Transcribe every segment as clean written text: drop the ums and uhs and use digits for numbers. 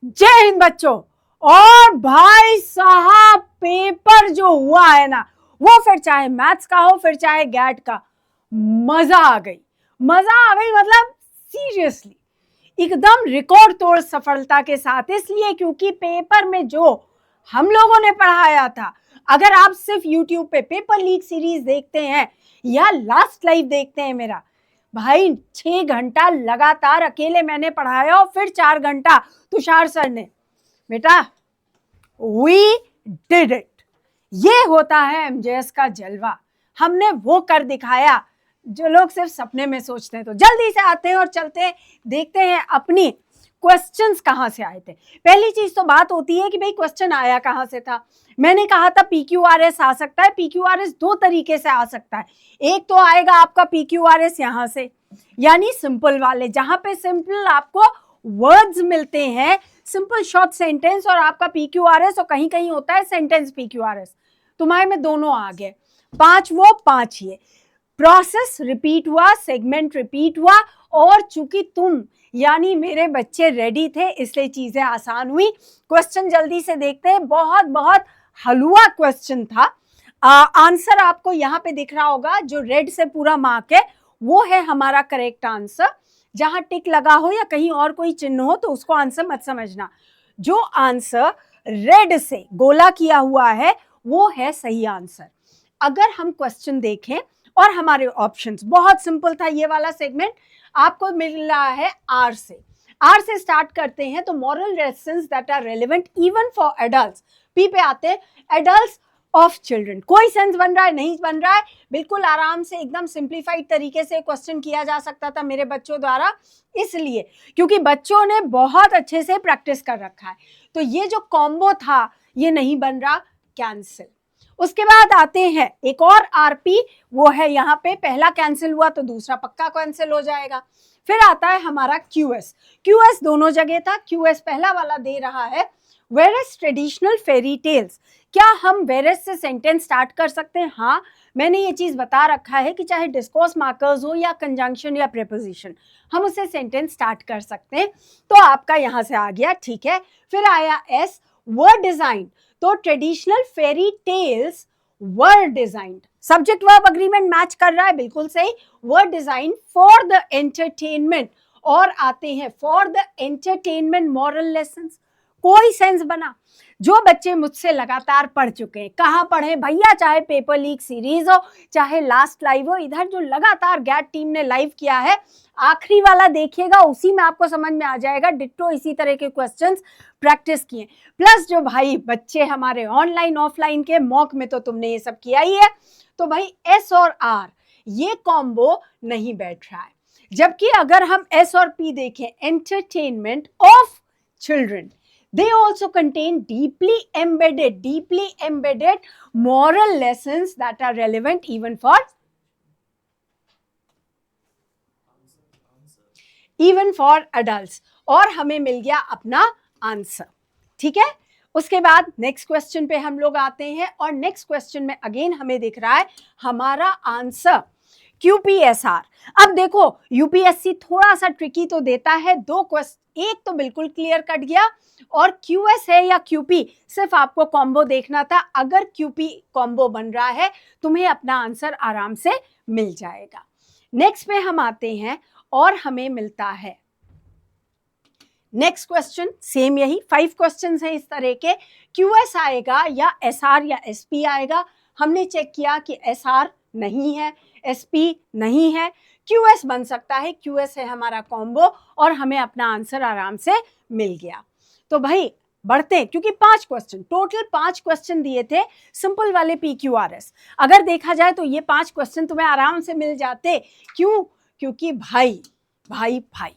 जय हिंद बच्चों। और भाई साहब पेपर जो हुआ है ना, वो फिर चाहे मैथ्स का हो फिर चाहे गैट का, मजा आ गई। मजा आ गई मतलब सीरियसली एकदम रिकॉर्ड तोड़ सफलता के साथ। इसलिए क्योंकि पेपर में जो हम लोगों ने पढ़ाया था, अगर आप सिर्फ यूट्यूब पे पेपर लीक सीरीज देखते हैं या लास्ट लाइव देखते हैं मेरा, भाई 6 घंटा लगातार अकेले मैंने पढ़ाया और फिर 4 घंटा तुषार सर ने। बेटा वी डिड इट। ये होता है एमजेएस का जलवा। हमने वो कर दिखाया जो लोग सिर्फ सपने में सोचते हैं। तो जल्दी से आते हैं और चलते हैं, देखते हैं अपनी क्वेश्चंस कहां से आए थे। पहली चीज तो बात होती है कि भाई क्वेश्चन आया कहां से था। मैंने कहा था पीक्यूआरएस आ सकता है। पीक्यूआरएस दो तरीके से आ सकता है। एक तो आएगा आपका पीक्यूआरएस यहां से, यानी सिंपल वाले, जहां पे सिंपल आपको वर्ड्स मिलते हैं, सिंपल शॉर्ट सेंटेंस, और आपका पीक्यूआरएस, और कहीं कहीं होता है सेंटेंस पीक्यूआरएस। तुम्हारे में दोनों आ गए, 5 वो 5 ये। प्रोसेस रिपीट हुआ, सेगमेंट रिपीट हुआ, और चूंकि तुम यानी मेरे बच्चे रेडी थे इसलिए चीजें आसान हुई। क्वेश्चन जल्दी से देखते हैं। बहुत बहुत हलवा क्वेश्चन था। आंसर आपको यहाँ पे दिख रहा होगा, जो रेड से पूरा मार्क है वो है हमारा करेक्ट आंसर। जहां टिक लगा हो या कहीं और कोई चिन्ह हो तो उसको आंसर मत समझना। जो आंसर रेड से गोला किया हुआ है वो है सही आंसर। अगर हम क्वेश्चन देखें और हमारे ऑप्शंस, बहुत सिंपल था ये वाला सेगमेंट। आपको मिल रहा है आर से। आर से स्टार्ट करते हैं तो moral lessons that are relevant even for adults. पी पे आते हैं एडल्ट्स ऑफ चिल्ड्रन। कोई सेंस बन रहा है? नहीं बन रहा है। बिल्कुल आराम से एकदम सिंप्लीफाइड तरीके से क्वेश्चन किया जा सकता था मेरे बच्चों द्वारा, इसलिए क्योंकि बच्चों ने बहुत अच्छे से प्रैक्टिस कर रखा है। तो ये जो कॉम्बो था ये नहीं बन रहा, कैंसिल। उसके बाद आते हैं एक और आरपी, वो है यहाँ पे, पहला कैंसिल हुआ तो दूसरा पक्का कैंसिल हो जाएगा। फिर आता है हमारा क्यूएस। क्यूएस दोनों जगह था। क्यूएस पहला वाला दे रहा है वेरस ट्रेडिशनल फेरी टेल्स। क्या हम वेरस से सेंटेंस स्टार्ट कर सकते हैं? हाँ, मैंने ये चीज बता रखा है कि चाहे डिस्कोर्स मार्कर्स हो या कंजंक्शन या प्रीपोजिशन, हम उसे सेंटेंस स्टार्ट कर सकते हैं। तो आपका यहां से आ गया, ठीक है। फिर आया एस, वर्ड डिजाइन। तो traditional fairy tales were designed. Subject verb agreement match कर रहा है, बिल्कुल सही। Were designed for the entertainment. और आते हैं for the entertainment moral lessons. कोई सेंस बना? जो बच्चे मुझसे लगातार पढ़ चुके हैं, कहाँ पढ़े भैया, चाहे पेपर लीक सीरीज हो चाहे लास्ट लाइव हो, इधर जो लगातार गैट टीम ने लाइव किया है, आखिरी वाला देखिएगा, उसी में आपको समझ में आ जाएगा। डिट्टो इसी तरह के क्वेश्चंस प्रैक्टिस किए। प्लस जो भाई बच्चे हमारे ऑनलाइन ऑफलाइन के मॉक में, तो तुमने ये सब किया ही है। तो भाई एस और आर ये कॉम्बो नहीं बैठ रहा है। जबकि अगर हम एस और पी देखें, entertainment of children, they also contain deeply embedded moral lessons that are relevant even for adults। और हमें मिल गया अपना आंसर, ठीक है। उसके बाद नेक्स्ट क्वेश्चन पे हम लोग आते हैं, और नेक्स्ट क्वेश्चन में अगेन हमें दिख रहा है हमारा आंसर क्यूपीएसआर। अब देखो यूपीएससी थोड़ा सा ट्रिकी तो देता है। दो क्वेश्चन, एक तो बिल्कुल क्लियर कट गया, और क्यूएस है या क्यूपी सिर्फ आपको कॉम्बो देखना था। अगर क्यूपी कॉम्बो बन रहा है तुम्हें अपना आंसर आराम से मिल जाएगा। नेक्स्ट पे हम आते हैं और हमें मिलता है नेक्स्ट क्वेश्चन, सेम यही 5 क्वेश्चंस हैं इस तरह के। क्यूएस आएगा या एसआर या एसपी आएगा। हमने चेक किया कि एसआर नहीं है, एसपी नहीं है, क्यूएस बन सकता है। क्यूएस है हमारा कॉम्बो, और हमें अपना आंसर आराम से मिल गया। तो भाई बढ़ते हैं, क्योंकि 5 क्वेश्चन, टोटल 5 क्वेश्चन दिए थे सिंपल वाले पीक्यूआरएस। अगर देखा जाए तो ये 5 क्वेश्चन तुम्हें आराम से मिल जाते। क्यों? क्योंकि भाई भाई भाई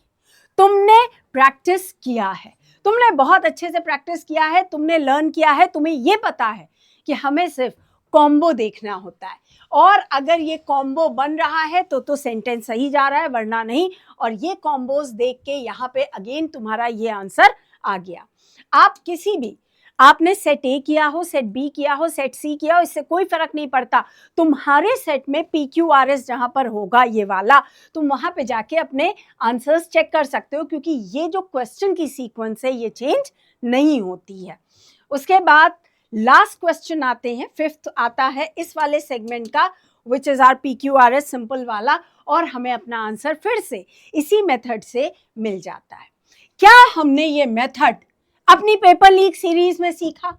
तुमने प्रैक्टिस किया है, तुमने बहुत अच्छे से प्रैक्टिस किया है, तुमने लर्न किया है, तुम्हें ये पता है कि हमें सिर्फ कॉम्बो देखना होता है। और अगर ये कॉम्बो बन रहा है तो सेंटेंस सही जा रहा है, वरना नहीं। और ये कॉम्बोज देख के यहाँ पे अगेन तुम्हारा ये आंसर आ गया। आप किसी भी आपने सेट ए किया हो, सेट बी किया हो, सेट सी किया हो, इससे कोई फर्क नहीं पड़ता। तुम्हारे सेट में PQRS जहां पर होगा ये वाला, तुम वहां पे जाके अपने आंसर्स चेक कर सकते हो, क्योंकि ये जो क्वेश्चन की सीक्वेंस है ये चेंज नहीं होती है। उसके बाद लास्ट क्वेश्चन आते हैं, फिफ्थ आता है इस वाले सेगमेंट का, which is our PQRS simple वाला, और हमें अपना आंसर फिर से इसी मेथड से मिल जाता है। क्या हमने ये मेथड अपनी पेपर लीक सीरीज में सीखा?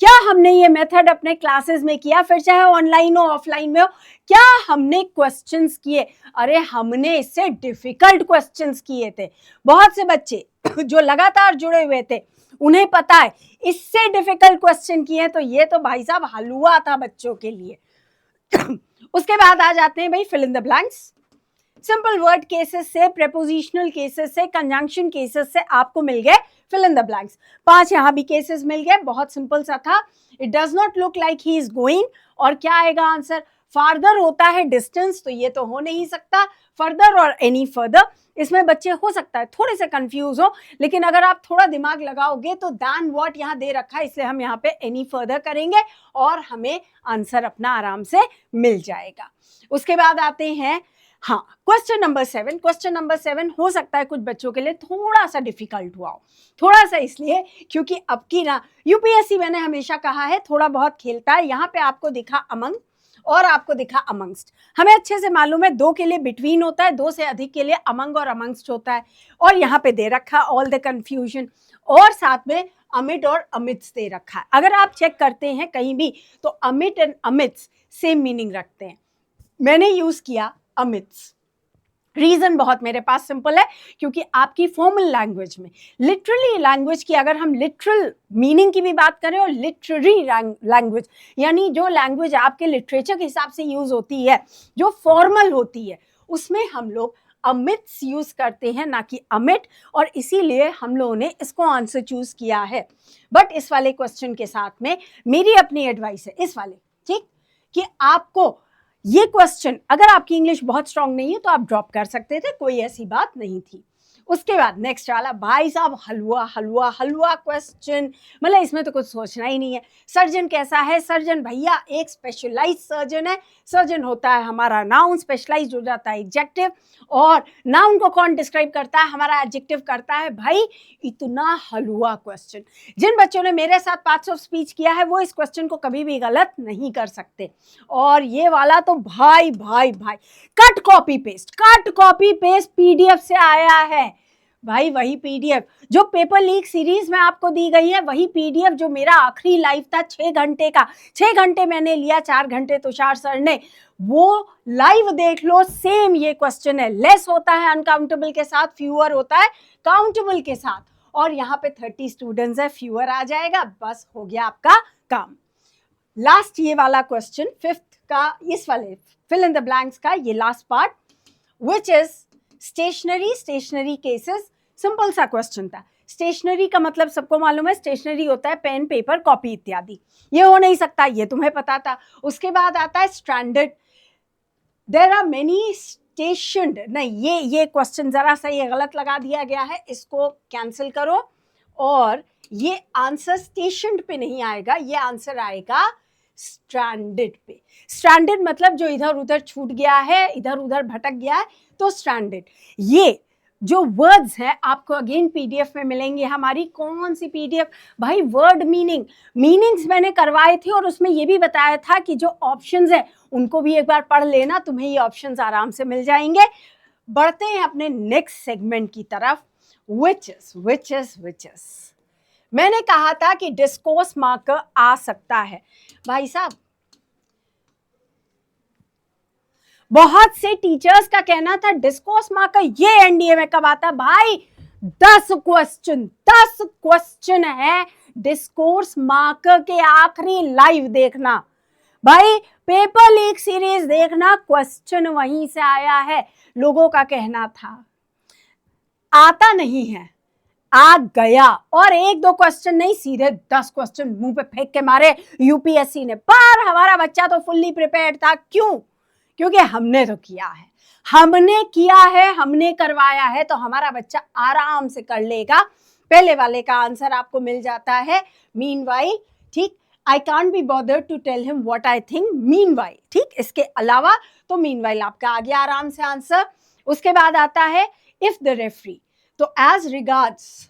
क्या हमने ये मेथड अपने क्लासेस में किया, फिर चाहे ऑनलाइन हो ऑफलाइन में हो? क्या हमने क्वेश्चंस किए? अरे हमने इससे डिफिकल्ट क्वेश्चंस किए थे। बहुत से बच्चे जो लगातार जुड़े हुए थे उन्हें पता है इससे डिफिकल्ट क्वेश्चन किए, तो ये तो भाई साहब हलवा था बच्चों के लिए। उसके बाद आ जाते हैं भाई fill in the blanks. Simple word cases से, प्रेपोजिशनल केसेस से, कंजंक्शन केसेस से आपको मिल गए फिल इन द ब्लैंक्स। 5 यहां भी केसेस मिल गए, बहुत सिंपल सा था। It does not look like he is going, और क्या आएगा आंसर? फार्दर होता है डिस्टेंस, तो ये तो हो नहीं सकता। फर्दर और एनी फर्दर, इसमें बच्चे हो सकता है थोड़े से कंफ्यूज हो, लेकिन अगर आप थोड़ा दिमाग लगाओगे तो दैन व्हाट यहाँ दे रखा है, इसलिए हम यहाँ पे एनी फर्दर करेंगे और हमें आंसर अपना आराम से मिल जाएगा। उसके बाद आते हैं हाँ क्वेश्चन नंबर 7। क्वेश्चन नंबर 7 हो सकता है कुछ बच्चों के लिए थोड़ा सा डिफिकल्ट हुआ हो, थोड़ा सा इसलिए क्योंकि अब की ना यूपीएससी, मैंने हमेशा कहा है, थोड़ा बहुत खेलता है। यहाँ पे आपको दिखा अमंग और आपको दिखा अमंगस्ट। हमें अच्छे से मालूम है 2 के लिए बिटवीन होता है, 2 से अधिक के लिए अमंग और अमंगस्ट होता है, और यहाँ पे दे रखा ऑल द कंफ्यूजन, और साथ में अमिट और अमिट्स दे रखा है। अगर आप चेक करते हैं कहीं भी तो अमिट एंड अमिट्स सेम मीनिंग रखते हैं। मैंने यूज किया अमिट्स, रीजन बहुत मेरे पास सिंपल है, क्योंकि आपकी फॉर्मल लैंग्वेज में, लिटरली लैंग्वेज की अगर हम लिटरल मीनिंग की भी बात करें, और लिटरेरी लैंग्वेज यानी जो लैंग्वेज आपके लिटरेचर के हिसाब से यूज होती है, जो फॉर्मल होती है, उसमें हम लोग अमिट्स यूज करते हैं, ना कि अमिट, और इसीलिए हम लोगों ने इसको आंसर चूज किया है। बट इस वाले क्वेश्चन के साथ में मेरी अपनी एडवाइस है इस वाले, ठीक, कि आपको ये क्वेश्चन, अगर आपकी इंग्लिश बहुत स्ट्रांग नहीं है तो आप ड्रॉप कर सकते थे, कोई ऐसी बात नहीं थी। उसके बाद नेक्स्ट वाला भाई साहब हलवा हलवा हलवा क्वेश्चन, मतलब इसमें तो कुछ सोचना ही नहीं है। सर्जन कैसा है? सर्जन भैया एक स्पेशलाइज्ड सर्जन है। सर्जन होता है हमारा नाउन, स्पेशलाइज्ड हो जाता है एडजेक्टिव, और नाउन को कौन डिस्क्राइब करता है? हमारा एडजेक्टिव करता है। भाई इतना हलवा क्वेश्चन, जिन बच्चों ने मेरे साथ पार्ट्स ऑफ स्पीच किया है वो इस क्वेश्चन को कभी भी गलत नहीं कर सकते। और ये वाला तो भाई भाई भाई कट कॉपी पेस्ट PDF से आया है भाई, वही PDF जो पेपर लीक सीरीज में आपको दी गई है, वही PDF जो मेरा आखिरी लाइव था 6 घंटे का। 6 घंटे मैंने लिया, 4 घंटे तुषार सर ने, वो लाइव देख लो, सेम ये क्वेश्चन है। लेस होता है अनकाउंटेबल के साथ, फ्यूअर होता है काउंटेबल के साथ, और यहाँ पे 30 स्टूडेंट्स है, फ्यूअर आ जाएगा, बस हो गया आपका काम। लास्ट ये वाला क्वेश्चन 5th का, इस वाले फिल इन द ब्लैंक्स का ये last part, which is stationary cases. Simple सा क्वेश्चन था। स्टेशनरी का मतलब सबको मालूम है, स्टेशनरी होता है पेन, पेपर, कॉपी इत्यादि। ये हो नहीं सकता, ये तुम्हें पता था। उसके बाद आता है stranded. There are many stationed, नहीं ये क्वेश्चन जरा सा ये गलत लगा दिया गया है, इसको कैंसिल करो, और ये आंसर स्टेशनड पे नहीं आएगा, ये आंसर आएगा स्ट्रैंडेड पे। स्ट्रैंडेड मतलब जो इधर उधर छूट गया है, इधर उधर भटक गया है, तो स्ट्रैंडेड। ये जो वर्ड्स है आपको अगेन PDF में मिलेंगे। हमारी कौन सी PDF भाई? वर्ड मीनिंग्स मैंने करवाए थे, और उसमें ये भी बताया था कि जो ऑप्शंस है उनको भी एक बार पढ़ लेना, तुम्हें ये ऑप्शंस आराम से मिल जाएंगे। बढ़ते हैं अपने नेक्स्ट सेगमेंट की तरफ, which is मैंने कहा था कि डिस्कोर्स मार्कर आ सकता है। भाई साहब बहुत से टीचर्स का कहना था डिस्कोर्स मार्कर ये एनडीए में कब आता? भाई 10 क्वेश्चन है डिस्कोर्स मार्कर के, आखिरी लाइव देखना भाई, पेपर लीक सीरीज देखना, क्वेश्चन वहीं से आया है। लोगों का कहना था आता नहीं है, आ गया, और 1-2 क्वेश्चन नहीं, सीधे 10 क्वेश्चन मुंह पे फेंक के मारे यूपीएससी ने। पर हमारा बच्चा तो फुल्ली प्रिपेयर्ड था। क्यों? क्योंकि हमने तो किया है, हमने करवाया है, तो हमारा बच्चा आराम से कर लेगा। पहले वाले का आंसर आपको मिल जाता है मीनवाइल, ठीक। I can't be bothered to tell him what I think meanwhile, ठीक। इसके अलावा तो मीनवाइल आपका आ गया आराम से आंसर। उसके बाद आता है इफ द रेफरी, तो as regards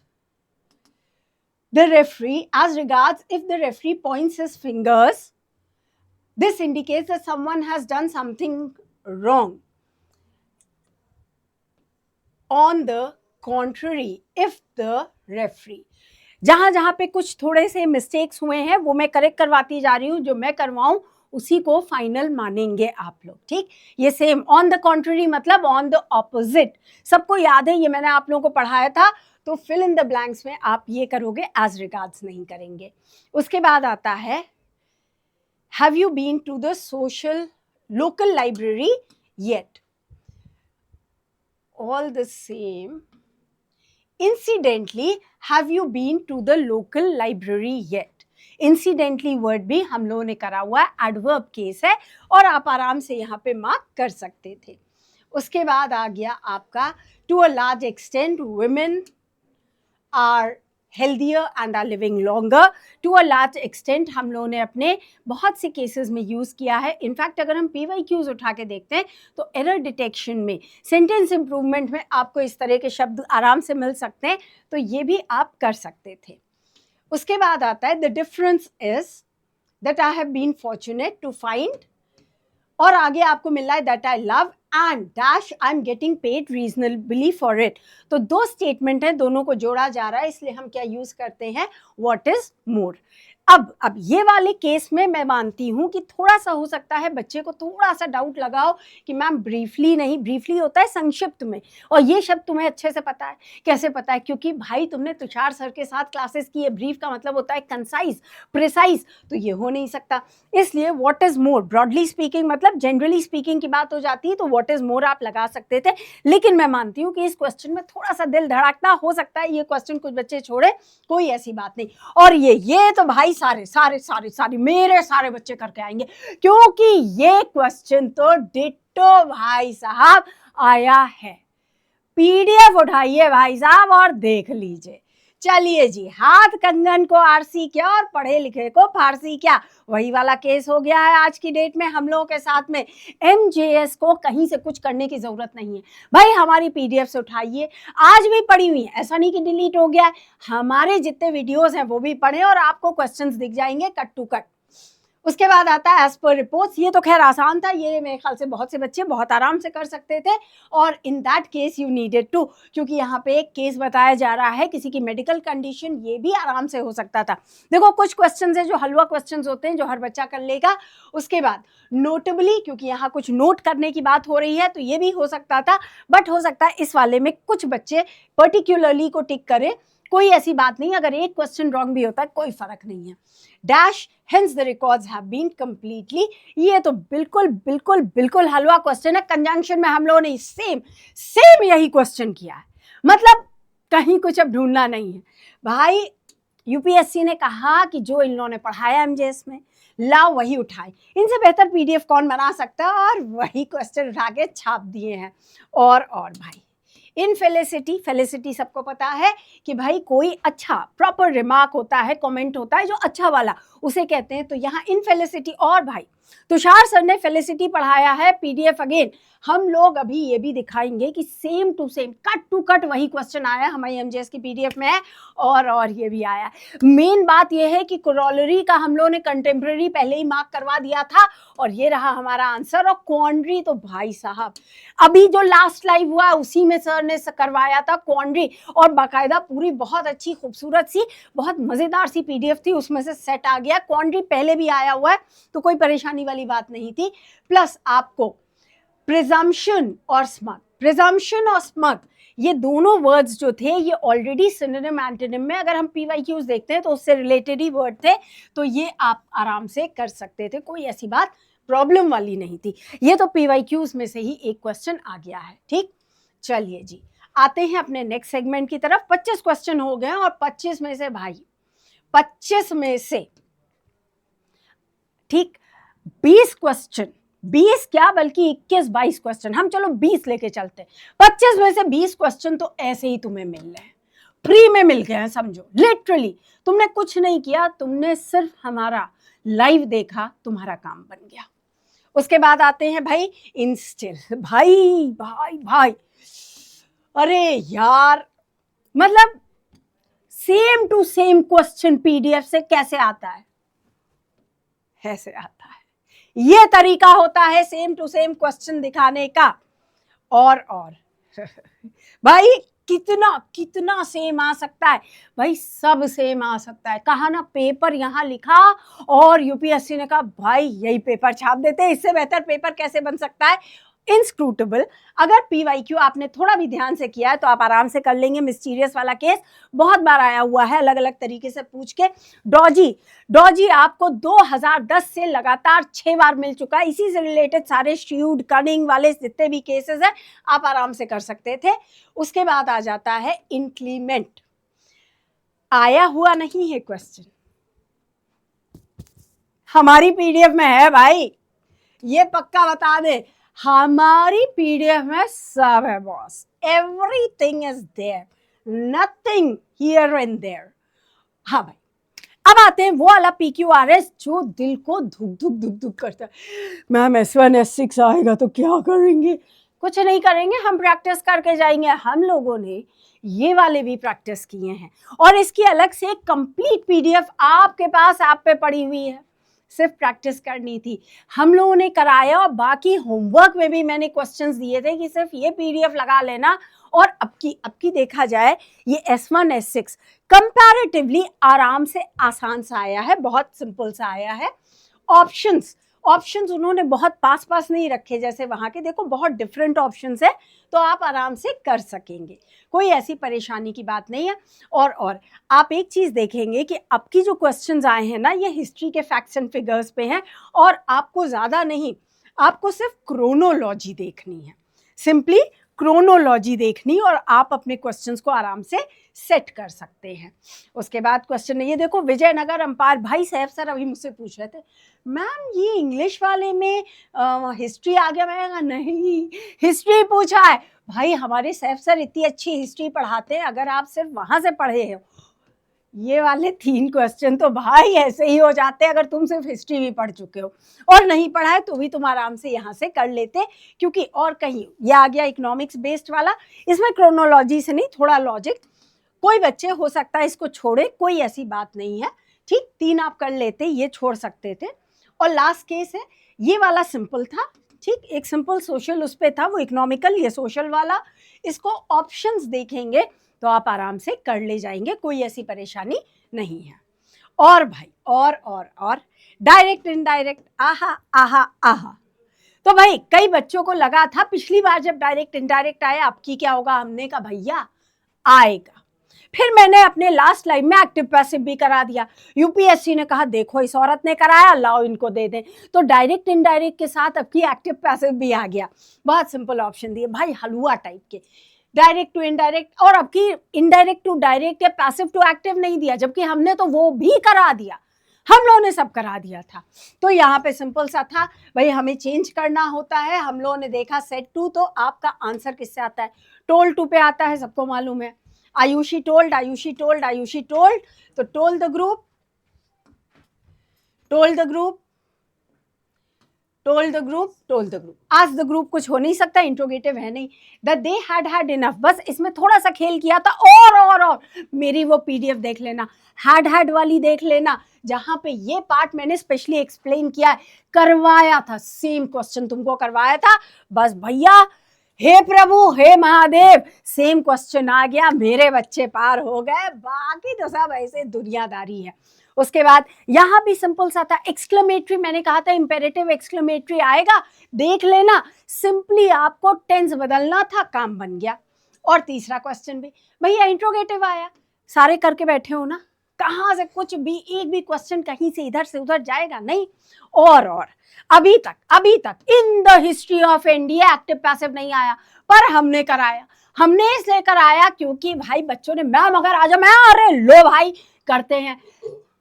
the referee, as regards if the referee points his fingers, this indicates that someone has done something wrong. On the contrary, if the referee, जहां जहां पे कुछ थोड़े से मिस्टेक्स हुए हैं वो मैं करेक्ट करवाती जा रही हूं, जो मैं करवाऊं उसी को फाइनल मानेंगे आप लोग, ठीक। ये सेम ऑन द कॉन्ट्ररी मतलब ऑन द ऑपोजिट, सबको याद है, ये मैंने आप लोगों को पढ़ाया था। तो फिल इन द ब्लैंक्स में आप ये करोगे, एज रिगार्ड्स नहीं करेंगे। उसके बाद आता है have you been to the social local library yet, all the same. Incidentally have you been to the local library yet, incidentally word भी हम लोगों ने करा हुआ है, एडवर्ब केस है और आप आराम से यहाँ पे मार्क कर सकते थे। उसके बाद आ गया आपका to a large extent women are healthier and are living longer, to a large extent हम लोगों ने अपने बहुत से केसेस में यूज़ किया है। इनफैक्ट अगर हम PYQs उठा के देखते हैं तो एरर डिटेक्शन में, सेंटेंस इंप्रूवमेंट में आपको इस तरह के शब्द आराम से मिल सकते हैं, तो ये भी आप कर सकते थे। उसके बाद आता है the difference is that I have been fortunate to find, और आगे आपको मिल रहा है that I love and dash I am getting paid reasonably for it. तो दो स्टेटमेंट है, दोनों को जोड़ा जा रहा है, इसलिए हम क्या यूज करते हैं, व्हाट इज मोर। अब ये वाले केस में मैं मानती हूं कि थोड़ा सा हो सकता है बच्चे को थोड़ा सा डाउट लगाओ कि मैम ब्रीफली नहीं, ब्रीफली होता है संक्षिप्त में, और ये शब्द तुम्हें अच्छे से पता है। कैसे पता है? क्योंकि भाई तुमने तुषार सर के साथ क्लासेस की है। ब्रीफ का मतलब होता है कंसाइज, प्रिसाइज, तो ये हो नहीं सकता। इसलिए what is more, broadly speaking मतलब जनरली स्पीकिंग की बात हो जाती है, तो व्हाट इज मोर आप लगा सकते थे। लेकिन मैं मानती हूँ कि इस क्वेश्चन में थोड़ा सा दिल धड़कता हो सकता है, ये क्वेश्चन कुछ बच्चे छोड़े, कोई ऐसी बात नहीं। और ये तो भाई सारे सारे सारे सारे मेरे सारे बच्चे करके आएंगे, क्योंकि ये क्वेश्चन तो डिट्टो भाई साहब आया है। पीडीएफ उठाइए भाई साहब और देख लीजिए। चलिए जी, हाथ कंगन को आरसी क्या और पढ़े लिखे को फारसी क्या, वही वाला केस हो गया है आज की डेट में हम लोगों के साथ में। एमजेएस को कहीं से कुछ करने की जरूरत नहीं है भाई, हमारी पीडीएफ से उठाइए, आज भी पढ़ी हुई है, ऐसा नहीं कि डिलीट हो गया है। हमारे जितने वीडियोस हैं वो भी पढ़ें और आपको क्वेश्चंस दिख जाएंगे कट टू कट। उसके बाद आता है एज पर रिपोर्ट्स, ये तो खैर आसान था, ये मेरे ख्याल से बहुत से बच्चे बहुत आराम से कर सकते थे। और in that case you needed to, क्योंकि यहाँ पे एक केस बताया जा रहा है किसी की मेडिकल कंडीशन, ये भी आराम से हो सकता था। देखो कुछ क्वेश्चंस है जो हलवा क्वेश्चंस होते हैं, जो हर बच्चा कर लेगा। उसके बाद नोटेबली, क्योंकि यहाँ कुछ नोट करने की बात हो रही है, तो ये भी हो सकता था, बट हो सकता है इस वाले में कुछ बच्चे पर्टिकुलरली को टिक करें, कोई ऐसी बात नहीं, अगर एक क्वेश्चन रॉन्ग भी होता है कोई फर्क नहीं है। Dash hence the records have been completely, ये तो बिल्कुल बिल्कुल बिल्कुल हलवा क्वेश्चन है। कंजंक्शन में हम लोगों ने सेम यही क्वेश्चन किया है, मतलब कहीं कुछ अब ढूंढना नहीं है भाई। यूपीएससी ने कहा कि जो इन लोगों ने पढ़ाया एमजेएस में लाओ वही उठाए, इनसे बेहतर पीडीएफ कौन बना सकता है, और वही क्वेश्चन उठा के छाप दिए हैं। और भाई इनफेलिसिटी, फेलिसिटी सबको पता है कि भाई कोई अच्छा प्रॉपर रिमार्क होता है, कमेंट होता है जो अच्छा वाला, उसे कहते हैं। तो यहाँ इनफेलिसिटी, और भाई तुषार सर ने फेलिसिटी पढ़ाया है। पीडीएफ अगेन हम लोग अभी ये भी दिखाएंगे कि same to same cut to cut वही क्वेश्चन आया हमारी एमजेएस की पीडीएफ में है, और ये भी आया। मेन बात ये है कि कोरोलरी का हम लोगों ने कंटेम्प्रेरी पहले ही मार्क करवा दिया था, और ये रहा हमारा आंसर। और क्वांड्री तो भाई साहब अभी जो लास्ट लाइव हुआ उसी में सर ने करवाया था क्वांड्री, और बाकायदा पूरी बहुत अच्छी खूबसूरत सी बहुत मजेदार सी पीडीएफ थी, उसमें से सेट आ गया। क्वांड्री पहले भी आया हुआ है, तो कोई परेशानी वाली बात नहीं थी। प्लस आपको प्रिजम्पशन और स्मग, प्रिजम्पशन और स्मग ये दोनों वर्ड्स जो थे ये ऑलरेडी सिनोनिम एंटोनिम में, अगर हम पीवाईक्यूज देखते हैं तो उससे रिलेटेड ही वर्ड थे, तो ये आप आराम से कर सकते थे, कोई ऐसी बात प्रॉब्लम वाली नहीं थी। ये तो पीवाईक्यूज में से ही एक क्वेश्चन आ गया है, ठीक। चलिए जी, आते हैं अपने नेक्स्ट सेगमेंट की तरफ। 25 क्वेश्चन हो गए और 25 में से भाई 25 में से ठीक 20 क्वेश्चन, 20 क्या बल्कि 21-22 क्वेश्चन, हम चलो 20 लेके चलते हैं। 25 में से 20 क्वेश्चन तो ऐसे ही तुम्हें मिल रहे हैं, फ्री में मिल गए हैं, समझो लिटरली। तुमने कुछ नहीं किया, तुमने सिर्फ हमारा लाइव देखा, तुम्हारा काम बन गया। उसके बाद आते हैं भाई इंस्टिल। भाई भाई भाई, अरे यार, मतलब same to same question PDF से कैसे आता है? ऐसे आता है। ये तरीका होता है सेम टू सेम क्वेश्चन दिखाने का। और भाई कितना कितना सेम आ सकता है? भाई सब सेम आ सकता है। कहा ना, पेपर यहां लिखा और यूपीएससी ने कहा भाई यही पेपर छाप देते हैं, इससे बेहतर पेपर कैसे बन सकता है? इंस्क्रूटेबल। अगर पीवाईक्यू आपने थोड़ा भी ध्यान से किया है तो आप आराम से कर लेंगे। मिस्टीरियस वाला केस बहुत बार आया हुआ है, अलग अलग तरीके से पूछ के। डॉजी आपको 2010 से लगातार 6 बार मिल चुका है। इसी से रिलेटेड सारे श्यूड कनिंग वाले जितने भी केसेस हैं आप आराम से कर सकते थे। उसके बाद आ जाता है इंक्लीमेंट। आया हुआ नहीं है क्वेश्चन, हमारी पीडीएफ में है भाई, ये पक्का बता दे। हमारी पीडीएफ में सब है boss, everything is there, nothing here and there. हाँ भाई, अब आते हैं वो वाला पीक्यूआरएस जो दिल को धुक धुक धुक धुक करता है। मैम S1 S6 आएगा तो क्या करेंगे? कुछ नहीं करेंगे, हम प्रैक्टिस करके जाएंगे। हम लोगों ने ये वाले भी प्रैक्टिस किए हैं और इसकी अलग से एक कंप्लीट पीडीएफ आपके पास ऐप पे पड़ी हुई है, सिर्फ प्रैक्टिस करनी थी। हम लोगों ने कराया और बाकी होमवर्क में भी मैंने क्वेश्चंस दिए थे कि सिर्फ ये पीडीएफ लगा लेना। और अब की देखा जाए ये S1 S6 कंपैरेटिवली आराम से आसान सा आया है, बहुत सिंपल सा आया है। ऑप्शंस उन्होंने बहुत पास नहीं रखे जैसे वहां के, देखो बहुत डिफरेंट ऑप्शंस है, तो आप आराम से कर सकेंगे, कोई ऐसी परेशानी की बात नहीं है। और आप एक चीज देखेंगे कि अब की जो क्वेश्चंस आए हैं ना, ये हिस्ट्री के फैक्ट्स एंड फिगर्स पे हैं और आपको ज्यादा नहीं, आपको सिर्फ क्रोनोलॉजी देखनी है, सिंपली क्रोनोलॉजी देखनी, और आप अपने क्वेश्चंस को आराम से सेट कर सकते हैं। उसके बाद क्वेश्चन ये देखो, विजयनगर अंपायर। भाई सैफ सर अभी मुझसे पूछ रहे थे, मैम ये इंग्लिश वाले में हिस्ट्री आ गया। मैंने कहा नहीं, हिस्ट्री पूछा है। भाई हमारे सैफ सर इतनी अच्छी हिस्ट्री पढ़ाते हैं, अगर आप सिर्फ वहां से पढ़े हो, ये वाले 3 क्वेश्चन तो भाई ऐसे ही हो जाते हैं अगर तुम सिर्फ हिस्ट्री भी पढ़ चुके हो, और नहीं पढ़ा है तो भी तुम आराम से यहाँ से कर लेते, क्योंकि और कहीं ये आ गया इकोनॉमिक्स बेस्ड वाला, इसमें क्रोनोलॉजी से नहीं, थोड़ा लॉजिक। कोई बच्चे हो सकता है इसको छोड़े, कोई ऐसी बात नहीं है, ठीक। 3 आप कर लेते, ये छोड़ सकते थे। और लास्ट केस है, ये वाला सिंपल था, ठीक, एक सिंपल सोशल उस पे था, वो इकोनॉमिकल, ये सोशल वाला। इसको ऑप्शंस देखेंगे तो आप आराम से कर ले जाएंगे, कोई ऐसी परेशानी नहीं है। और भाई और डायरेक्ट इनडायरेक्ट, आहा आहा आहा। तो भाई कई बच्चों को लगा था पिछली बार जब डायरेक्ट इनडायरेक्ट आया, अब की क्या होगा? हमने कहा भैया आएगा। फिर मैंने अपने लास्ट लाइव में एक्टिव पैसिव भी करा दिया। यूपीएससी ने कहा देखो इस औरत ने कराया, लाओ इनको दे दें, तो डायरेक्ट इनडायरेक्ट के साथ अब की एक्टिव पैसिव भी आ गया। बहुत सिंपल ऑप्शन दिए भाई, हलवा टाइप के, डायरेक्ट टू इनडायरेक्ट, और अब की इनडायरेक्ट टू डायरेक्ट या पैसिव टू एक्टिव नहीं दिया, जबकि हमने तो वो भी करा दिया, हम लोगों ने सब करा दिया था। तो यहाँ पे सिंपल सा था भाई, हमें चेंज करना होता है। हम लोगों ने देखा सेट टू, तो आपका आंसर किससे आता है? टोल टू पे आता है, सबको मालूम है। Ayushi told, Ayushi told, Ayushi told, तो told the group, told the group, told the group, told the group. आज द ग्रुप कुछ हो नहीं सकता, इंट्रोगेटिव है नहीं। द दे हैड इनफ, बस इसमें थोड़ा सा खेल किया था। और मेरी वो पीडीएफ देख लेना, हैड वाली देख लेना, जहां पे ये पार्ट मैंने स्पेशली एक्सप्लेन किया है, करवाया था, सेम क्वेश्चन तुमको करवाया था। बस भैया, हे प्रभु हे महादेव, सेम क्वेश्चन आ गया, मेरे बच्चे पार हो गए, बाकी तो सब ऐसे दुनियादारी है। उसके बाद यहाँ भी सिंपल सा था, एक्सक्लेमेटरी, मैंने कहा था इंपेरेटिव एक्सक्लेमेटरी आएगा, देख लेना, सिंपली आपको टेंस बदलना था, काम बन गया। और तीसरा क्वेश्चन भी भैया इंट्रोगेटिव आया, सारे करके बैठे हो ना, कहाँ से कुछ भी एक भी क्वेश्चन कहीं से इधर से उधर जाएगा नहीं। और अभी तक in the history of India active passive नहीं आया, पर हमने कराया। हमने इसलिए कराया क्योंकि भाई बच्चों ने, मैम अगर आ जाओ, मैं अरे लो भाई करते हैं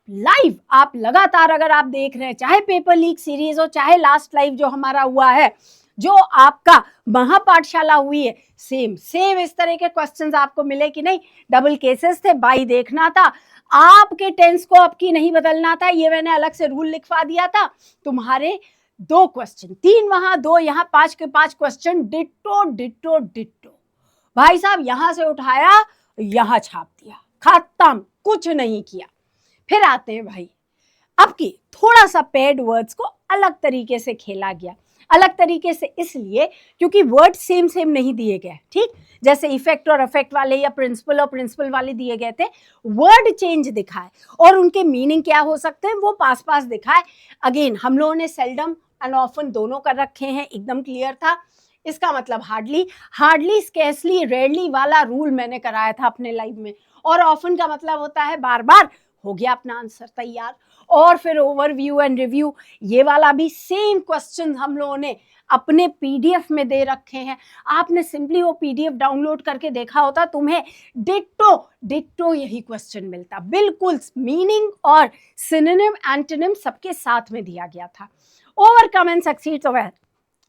लाइव। आप लगातार अगर आप देख रहे हैं, चाहे पेपर लीक सीरीज हो, चाहे लास्ट लाइव जो हमारा हुआ है, जो आपका महापाठशाला हुई है, सेम सेम इस तरह के क्वेश्चंस आपको मिले कि नहीं। डबल केसेस थे, बाई देखना था, आपके टेंस को आपकी नहीं बदलना था, ये मैंने अलग से रूल लिखवा दिया था। तुम्हारे 2 क्वेश्चन, 3 वहां, 2 यहाँ, 5 के 5 क्वेश्चन डिट्टो डिट्टो डिट्टो। भाई साहब यहां से उठाया, यहां छाप दिया, खत्म, कुछ नहीं किया। फिर आते हैं भाई, अब की थोड़ा सा पेड वर्ड्स को अलग तरीके से खेला गया। अलग तरीके से इसलिए क्योंकि वर्ड सेम सेम नहीं दिए गए, ठीक। जैसे इफेक्ट और अफेक्ट वाले या प्रिंसिपल और प्रिंसिपल वाले दिए गए थे, वर्ड चेंज दिखाए और उनके मीनिंग क्या हो सकते हैं वो पास पास दिखाए। अगेन हम लोगों ने सेल्डम एंड ऑफन दोनों कर रखे हैं, एकदम क्लियर था। इसका मतलब हार्डली, हार्डली, स्केर्सली, रेयरली वाला रूल मैंने कराया था अपने लाइफ में। और ऑफन का मतलब होता है बार बार। हो गया अपना आंसर तैयार। और फिर ओवरव्यू एंड रिव्यू, ये वाला भी सेम क्वेश्चन हम लोगों ने अपने पीडीएफ में दे रखे हैं। आपने सिंपली वो पीडीएफ डाउनलोड करके देखा होता, तुम्हें डिट्टो डिट्टो यही क्वेश्चन मिलता, बिल्कुल मीनिंग और सिनोनिम एंटोनिम सबके साथ में दिया गया था। ओवरकम एंड सक्सीड तो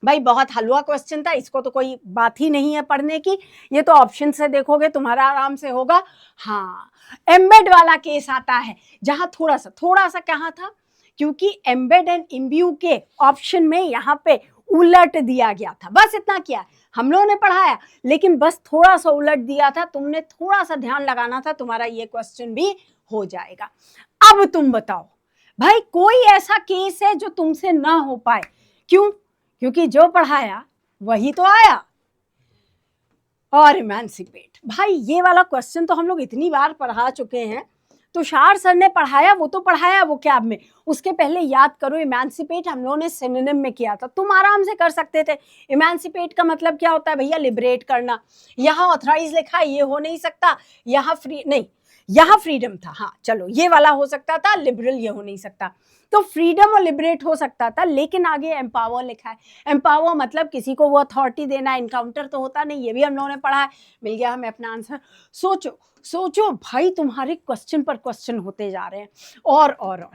भाई बहुत हलवा क्वेश्चन था, इसको तो कोई बात ही नहीं है पढ़ने की। ये तो ऑप्शन से देखोगे तुम्हारा आराम से होगा। हाँ, एम्बेड वाला केस आता है, जहां थोड़ा सा कहाँ था, क्योंकि एम्बेड एंड इम्ब्यू के ऑप्शन में यहाँ पे उलट दिया गया था। बस इतना किया, हम लोगों ने पढ़ाया, लेकिन बस थोड़ा सा उलट दिया था, तुमने थोड़ा सा ध्यान लगाना था, तुम्हारा ये क्वेश्चन भी हो जाएगा। अब तुम बताओ भाई, कोई ऐसा केस है जो तुमसे ना हो पाए? क्यों? क्योंकि जो पढ़ाया वही तो आया। और इमेंसिपेट, भाई ये वाला क्वेश्चन तो हम लोग इतनी बार पढ़ा चुके हैं। तुषार सर ने पढ़ाया, वो तो पढ़ाया वो कैब में, उसके पहले याद करो इमेंसिपेट हम लोगों ने सिनोनिम में किया था, तुम आराम से कर सकते थे। इमेंसिपेट का मतलब क्या होता है भैया? लिबरेट करना। यहाँ ऑथराइज लिखा है, ये हो नहीं सकता। यहाँ फ्री नहीं, यहाँ फ्रीडम था। हाँ चलो, ये वाला हो सकता था, लिबरल ये हो नहीं सकता। तो फ्रीडम और लिबरेट हो सकता था, लेकिन आगे एम्पावर लिखा है। एम्पावर मतलब किसी को वो अथॉरिटी देना, इनकाउंटर तो होता नहीं, ये भी हम लोगों ने पढ़ा है। मिल गया हमें अपना आंसर। सोचो सोचो भाई, तुम्हारे क्वेश्चन पर क्वेश्चन होते जा रहे हैं। और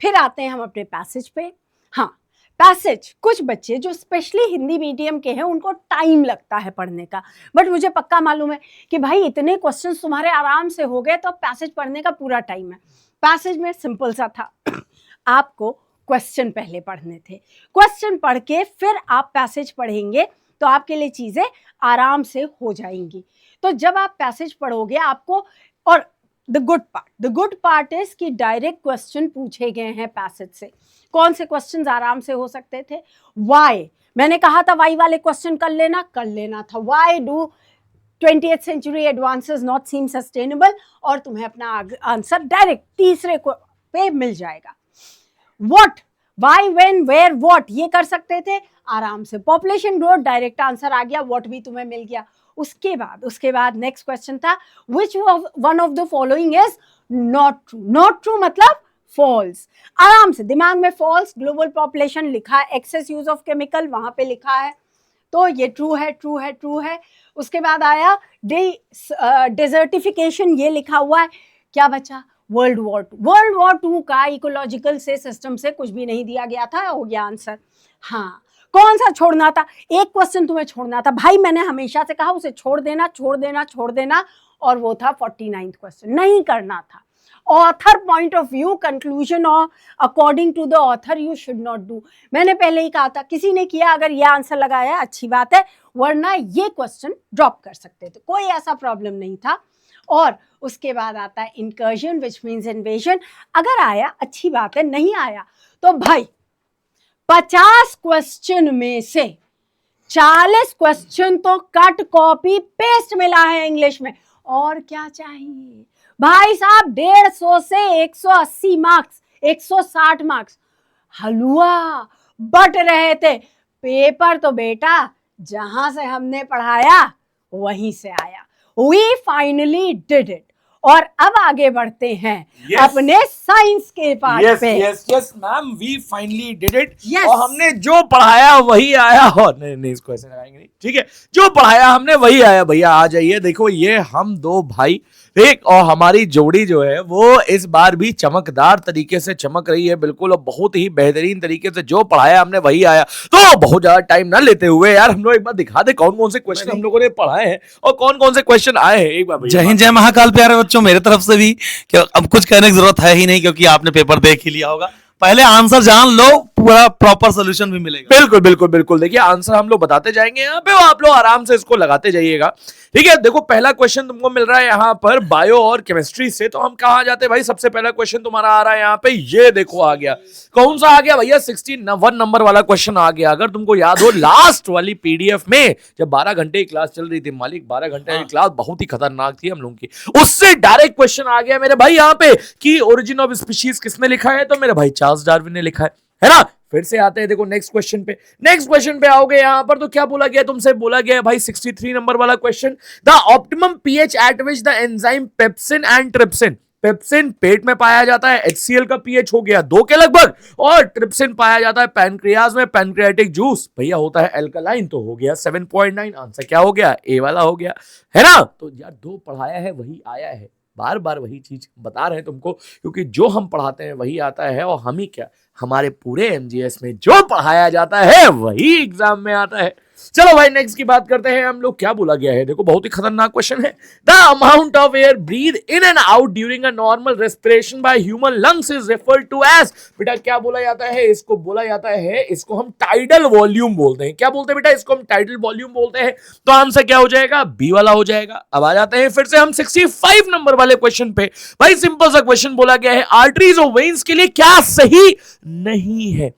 फिर आते हैं हम अपने पैसेज पे। हाँ, पैसेज कुछ बच्चे जो स्पेशली हिंदी मीडियम के हैं उनको टाइम लगता है पढ़ने का, बट मुझे पक्का मालूम है कि भाई इतने क्वेश्चंस तुम्हारे आराम से हो गए, तो पैसेज पढ़ने का पूरा टाइम है। पैसेज में सिंपल सा था, आपको क्वेश्चन पहले पढ़ने थे, क्वेश्चन पढ़ के फिर आप पैसेज पढ़ेंगे तो आपके लिए चीजें आराम से हो जाएंगी। तो जब आप पैसेज पढ़ोगे आपको, और द गुड पार्ट इज कि डायरेक्ट क्वेश्चन पूछे गए हैं पैसेज से। कौन से क्वेश्चंस आराम से हो सकते थे? वाई, मैंने कहा था वाई वाले क्वेश्चन कर लेना था। Why do 20th century advances not seem sustainable, और तुम्हें अपना आंसर डायरेक्ट तीसरे पे मिल जाएगा। What, why, when, where, what, ये कर सकते थे आराम से। पॉपुलेशन ग्रोथ, डायरेक्ट आंसर आ गया, what भी तुम्हें मिल गया। उसके बाद नेक्स्ट क्वेश्चन था, which one of the following is not true? not true मतलब फॉल्स। आराम से दिमाग में फॉल्स, ग्लोबल पॉपुलेशन लिखा है, एक्सेस यूज ऑफ केमिकल वहां पे लिखा है, तो ये ट्रू है। उसके बाद आया डेजर्टिफिकेशन, ये लिखा हुआ है। क्या बचा? वर्ल्ड वॉर टू का इकोलॉजिकल से सिस्टम से कुछ भी नहीं दिया गया था, हो गया आंसर। हाँ, कौन सा छोड़ना था? एक क्वेश्चन तुम्हें छोड़ना था भाई, मैंने हमेशा से कहा उसे छोड़ देना, और वो था 49th क्वेश्चन, नहीं करना था। Author point of view, conclusion और according to the author you should not do. मैंने पहले ही कहा था, किसी ने किया अगर ये आंसर लगाया अच्छी बात है, वरना ये क्वेश्चन ड्रॉप कर सकते थे, कोई ऐसा प्रॉब्लम नहीं था। और उसके बाद आता है इंकर्जन विच मीन्स इन्वेजन। अगर आया अच्छी बात है, नहीं आया तो भाई 50 क्वेश्चन में से 40 क्वेश्चन तो कट कॉपी पेस्ट मिला है इंग्लिश में, और क्या चाहिए भाई साहब? 150 से 180 मार्क्स, 160 मार्क्स हलवा बट रहे थे। पेपर तो बेटा जहां से हमने पढ़ाया वहीं से आया। We finally did it। और अब आगे बढ़ते हैं अपने साइंस के पार्ट पे। Yes ma'am, we finally did it. और हमने जो पढ़ाया वही आया। और नहीं इसको ऐसे लगाएंगे नहीं, ठीक है, जो पढ़ाया हमने वही आया। भैया आ जाइए, देखो ये हम दो भाई ठीक, और हमारी जोड़ी जो है वो इस बार भी चमकदार तरीके से चमक रही है बिल्कुल, और बहुत ही बेहतरीन तरीके से जो पढ़ाया हमने वही आया। तो बहुत ज्यादा टाइम ना लेते हुए यार हम लोग एक बार दिखा दे कौन कौन से क्वेश्चन हम लोगों ने पढ़ाए हैं और कौन कौन से क्वेश्चन आए हैं। एक बार जय हिंद जय महाकाल प्यारे बच्चों, मेरे तरफ से भी कि अब कुछ कहने की जरूरत है ही नहीं, क्योंकि आपने पेपर देख ही लिया होगा। पहले आंसर जान लो, पूरा प्रॉपर सोल्यूशन भी मिलेगा। बिल्कुल बिल्कुल बिल्कुल, देखिए आंसर हम लोग बताते जाएंगे यहाँ पे, आप लोग आराम से इसको लगाते जाइएगा। ठीक है, देखो पहला क्वेश्चन तुमको मिल रहा है यहाँ पर बायो और केमिस्ट्री से, तो हम कहाँ जाते हैं भाई। सबसे पहला क्वेश्चन तुम्हारा आ रहा है यहाँ पे, ये देखो आ गया। कौन सा आ गया भैया? 61 नंबर वाला क्वेश्चन आ गया। अगर तुमको याद हो लास्ट वाली पीडीएफ में जब 12 घंटे की क्लास चल रही थी मालिक, 12 घंटे की क्लास बहुत ही खतरनाक थी हम लोगों की, उससे डायरेक्ट क्वेश्चन आ गया मेरे भाई यहाँ पे कि ओरिजिन ऑफ स्पीशीज किसने लिखा है? तो मेरे भाई चार्ल्स डार्विन ने लिखा है ना। फिर से आते हैं देखो नेक्स्ट क्वेश्चन पे। नेक्स्ट क्वेश्चन पे आओगे यहां पर तो क्या बोला गया तुमसे? बोला गया है भाई 63 नंबर वाला question, the optimum pH at which the enzyme pepsin and trypsin, pepsin पेट में पाया जाता है, HCl का पीएच हो गया 2 के लगभग, और ट्रिप्सिन पाया जाता है पैनक्रियाज में, पैनक्रियाटिक जूस भैया होता है एल्कलाइन, तो हो गया 7.9। आंसर क्या हो गया? ए वाला हो गया, है ना। तो यार 2 पढ़ाया है वही आया है, बार बार वही चीज बता रहे हैं तुमको, क्योंकि जो हम पढ़ाते हैं वही आता है, और हम ही क्या, हमारे पूरे एमजीएस में जो पढ़ाया जाता है वही एग्जाम में आता है। चलो भाई नेक्स्ट की बात करते हैं हम लोग। क्या बोला गया है? देखो बहुत ही खतरनाक क्वेश्चन है। The amount of air breathe in and out during a normal respiration by human lungs is referred to as, बेटा क्या बोला जाता है? इसको बोला जाता है, इसको हम टाइडल वॉल्यूम बोलते हैं। क्या बोलते हैं बेटा? इसको हम टाइडल वॉल्यूम बोलते हैं। तो आंसर क्या हो जाएगा? बी वाला हो जाएगा। अब आ जाते हैं फिर से हम 65 नंबर वाले क्वेश्चन पे। भाई सिंपल सा क्वेश्चन बोला गया है, आर्टरीज और वेन्स के लिए क्या सही नहीं है?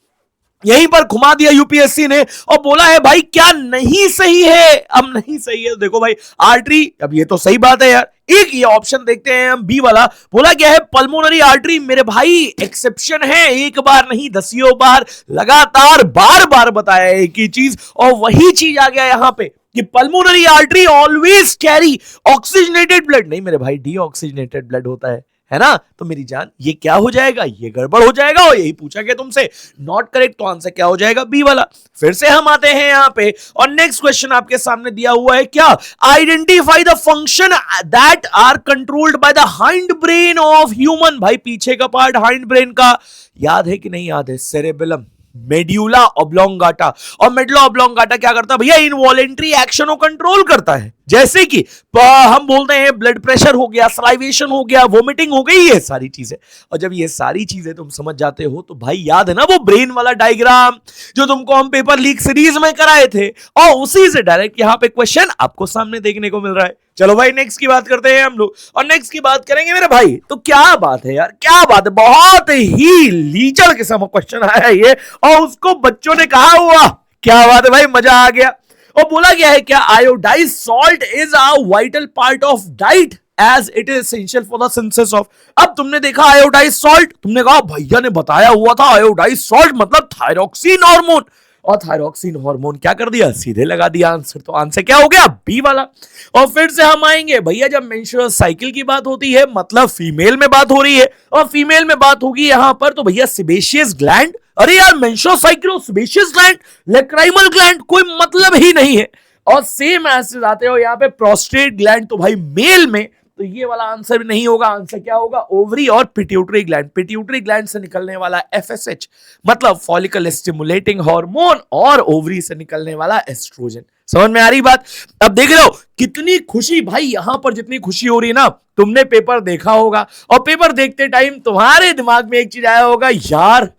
यहीं पर घुमा दिया यूपीएससी ने और बोला है भाई क्या नहीं सही है। अब नहीं सही है, देखो भाई आर्टरी, अब ये तो सही बात है यार। एक ये ऑप्शन देखते हैं हम, बी वाला बोला गया है पल्मोनरी आर्टरी। मेरे भाई एक्सेप्शन है, एक बार नहीं दसियों बार लगातार बार बार बताया है एक ही चीज, और वही चीज आ गया यहां पे कि pulmonary artery always carry oxygenated blood. नहीं मेरे भाई, डी ऑक्सीजनेटेड ब्लड होता है ना। तो मेरी जान ये क्या हो जाएगा? ये गड़बड़ हो जाएगा, और यही पूछा गया तुमसे, नॉट करेक्ट। तो आंसर क्या हो जाएगा? बी वाला। फिर से हम आते हैं यहां पे और नेक्स्ट क्वेश्चन आपके सामने दिया हुआ है, क्या? Identify the function that are controlled by the hind brain of human. भाई पीछे का पार्ट हाइंड ब्रेन का याद है कि नहीं याद है? Cerebellum, medulla oblongata. और मेडुला ऑब्लोंगाटा क्या करता है भैया? इनवॉलेंट्री एक्शन को कंट्रोल करता है, जैसे कि हम बोलते हैं ब्लड प्रेशर हो गया, सलाइवेशन हो गया, वोमिटिंग हो गई, ये सारी चीजें। और जब ये सारी चीजें तुम समझ जाते हो तो भाई याद है ना वो ब्रेन वाला डायग्राम जो तुमको हम पेपर लीक सीरीज में कराए थे, और उसी से डायरेक्ट यहां पे क्वेश्चन आपको सामने देखने को मिल रहा है। चलो भाई नेक्स्ट की बात करते हैं हम लोग, और नेक्स्ट की बात करेंगे मेरे भाई। तो क्या बात है यार, क्या बात है, बहुत ही लीचड़ किस्म का क्वेश्चन आया है ये, और उसको बच्चों ने कहा हुआ, क्या बात है भाई, मजा आ गया। और बोला गया है क्या? Iodised salt is a vital part of diet as it is essential for the synthesis of. अब तुमने देखा आयोडाइज सॉल्ट, तुमने कहा भैया ने बताया हुआ था आयोडाइज सॉल्ट मतलब थायरोक्सिन हार्मोन, और थायरोक्सिन हार्मोन क्या कर दिया? सीधे लगा दिया आंसर। तो आंसर क्या हो गया? बी वाला। और फिर से हम आएंगे भैया, जब मेंस्ट्रुअल साइकिल की बात होती है मतलब फीमेल में बात हो रही है, और फीमेल में बात होगी यहां पर तो भैया सेबेशियस ग्लैंड। अरे यार menstrual cycle, sebaceous gland, lacrimal gland, कोई मतलब ही नहीं है। और सेम ऐसे आते हो यहाँ पे प्रोस्टेट ग्लैंड, तो भाई मेल में तो ये वाला आंसर भी नहीं होगा। आंसर क्या होगा? ओवरी और पिट्यूटरी ग्लैंड। पिट्यूटरी ग्लैंड से निकलने वाला FSH मतलब फॉलिकल स्टिमुलेटिंग हार्मोन, और ओवरी से निकलने वाला एस्ट्रोजन। समझ में आ रही बात? अब देख रहे हो कितनी खुशी भाई, यहां पर जितनी खुशी हो रही है ना, तुमने पेपर देखा होगा और पेपर देखते टाइम तुम्हारे दिमाग में एक चीज आया होगा, यार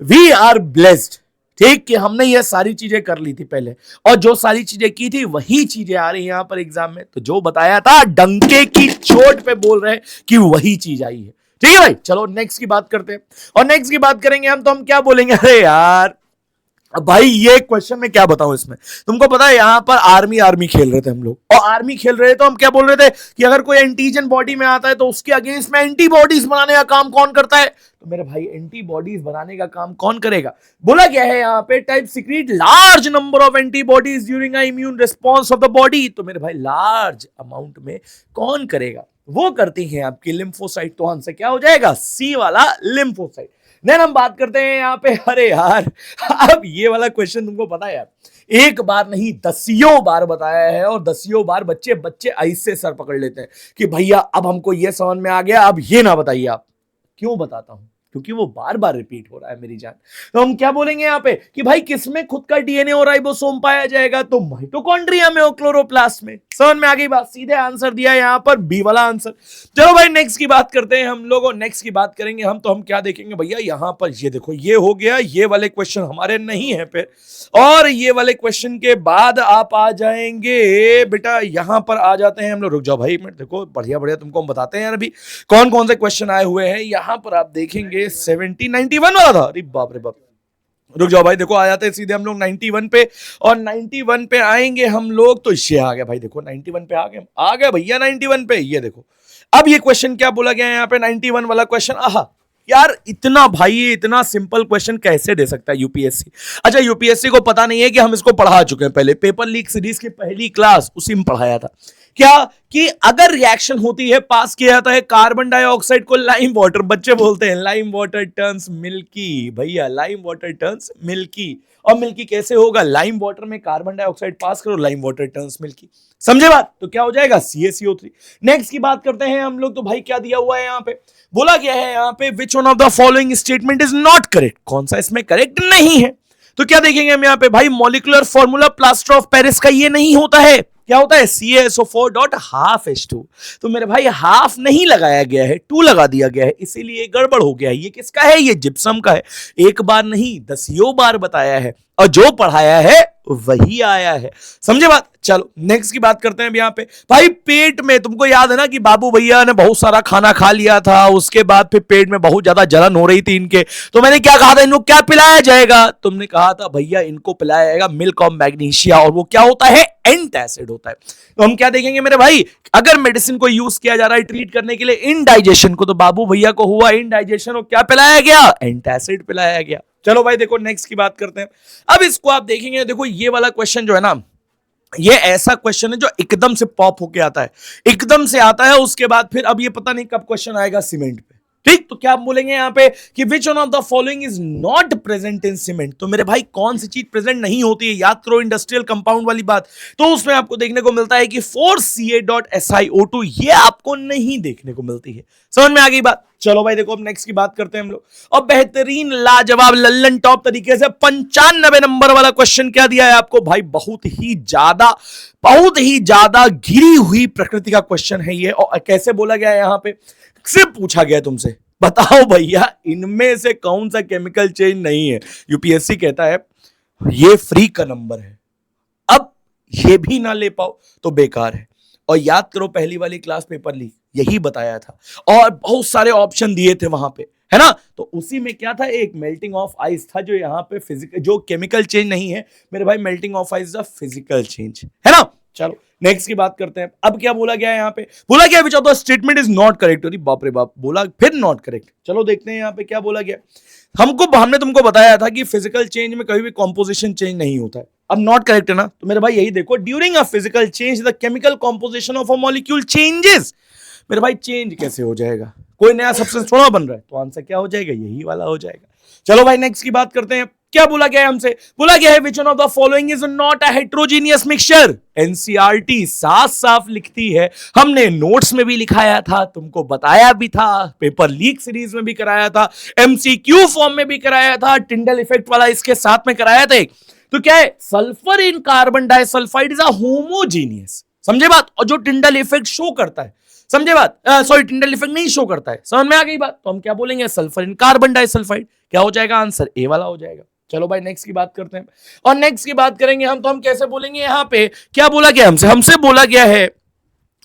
वी आर ब्लेस्ड, ठीक, कि हमने ये सारी चीजें कर ली थी पहले, और जो सारी चीजें की थी वही चीजें आ रही है यहां पर एग्जाम में। तो जो बताया था डंके की चोट पे बोल रहे हैं कि वही चीज आई है। ठीक है भाई, चलो नेक्स्ट की बात करते हैं, और नेक्स्ट की बात करेंगे हम तो हम क्या बोलेंगे? अरे यार अब भाई ये क्वेश्चन में क्या बताऊं इसमें, तुमको पता है यहां पर आर्मी खेल रहे थे हम लोग, और आर्मी खेल रहे थे तो हम क्या बोल रहे थे कि अगर कोई एंटीजन बॉडी में आता है तो उसके अगेंस्ट में एंटीबॉडीज बनाने का काम कौन करता है? तो मेरे भाई एंटीबॉडीज बनाने का काम कौन करेगा? बोला गया है यहां पे type secret large number of antibodies during a immune response of the body. तो मेरे भाई लार्ज अमाउंट में कौन करेगा? वो करती हैं आपकी लिम्फोसाइट। तो आंसर क्या हो जाएगा? सी वाला लिम्फोसाइट। देन हम बात करते हैं यहाँ पे, अरे यार अब ये वाला क्वेश्चन तुमको पता है यार, एक बार नहीं दसियों बार बताया है और दसियों बार बच्चे ऐसे सर पकड़ लेते हैं कि भैया अब हमको ये समझ में आ गया, अब ये ना बताइए आप। क्यों बताता हूं? क्योंकि वो बार बार रिपीट हो रहा है मेरी जान। तो हम क्या बोलेंगे यहाँ पे कि भाई किसमें खुद का डीएनए और राइबोसोम पाया जाएगा? तो माइटोकॉन्ड्रिया में और क्लोरोप्लास्ट में। समझ में आ गई बात? सीधे आंसर दिया यहाँ पर, बी वाला आंसर। चलो भाई नेक्स्ट की बात करते हैं हम लोग, और नेक्स्ट की बात करेंगे हम तो हम क्या देखेंगे भैया यहाँ पर, ये देखो ये हो गया, ये वाले क्वेश्चन हमारे नहीं है पे, और ये वाले क्वेश्चन के बाद आप आ जाएंगे बेटा यहाँ पर आ जाते हैं हम लोग। रुक जाओ भाई मिनट, देखो बढ़िया बढ़िया तुमको हम बताते हैं यार अभी कौन कौन से क्वेश्चन आए हुए हैं यहाँ पर। आप देखेंगे 91 वाला था, अरे बाप रे बाप। रुक जाओ भाई, देखो आ जाते हैं सीधे हम लोग 91 पे, और 91 पे आएंगे हम लोग तो ये आ गया भाई, देखो 91 पे आ गए भैया 91 पे। ये देखो अब ये क्वेश्चन क्या बोला गया है यहाँ पे, 91 वाला क्वेश्चन। आहा यार इतना भाई, इतना सिंपल क्वेश्चन कैसे दे सकता है यूपीएससी? अच्छा यूपीएससी को पता नहीं है कि हम इसको पढ़ा चुके हैं पहले, पेपर लीक सीरीज की पहली क्लास उसी में पढ़ाया था। क्या कि अगर रिएक्शन होती है, पास किया जाता है कार्बन डाइऑक्साइड को लाइम वाटर, बच्चे बोलते हैं लाइम वाटर टर्न्स मिल्की, भैया लाइम वाटर टर्न्स मिल्की। और मिल्की कैसे होगा? लाइम वाटर में कार्बन डाइऑक्साइड पास करो, लाइम वाटर टर्न्स मिल्की। समझे बात? तो क्या हो जाएगा? CaCO3। नेक्स्ट की बात करते हैं हम लोग, तो भाई क्या दिया हुआ है यहाँ पे, बोला गया है यहाँ पे विच one of the following statement is not correct, कौन सा इसमें करेक्ट नहीं है? तो क्या देखेंगे हम यहाँ पे, भाई molecular formula plaster of Paris का ये नहीं होता है। क्या होता है? CaSO4.12H2। तो मेरे भाई हाफ नहीं लगाया गया है, 2 लगा दिया गया है, इसीलिए गड़बड़ हो गया है। ये किसका है? ये जिप्सम का है। एक बार नहीं दसियों बार बताया है, और जो पढ़ाया है वही आया है। समझे बात? चलो नेक्स्ट की बात करते हैं अब यहाँ पे। भाई पेट में, तुमको याद है ना कि बाबू भैया ने बहुत सारा खाना खा लिया था, उसके बाद फिर पेट में बहुत ज्यादा जलन हो रही थी इनके, तो मैंने क्या कहा था, इनको क्या पिलाया जाएगा? तुमने कहा था भैया इनको पिलाया जाएगा मिल्क ऑफ मैग्नीशिया, और वो क्या होता है? एंटासिड होता है। तो हम क्या देखेंगे मेरे भाई, अगर मेडिसिन को यूज किया जा रहा है ट्रीट करने के लिए इनडाइजेशन को, तो बाबू भैया को हुआ इनडाइजेशन, और क्या पिलाया गया? एंटासिड पिलाया गया। चलो भाई देखो नेक्स्ट की बात करते हैं। अब इसको आप देखेंगे, देखो ये वाला क्वेश्चन जो है ना, ये ऐसा क्वेश्चन है जो एकदम से पॉप होके आता है, एकदम से आता है, उसके बाद फिर अब ये पता नहीं कब क्वेश्चन आएगा सीमेंट पे। ठीक, तो क्या आप बोलेंगे यहाँ पे कि विच one of the following is not present in cement? तो मेरे भाई कौन सी चीज प्रेजेंट नहीं होती है? याद करो इंडस्ट्रियल कंपाउंड वाली बात। तो उसमें आपको देखने को मिलता है कि 4Ca.SiO2, ये आपको नहीं देखने को मिलती है। समझ में आ गई बात? चलो भाई देखो अब नेक्स्ट की बात करते हैं हम लोग, और बेहतरीन लाजवाब लल्लन टॉप तरीके से 95 नंबर वाला क्वेश्चन क्या दिया है आपको भाई, बहुत ही ज्यादा घिरी हुई प्रकृति का क्वेश्चन है ये। और कैसे बोला गया है यहाँ पे, सिर्फ पूछा गया तुमसे, बताओ भैया इनमें से कौन सा केमिकल चेंज नहीं है? यूपीएससी कहता है ये फ्री का नंबर है, अब ये भी ना ले पाओ तो बेकार है। और याद करो पहली वाली क्लास पेपर लीक यही बताया था, और बहुत सारे ऑप्शन दिए थे वहां पे, है ना? तो उसी में क्या था, एक मेल्टिंग ऑफ आइस था, जो यहाँ पे फिजिकल, जो केमिकल चेंज नहीं है मेरे भाई, melting of ice the physical change, है ना? चलो नेक्स्ट की बात करते हैं। अब क्या बोला गया है यहाँ पे, बोला गया which of the statement is not correct. अरे बाप रे बाप, बोला फिर नॉट करेक्ट। चलो देखते हैं यहाँ पे क्या बोला गया। हमने तुमको बताया था कि फिजिकल चेंज में कभी भी कॉम्पोजिशन चेंज नहीं होता है। अब नॉट करेक्ट है ना, तो मेरे भाई यही देखो, during a physical change the chemical composition of a molecule changes. मेरे भाई चेंज कैसे हो जाएगा? कोई नया सब्सटेंस थोड़ा बन रहा है, तो आंसर क्या हो जाएगा? यही वाला हो जाएगा। चलो भाई नेक्स्ट की बात करते हैं। क्या बोला गया है हमसे? बोला गया है विच one of the following is not a heterogeneous mixture. NCERT साफ साफ लिखती है, हमने नोट्स में भी लिखाया था, तुमको बताया भी था, पेपर लीक सीरीज में भी कराया था, एमसीक्यू फॉर्म में भी कराया था, टिंडल इफेक्ट वाला इसके साथ में कराया था। तो क्या है, sulphur in carbon disulphide is a homogeneous. समझे बात? और जो टिंडल इफेक्ट शो करता है, समझे बात, सॉरी टिंडल इफेक्ट नहीं शो करता है, समझ में आ गई बात? तो हम क्या बोलेंगे, सल्फर इन कार्बन डाइसल्फाइड। क्या हो जाएगा आंसर? ए वाला हो जाएगा। चलो भाई नेक्स्ट की बात करते हैं, और नेक्स्ट की बात करेंगे हम, तो हम कैसे बोलेंगे यहाँ पे, क्या बोला गया हमसे बोला गया है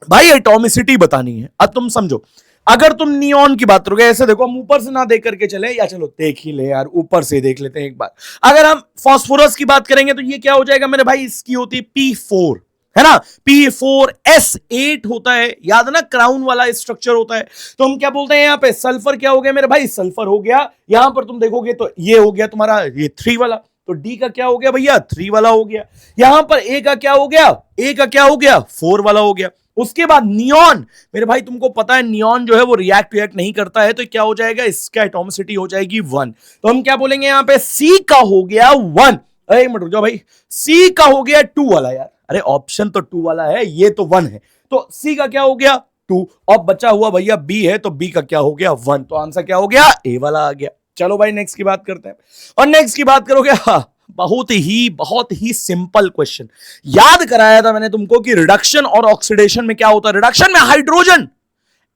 भाई एटॉमिसिटी बतानी है। अब तुम समझो, अगर तुम नियॉन की बात करोगे, ऐसे देखो, हम ऊपर से ना देख करके चले, या चलो देख ही ले यार, ऊपर से देख लेते हैं एक बार। अगर हम फास्फोरस की बात करेंगे तो ये क्या हो जाएगा मेरे भाई, इसकी होती है P4, है ना? P4S8 होता है, याद है ना, क्राउन वाला स्ट्रक्चर होता है। तो हम क्या बोलते हैं यहाँ पे, सल्फर क्या हो गया मेरे भाई, सल्फर हो गया। यहां पर तुम देखोगे तो ये हो गया तुम्हारा ये 3 वाला, तो डी का क्या हो गया भैया, 3 वाला हो गया। यहां पर ए का क्या हो गया, 4 वाला हो गया। उसके बाद नियॉन, मेरे भाई तुमको पता है नियॉन जो है वो रिएक्ट नहीं करता है, तो क्या हो जाएगा, इसका एटॉमिसिटी हो जाएगी 1। तो हम क्या बोलेंगे यहाँ पे, सी का हो गया 1। एक मिनट रुक जाओ भाई, सी का हो गया 2 वाला यार, अरे ऑप्शन तो 2 वाला है, ये तो 1 है, तो सी का क्या हो गया 2, और बचा हुआ भैया बी है, तो बी का क्या हो गया 1, तो आंसर क्या हो गया, ए वाला आ गया। चलो भाई नेक्स्ट की बात करते हैं, और नेक्स्ट की बात करोगे, हाँ बहुत ही सिंपल क्वेश्चन याद कराया था मैंने तुमको कि रिडक्शन और ऑक्सीडेशन में क्या होता है, रिडक्शन में हाइड्रोजन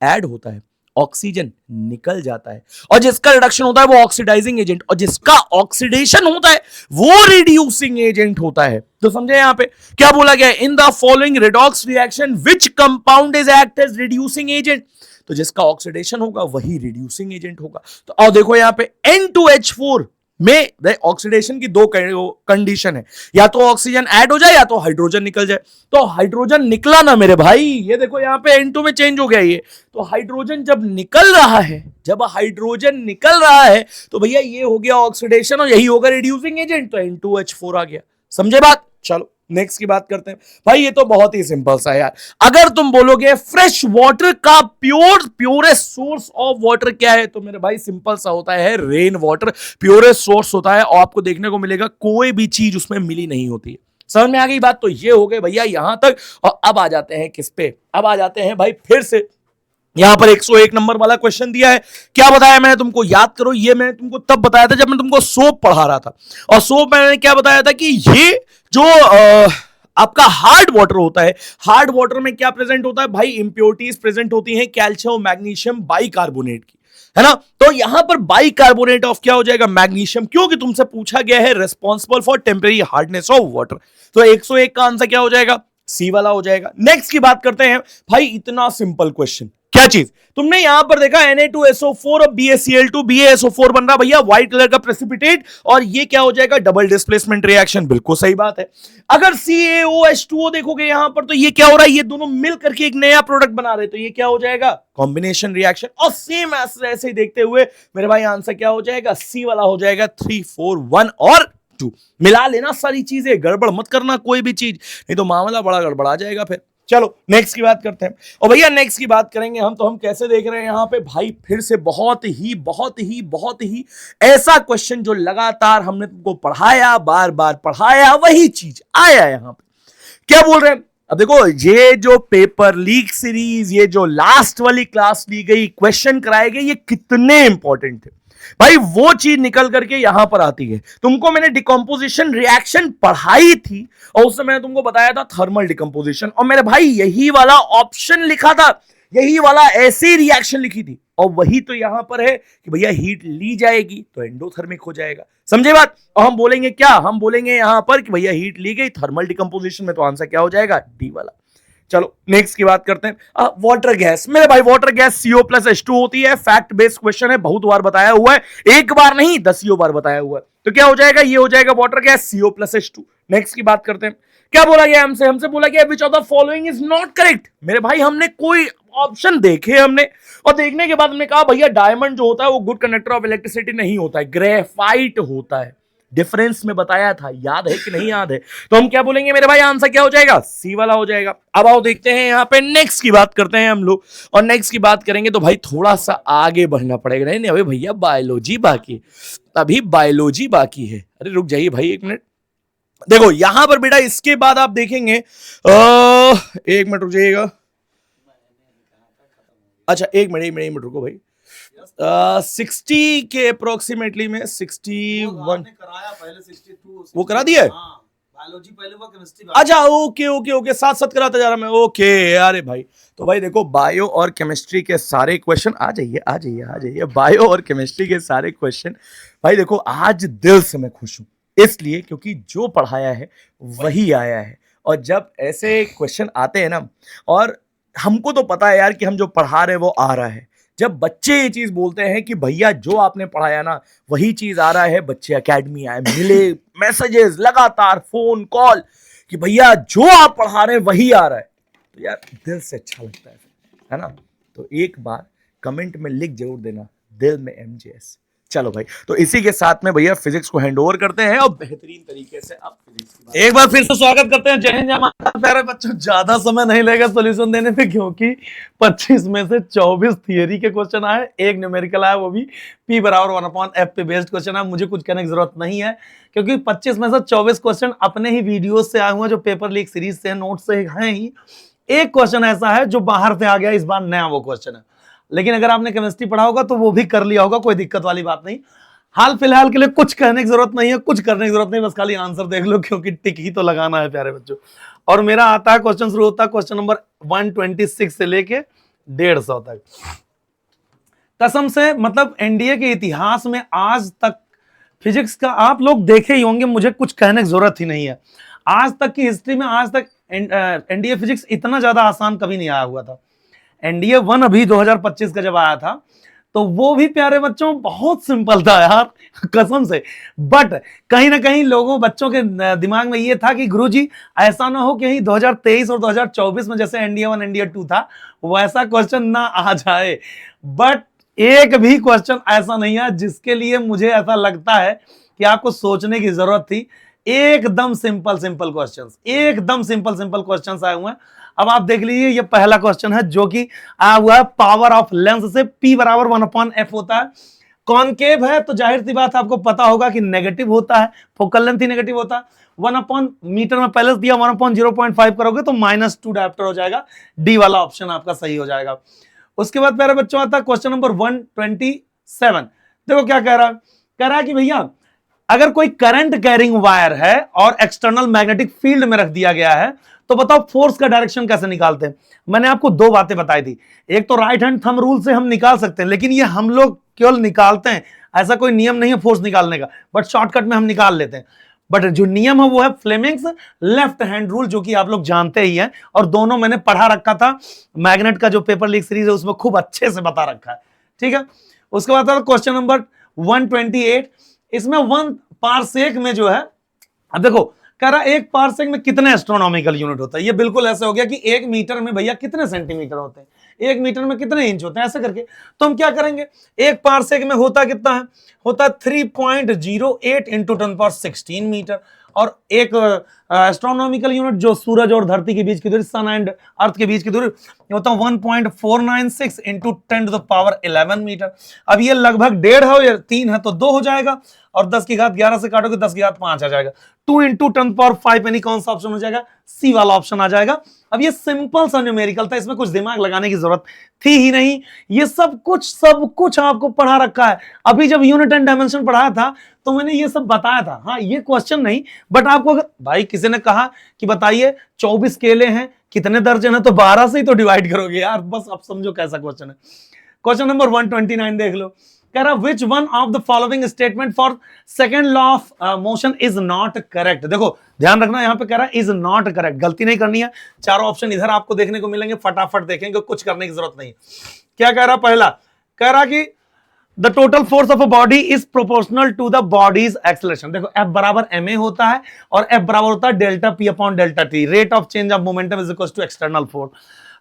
ऐड होता है, ऑक्सीजन निकल जाता है, और जिसका रिडक्शन होता है वो ऑक्सीडाइजिंग एजेंट, और जिसका ऑक्सीडेशन होता है वो रिड्यूसिंग एजेंट होता है। तो समझे यहां पे क्या बोला गया, in the following redox reaction which compound is act as reducing agent, तो जिसका ऑक्सीडेशन होगा वही रिड्यूसिंग एजेंट होगा। तो आओ देखो यहां पे N2H4 में ऑक्सीडेशन की 2 कंडीशन है, या तो ऑक्सीजन ऐड हो जाए या तो हाइड्रोजन निकल जाए। तो हाइड्रोजन निकला ना मेरे भाई, ये देखो यहां पे N2 में चेंज हो गया ये, तो हाइड्रोजन जब निकल रहा है, जब हाइड्रोजन निकल रहा है तो भैया ये हो गया ऑक्सीडेशन और यही होगा रिड्यूसिंग एजेंट, तो N2H4 आ गया। समझे बात? चलो नेक्स्ट की बात करते हैं भाई, ये तो बहुत ही सिंपल सा यार। अगर तुम बोलोगे फ्रेश वाटर का प्योरेस्ट सोर्स ऑफ वाटर क्या है, तो मेरे भाई सिंपल सा होता है रेन वाटर प्योरेस्ट सोर्स होता है, और आपको देखने को मिलेगा कोई भी चीज उसमें मिली नहीं होती है। समझ में आ गई बात? तो ये हो गए भैया यहां तक, और अब आ जाते हैं किस पे, अब आ जाते हैं भाई फिर से यहां पर 101 नंबर वाला क्वेश्चन दिया है। क्या बताया मैंने तुमको, याद करो, ये मैंने तुमको तब बताया था जब मैं तुमको सोप पढ़ा रहा था, और सोप मैंने क्या बताया था कि ये जो आपका हार्ड वाटर होता है, हार्ड वाटर में क्या प्रेजेंट होता है भाई, इंप्योरिटीज प्रेजेंट होती हैं कैल्शियम मैग्नीशियम बाइकार्बोनेट की, है ना। तो यहां पर बाइकार्बोनेट ऑफ क्या हो जाएगा, मैग्नीशियम, क्योंकि तुमसे पूछा गया है responsible for temporary hardness of water, तो 101 का आंसर क्या हो जाएगा, सी वाला हो जाएगा। नेक्स्ट की बात करते हैं भाई, इतना सिंपल क्वेश्चन, क्या चीज तुमने यहां पर देखा Na2SO4 और BaCl2 BaSO4 बन रहा भैया व्हाइट कलर का प्रेसिपिटेट, और ये क्या हो जाएगा, डबल डिस्प्लेसमेंट रिएक्शन, बिल्कुल सही बात है। अगर CaOH2O देखोगे यहां पर, तो ये क्या हो रहा है, ये दोनों मिल करके एक नया प्रोडक्ट बना रहे, तो ये क्या हो जाएगा, कॉम्बिनेशन रिएक्शन। और सेम ऐसे ही देखते हुए मेरे भाई आंसर क्या हो जाएगा, सी वाला हो जाएगा, 3 4 1 और 2। मिला लेना सारी चीजें, गड़बड़ मत करना कोई भी चीज, नहीं तो मामला बड़ा गड़बड़ा जाएगा फिर। चलो नेक्स्ट की बात करते हैं, और भैया नेक्स्ट की बात करेंगे हम, तो हम कैसे देख रहे हैं यहां पे भाई, फिर से बहुत ही ऐसा क्वेश्चन जो लगातार हमने तुमको पढ़ाया, बार बार पढ़ाया, वही चीज आया यहां पे। क्या बोल रहे हैं, अब देखो ये जो पेपर लीक सीरीज, ये जो लास्ट वाली क्लास ली गई, क्वेश्चन कराए गए, ये कितने इंपॉर्टेंट थे भाई, वो चीज निकल करके यहां पर आती है। तुमको मैंने डिकम्पोजिशन रिएक्शन पढ़ाई थी, और उससे मैंने तुमको बताया था थर्मल डिकम्पोजिशन, और मेरे भाई यही वाला ऑप्शन लिखा था, यही वाला ऐसी रिएक्शन लिखी थी, और वही तो यहां पर है कि भैया हीट ली जाएगी तो एंडोथर्मिक हो जाएगा। समझे बात? और हम बोलेंगे क्या, हम बोलेंगे यहां पर कि भैया हीट ली गई थर्मल डिकम्पोजिशन में, तो आंसर क्या हो जाएगा, डी वाला। चलो नेक्स्ट की बात करते हैं, वाटर गैस। मेरे भाई वाटर गैस CO+H2 होती है, फैक्ट बेस्ड क्वेश्चन है, बहुत बार बताया हुआ है, एक बार नहीं 10 बार बताया हुआ है। तो क्या हो जाएगा, ये हो जाएगा वाटर गैस CO+H2। नेक्स्ट की बात करते हैं, क्या बोला गया हमसे बोला गया which of the following is not correct. मेरे भाई हमने कोई ऑप्शन देखे हमने, और देखने के बाद हमने कहा भैया डायमंड जो होता है वो गुड कंडक्टर ऑफ इलेक्ट्रिसिटी नहीं होता है, ग्रेफाइट होता है। डिफरेंस में बताया था, याद है कि नहीं याद है? तो हम क्या बोलेंगे मेरे भाई, आंसर क्या हो जाएगा, सी वाला हो जाएगा। अब आओ देखते हैं यहाँ पे नेक्स्ट की बात करते हैं हम लोग, और नेक्स्ट की बात करेंगे तो भाई थोड़ा सा आगे बढ़ना पड़ेगा। नहीं अभी भैया बायोलॉजी बाकी, अभी बायोलॉजी बाकी है। अरे रुक जाइए भाई एक मिनट, देखो यहां पर बेटा इसके बाद आप देखेंगे, एक मिनट रुक जाइएगा, अच्छा एक मिनट रुको भाई, 60 के अप्रोक्सीमेटली में 61 कराया पहले 62 वो करा दिया है, बायोलॉजी पहले हुआ, केमिस्ट्री अच्छा ओके साथ जा रहा था मैं, ओके। अरे भाई तो भाई देखो बायो और केमिस्ट्री के सारे क्वेश्चन आ जाइए, बायो और केमिस्ट्री के सारे क्वेश्चन भाई देखो आज दिल से मैं खुश हूं, इसलिए क्योंकि जो पढ़ाया है वही आया है। और जब ऐसे क्वेश्चन आते हैं ना, और हमको तो पता है यार कि हम जो पढ़ा रहे हैं वो आ रहा है, जब बच्चे ये चीज बोलते हैं कि भैया जो आपने पढ़ाया ना वही चीज आ रहा है, बच्चे एकेडमी आए, मिले मैसेजेस लगातार, फोन कॉल कि भैया जो आप पढ़ा रहे हैं वही आ रहा है, तो यार दिल से अच्छा लगता है ना। तो एक बार कमेंट में लिख जरूर देना, दिल में MJS। चलो भाई, तो इसी के साथ में भैया फिजिक्स को हैंड ओवर करते हैं और बेहतरीन तरीके से अब फिजिक्स की बात। एक बार फिर से स्वागत करते हैं। जय हिंद जय माता। प्यारे बच्चों, ज्यादा समय नहीं लगेगा सॉल्यूशन देने में, क्योंकि 25 में से 24 थियरी के क्वेश्चन आए, एक न्यूमेरिकल आया, वो भी P बराबर 1/f पे बेस्ड क्वेश्चन है। मुझे कुछ कहने की जरूरत नहीं है, क्योंकि 25 में से 24 क्वेश्चन अपने ही वीडियो से आए हुए हैं, जो पेपर लीक सीरीज से नोट से हैं ही। एक क्वेश्चन ऐसा है जो बाहर से आ गया, इस बार नया वो क्वेश्चन है, लेकिन अगर आपने केमिस्ट्री पढ़ा होगा तो वो भी कर लिया होगा, कोई दिक्कत वाली बात नहीं। हाल फिलहाल के लिए कुछ कहने की जरूरत नहीं है, कुछ करने की जरूरत नहीं, बस खाली आंसर देख लो, क्योंकि टिक ही तो लगाना है प्यारे बच्चों। और मेरा आता है क्वेश्चन, शुरू होता है क्वेश्चन नंबर 126 से लेके 150 तक। कसम से, मतलब एनडीए के इतिहास में आज तक फिजिक्स का आप लोग देखे ही होंगे, मुझे कुछ कहने की जरूरत ही नहीं है। आज तक की हिस्ट्री में आज तक एनडीए फिजिक्स इतना ज्यादा आसान कभी नहीं आया हुआ था। एनडीए 1 अभी 2025 का जब आया था, तो वो भी प्यारे बच्चों बहुत सिंपल था यार, कसम से। बट कहीं ना कहीं लोगों बच्चों के दिमाग में ये था कि गुरुजी ऐसा ना हो कि 2023 और 2024 में जैसे एनडीए 1 एनडीए 2 था वैसा क्वेश्चन ना आ जाए। बट एक भी क्वेश्चन ऐसा नहीं है जिसके लिए मुझे ऐसा लगता है कि आपको सोचने की जरूरत थी। एकदम सिंपल क्वेश्चंस, एकदम सिंपल क्वेश्चंस आए हुए हैं। अब आप देख लीजिए, ये पहला क्वेश्चन है जो कि आया हुआ है पावर ऑफ लेंस से। P बराबर 1/f होता है। कॉनकेव है तो जाहिर सी बात आपको पता होगा कि नेगेटिव होता है, फोकल लेंथ ही नेगेटिव होता है। 1/मीटर में पहले दिया 1/0.5 करोगे तो -2 डायोप्टर हो जाएगा। डी वाला ऑप्शन आपका सही हो जाएगा। उसके बाद प्यारे बच्चों आता है क्वेश्चन नंबर 127। देखो क्या कह रहा है कि भैया अगर कोई करंट कैरिंग वायर है और एक्सटर्नल मैग्नेटिक फील्ड में रख दिया गया है, तो बताओ फोर्स का डायरेक्शन कैसे निकालते हैं। मैंने आपको दो बातें बताई थी, एक तो राइट हैंड थंब रूल से हम निकाल सकते हैं, लेकिन ये हम लोग केवल निकालते हैं, ऐसा कोई नियम नहीं है फोर्स निकालने का, बट शॉर्टकट में हम निकाल लेते हैं। बट जो नियम है वो है फ्लेमिंग्स लेफ्ट हैंड रूल, जो कि आप लोग जानते ही हैं, और दोनों मैंने पढ़ा रखा था। मैग्नेट का जो पेपर लीक सीरीज है उसमें खूब अच्छे से बता रखा है, ठीक है। उसके बाद क्वेश्चन नंबर 128। इसमें 1 पारसेक में जो है, अब देखो कह रहा है 1 पारसेक में कितने एस्ट्रोनॉमिकल यूनिट होता है। ये बिल्कुल ऐसे हो गया कि 1 मीटर में भैया कितने सेंटीमीटर होते हैं, 1 मीटर में कितने इंच होते हैं, ऐसे करके। तो हम क्या करेंगे, 1 पारसेक में होता कितना है, होता है 3.08 इंटू 10⁻16 मीटर। और एक एस्ट्रोनॉमिकल यूनिट जो सूरज और धरती के बीच की दूरी, सन एंड अर्थ के बीच की दूरी, होता है 1.496 इंटू 10⁻11 मीटर। अब ये लगभग 1.5 है, या 3 है तो 2 हो जाएगा, और 10 की घात 11 से काटोगे 10 की घात 5 आ जाएगा। 2 इंटू 10⁻5 यानी कौन सा ऑप्शन हो जाएगा, सी वाला ऑप्शन आ जाएगा। अब ये सिंपल सा न्यूमेरिकल था, इसमें कुछ दिमाग लगाने की जरूरत थी ही नहीं। ये सब कुछ आपको पढ़ा रखा है। अभी जब यूनिट एंड डायमेंशन पढ़ाया था तो मैंने ये सब बताया था। हाँ, ये क्वेश्चन नहीं, बट आपको अगर भाई किसी ने कहा कि बताइए 24 केले हैं कितने दर्जन है, तो 12 से ही तो डिवाइड करोगे यार, बस आप समझो कैसा क्वेश्चन है। क्वेश्चन नंबर 129 देख लो। कह रहा which one of the following statement for second law of motion is not correct. देखो ध्यान रखना, यहां पे कह रहा है इज नॉट करेक्ट, गलती नहीं करनी है। चारों ऑप्शन इधर आपको देखने को मिलेंगे, फटाफट देखेंगे, कुछ करने की जरूरत नहीं। क्या कह रहा, पहला कह रहा कि the total force of a body is proportional to the body's acceleration. देखो F बराबर ma होता है और F बराबर होता है delta P upon delta T। Rate of change of momentum is equal to external force,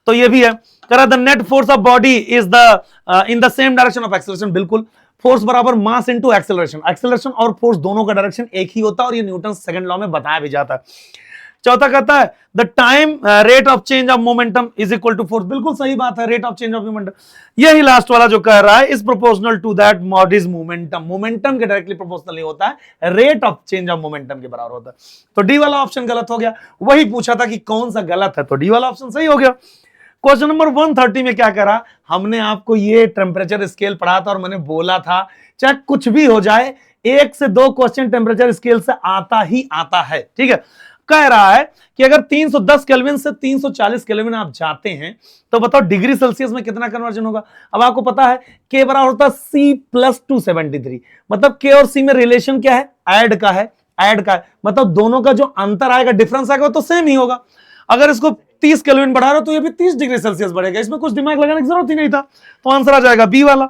तो ये भी है। कह रहा the net force of body is the in the same direction of acceleration. बिल्कुल, फोर्स बराबर मास इनटू एक्सेलरेशन। एक्सेलरेशन और force दोनों का डायरेक्शन एक ही होता है, और ये न्यूटन सेकंड लॉ में बताया भी जाता है। चौथा कहता है the time rate of change of momentum is equal to force. बिल्कुल सही बात है, rate of change of momentum. यही लास्ट वाला जो कह रहा है is proportional to that body's momentum. Momentum के डायरेक्टली प्रोपोर्शनल नहीं होता है, rate of change of momentum के बराबर होता है। तो डी वाला ऑप्शन गलत हो गया। वही पूछा था कि कौन सा गलत है, तो डी वाला ऑप्शन सही हो गया। क्वेश्चन नंबर 130 में क्या करा, हमने आपको ये टेम्परेचर स्केल पढ़ा था और मैंने बोला था चाहे कुछ भी हो जाए 1 से 2 क्वेश्चन टेम्परेचर स्केल से आता ही आता है, ठीक है। कह रहा है कि अगर 310 केल्विन से 340 केल्विन आप जाते हैं तो बताओ डिग्री सेल्सियस में कितना कन्वर्जन होगा। अब आपको पता है K बराबर होता है C + 273। मतलब K और C में रिलेशन क्या है, ऐड का है, मतलब दोनों का जो अंतर आएगा, डिफरेंस आएगा, वो तो सेम ही होगा। अगर इसको 30 केल्विन बढ़ा रहा हो तो ये भी 30 डिग्री सेल्सियस बढ़ेगा, इसमें कुछ दिमाग लगाने की जरूरत ही नहीं था। तो आंसर आ जाएगा बी वाला।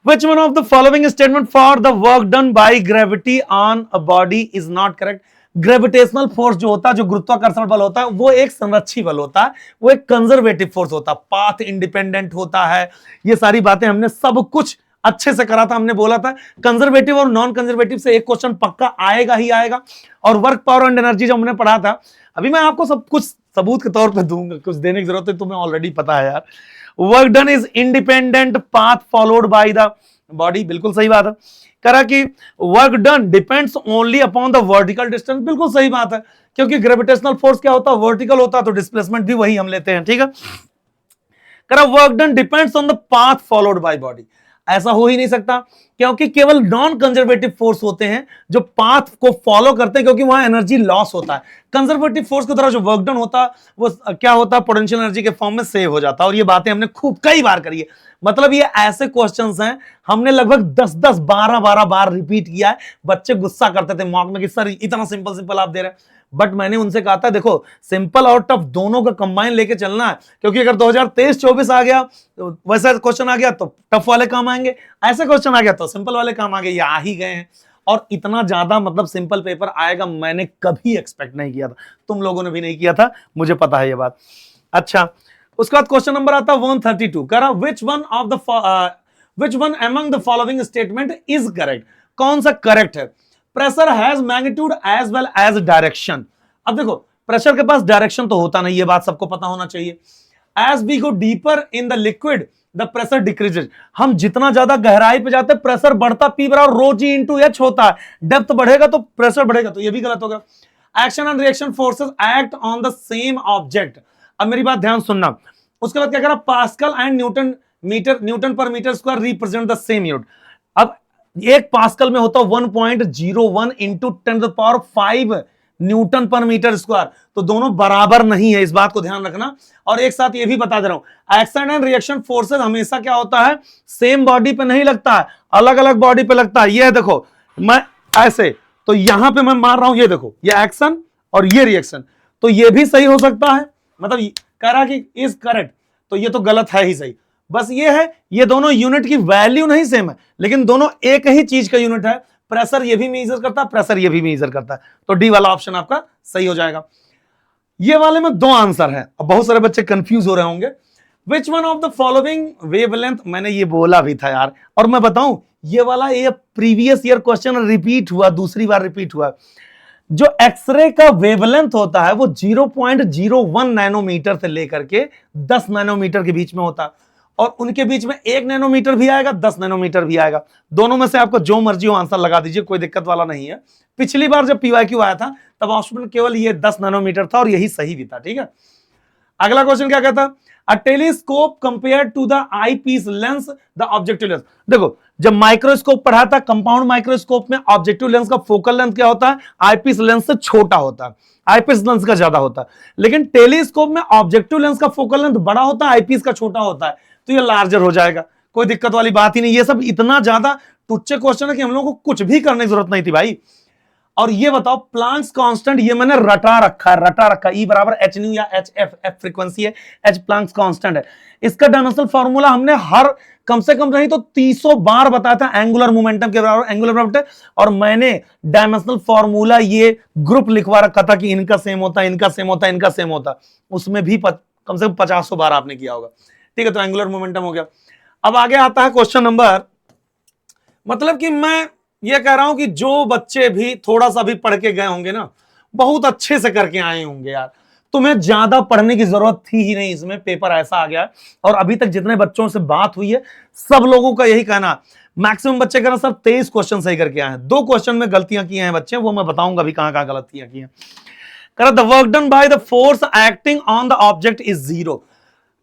Which one of the following statement for the work done by gravity on a body is not correct? Gravitational force जो होता है, जो गुरुत्वाकर्षण बल होता है, वो एक संरक्षी बल होता है, वो एक कंजर्वेटिव फोर्स होता है, पाथ इंडिपेंडेंट होता है। ये सारी बातें हमने सब कुछ अच्छे से करा था, हमने बोला था कंजर्वेटिव और नॉन कंजर्वेटिव से एक क्वेश्चन पक्का आएगा ही आएगा। और वर्क पावर एंड एनर्जी जब हमने पढ़ा था, अभी मैं आपको सब कुछ सबूत के तौर पे दूंगा, कुछ देने की जरूरत है, तुम्हें ऑलरेडी पता है यार। Work done is independent path followed by the body, बिल्कुल सही बात है। करा कि work done depends only upon the vertical distance, बिल्कुल सही बात है, क्योंकि ग्रेविटेशनल फोर्स क्या होता है, वर्टिकल होता है, तो डिस्प्लेसमेंट भी वही हम लेते हैं, ठीक है। करा work done depends on the path followed by body, ऐसा हो ही नहीं सकता, क्योंकि केवल नॉन कंजर्वेटिव फोर्स होते हैं जो पाथ को फॉलो करते हैं, क्योंकि वहां एनर्जी लॉस होता है। कंजर्वेटिव फोर्स की तरह जो वर्क डन होता है वो क्या होता है, पोटेंशियल एनर्जी के फॉर्म में सेव हो जाता है। और ये बातें हमने खूब कई बार करी है, मतलब ये ऐसे क्वेश्चंस हैं हमने लगभग 10-10 12-12 बार रिपीट किया है। बच्चे गुस्सा करते थे मॉक में कि सर इतना सिंपल सिंपल आप दे रहे हैं, बट मैंने उनसे कहा था देखो सिंपल और टफ दोनों का कंबाइन लेके चलना है, क्योंकि अगर 2023-24 आ गया तो वैसा क्वेश्चन आ गया तो टफ वाले काम आएंगे, ऐसे क्वेश्चन आ गया तो सिंपल वाले काम आ गए, ये आ ही गए हैं। और इतना ज्यादा मतलब सिंपल पेपर आएगा मैंने कभी एक्सपेक्ट नहीं किया था, तुम लोगों ने भी नहीं किया था, मुझे पता है ये बात। अच्छा, उसके बाद क्वेश्चन नंबर आता है 132, कह रहा which one among the following statement is correct, कौन सा करेक्ट है। Pressure has magnitude as well as direction. अब देखो प्रेशर के पास डायरेक्शन तो होता नहीं, ये बात सबको पता होना चाहिए। As we go deeper in the liquid the pressure decreases, हम जितना ज्यादा गहराई पे जाते हैं प्रेशर बढ़ता, पी बराबर रो जी इंटू एच होता है, डेप्थ बढ़ेगा तो प्रेशर बढ़ेगा, तो ये भी गलत होगा। Action and reaction forces act on the same object, अब मेरी बात ध्यान सुनना। उसके बाद क्या कह रहा, pascal and newton per metre square represent the same unit. अब एक पास्कल में होता है 1.01 into 10⁵ newton per metre square, तो दोनों बराबर नहीं है, इस बात को ध्यान रखना। और एक साथ ये भी बता दे रहा हूं, एक्शन एंड रिएक्शन फोर्सेस हमेशा क्या होता है, सेम बॉडी पे नहीं लगता है, अलग अलग बॉडी पे लगता है। ये देखो मैं ऐसे, तो यहां पे मैं मार रहा हूं, ये देखो ये एक्शन और ये रिएक्शन, तो ये भी सही हो सकता है, मतलब कह रहा कि इज करेक्ट, तो ये तो गलत है ही सही। बस ये है, ये दोनों यूनिट की वैल्यू नहीं सेम है, लेकिन दोनों एक ही चीज का यूनिट है। प्रेशर ये भी मेजर करता है, प्रेशर ये भी मेजर करता है, तो डी वाला ऑप्शन आपका सही हो जाएगा। ये वाले में दो आंसर है, अब बहुत सारे बच्चे कंफ्यूज हो रहे होंगे। विच one of the following wavelength, मैंने ये बोला भी था यार, और मैं बताऊं ये वाला ये प्रीवियस ईयर क्वेश्चन रिपीट हुआ, दूसरी बार रिपीट हुआ। जो एक्सरे का वेवलेंथ होता है वो 0.01 नैनोमीटर से लेकर के 10 नैनोमीटर के बीच में होता है, और उनके बीच में 1 नैनोमीटर भी आएगा, 10 नैनोमीटर भी आएगा, दोनों में से आपको जो मर्जी हो आंसर लगा दीजिए, कोई दिक्कत वाला नहीं है। पिछली बार जब पीवाईक्यू आया था तब ऑप्शन केवल ये 10 नैनोमीटर था और यही सही भी था, ठीक है। अगला क्वेश्चन क्या कहता है, a telescope compare to the eyepiece lens the objective lens. देखो जब माइक्रोस्कोप पढ़ा था, कंपाउंड माइक्रोस्कोप में ऑब्जेक्टिव लेंस का फोकल लेंथ क्या होता है, आईपीस लेंस से छोटा होता है, आईपीस लेंस का ज्यादा होता है। लेकिन टेलीस्कोप में ऑब्जेक्टिव लेंस का फोकल लेंथ बड़ा होता है, आईपीस का छोटा होता है, तो ये लार्जर हो जाएगा, कोई दिक्कत वाली बात ही नहीं। ये सब इतना ज्यादा टुच्चे क्वेश्चन है कि हम लोगों को कुछ भी करने की जरूरत नहीं थी भाई। और ये बताओ प्लांक्स कांस्टेंट, ये मैंने रटा रखा है, E बराबर एच न्यू या एच एफ, एफ फ्रीक्वेंसी है, एच प्लांक्स कांस्टेंट है। इसका डायमेंशनल फार्मूला हमने हर कम से कम नहीं तो 300 बार बताया था, एंगुलर मोमेंटम के बराबर एंगुलर मोमेंटम। और मैंने डायमेंशनल फार्मूला ये ग्रुप लिखवा रखा था कि इनका सेम होता है, इनका सेम होता है, इनका सेम होता है, उसमें भी कम से कम 50 बार आपने किया होगा, ठीक है। तो एंगुलर मोमेंटम हो गया। अब आगे आता है क्वेश्चन नंबर, मतलब कि मैं ये कह रहा हूं कि जो बच्चे भी थोड़ा सा भी पढ़ के गए होंगे ना, बहुत अच्छे से करके आए होंगे यार, तुम्हें ज्यादा पढ़ने की जरूरत थी ही नहीं, इसमें पेपर ऐसा आ गया। और अभी तक जितने बच्चों से बात हुई है सब लोगों का यही कहना, मैक्सिमम बच्चे कहना सर 23 क्वेश्चन सही करके आए हैं, 2 क्वेश्चन में गलतियां की हैं बच्चे, वो मैं बताऊंगा अभी कहां कहां गलतियां की हैं। कह रहा the work done by the force acting on the object is zero.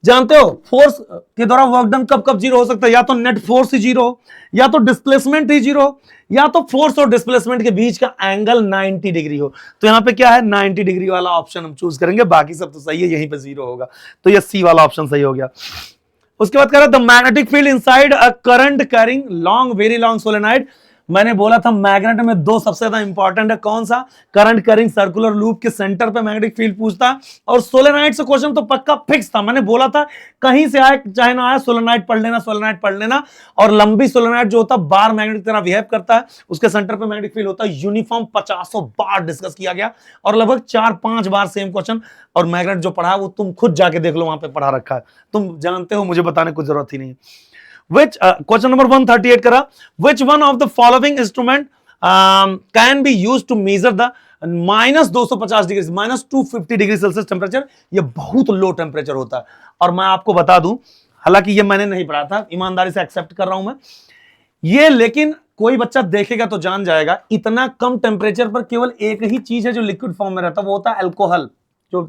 जानते हो फोर्स के द्वारा वर्क डन कब कब जीरो हो सकता है, या तो नेट फोर्स ही जीरो हो, या तो डिस्प्लेसमेंट ही जीरो हो, या तो फोर्स और डिस्प्लेसमेंट के बीच का एंगल 90 डिग्री हो। तो यहां पे क्या है, 90 डिग्री वाला ऑप्शन हम चूज करेंगे, बाकी सब तो सही है, यहीं पे जीरो होगा, तो ये सी वाला ऑप्शन सही हो गया। उसके बाद कह रहा the magnetic field inside a current carrying long very long solenoid. मैंने बोला था मैग्नेट में 2 सबसे ज्यादा इंपॉर्टेंट है, कौन सा, करंट कैरिंग सर्कुलर लूप के सेंटर पे मैग्नेटिक फील्ड पूछता है, और सोलेनॉइड से क्वेश्चन तो पक्का फिक्स था। मैंने बोला था कहीं से आए चाहे ना आए सोलेनॉइड पढ़ लेना, सोलेनॉइड पढ़ लेना। और लंबी सोलेनॉइड जो होता है बार मैग्नेट की तरह बिहेव करता है, उसके सेंटर पे मैग्नेटिक फील्ड होता है यूनिफॉर्म। 50 बार डिस्कस किया गया और लगभग 4-5 बार सेम क्वेश्चन। और मैग्नेट जो पढ़ा है वो तुम खुद जाके देख लो, वहां पे पढ़ा रखा है, तुम जानते हो, मुझे बताने की जरूरत ही नहीं। which question number 138 करा, which one of the following instrument can be used to measure the -250 degree -250 degree Celsius temperature. ये बहुत लो टेम्परेचर होता है। और मैं आपको बता दूं, हालांकि ये मैंने नहीं पढ़ा था, ईमानदारी से एक्सेप्ट कर रहा हूं मैं ये, लेकिन कोई बच्चा देखेगा तो जान जाएगा, इतना कम टेम्परेचर पर केवल एक ही चीज है जो लिक्विड फॉर्म में रहता है, वो होता है अल्कोहल, जो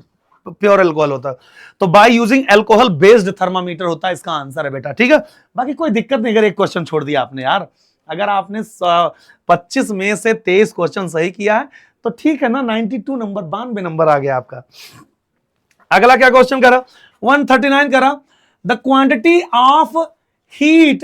प्योर अल्कोहल होता है। तो by using alcohol based thermometer होता है, इसका आंसर है बेटा, ठीक है। बाकी कोई दिक्कत नहीं, अगर एक क्वेश्चन छोड़ दिया आपने यार, अगर आपने 25 में से 23 क्वेश्चन सही किया है तो ठीक है ना, 92 नंबर, 92 नंबर आ गया आपका। अगला क्या क्वेश्चन करा, 139 करा, the quantity of heat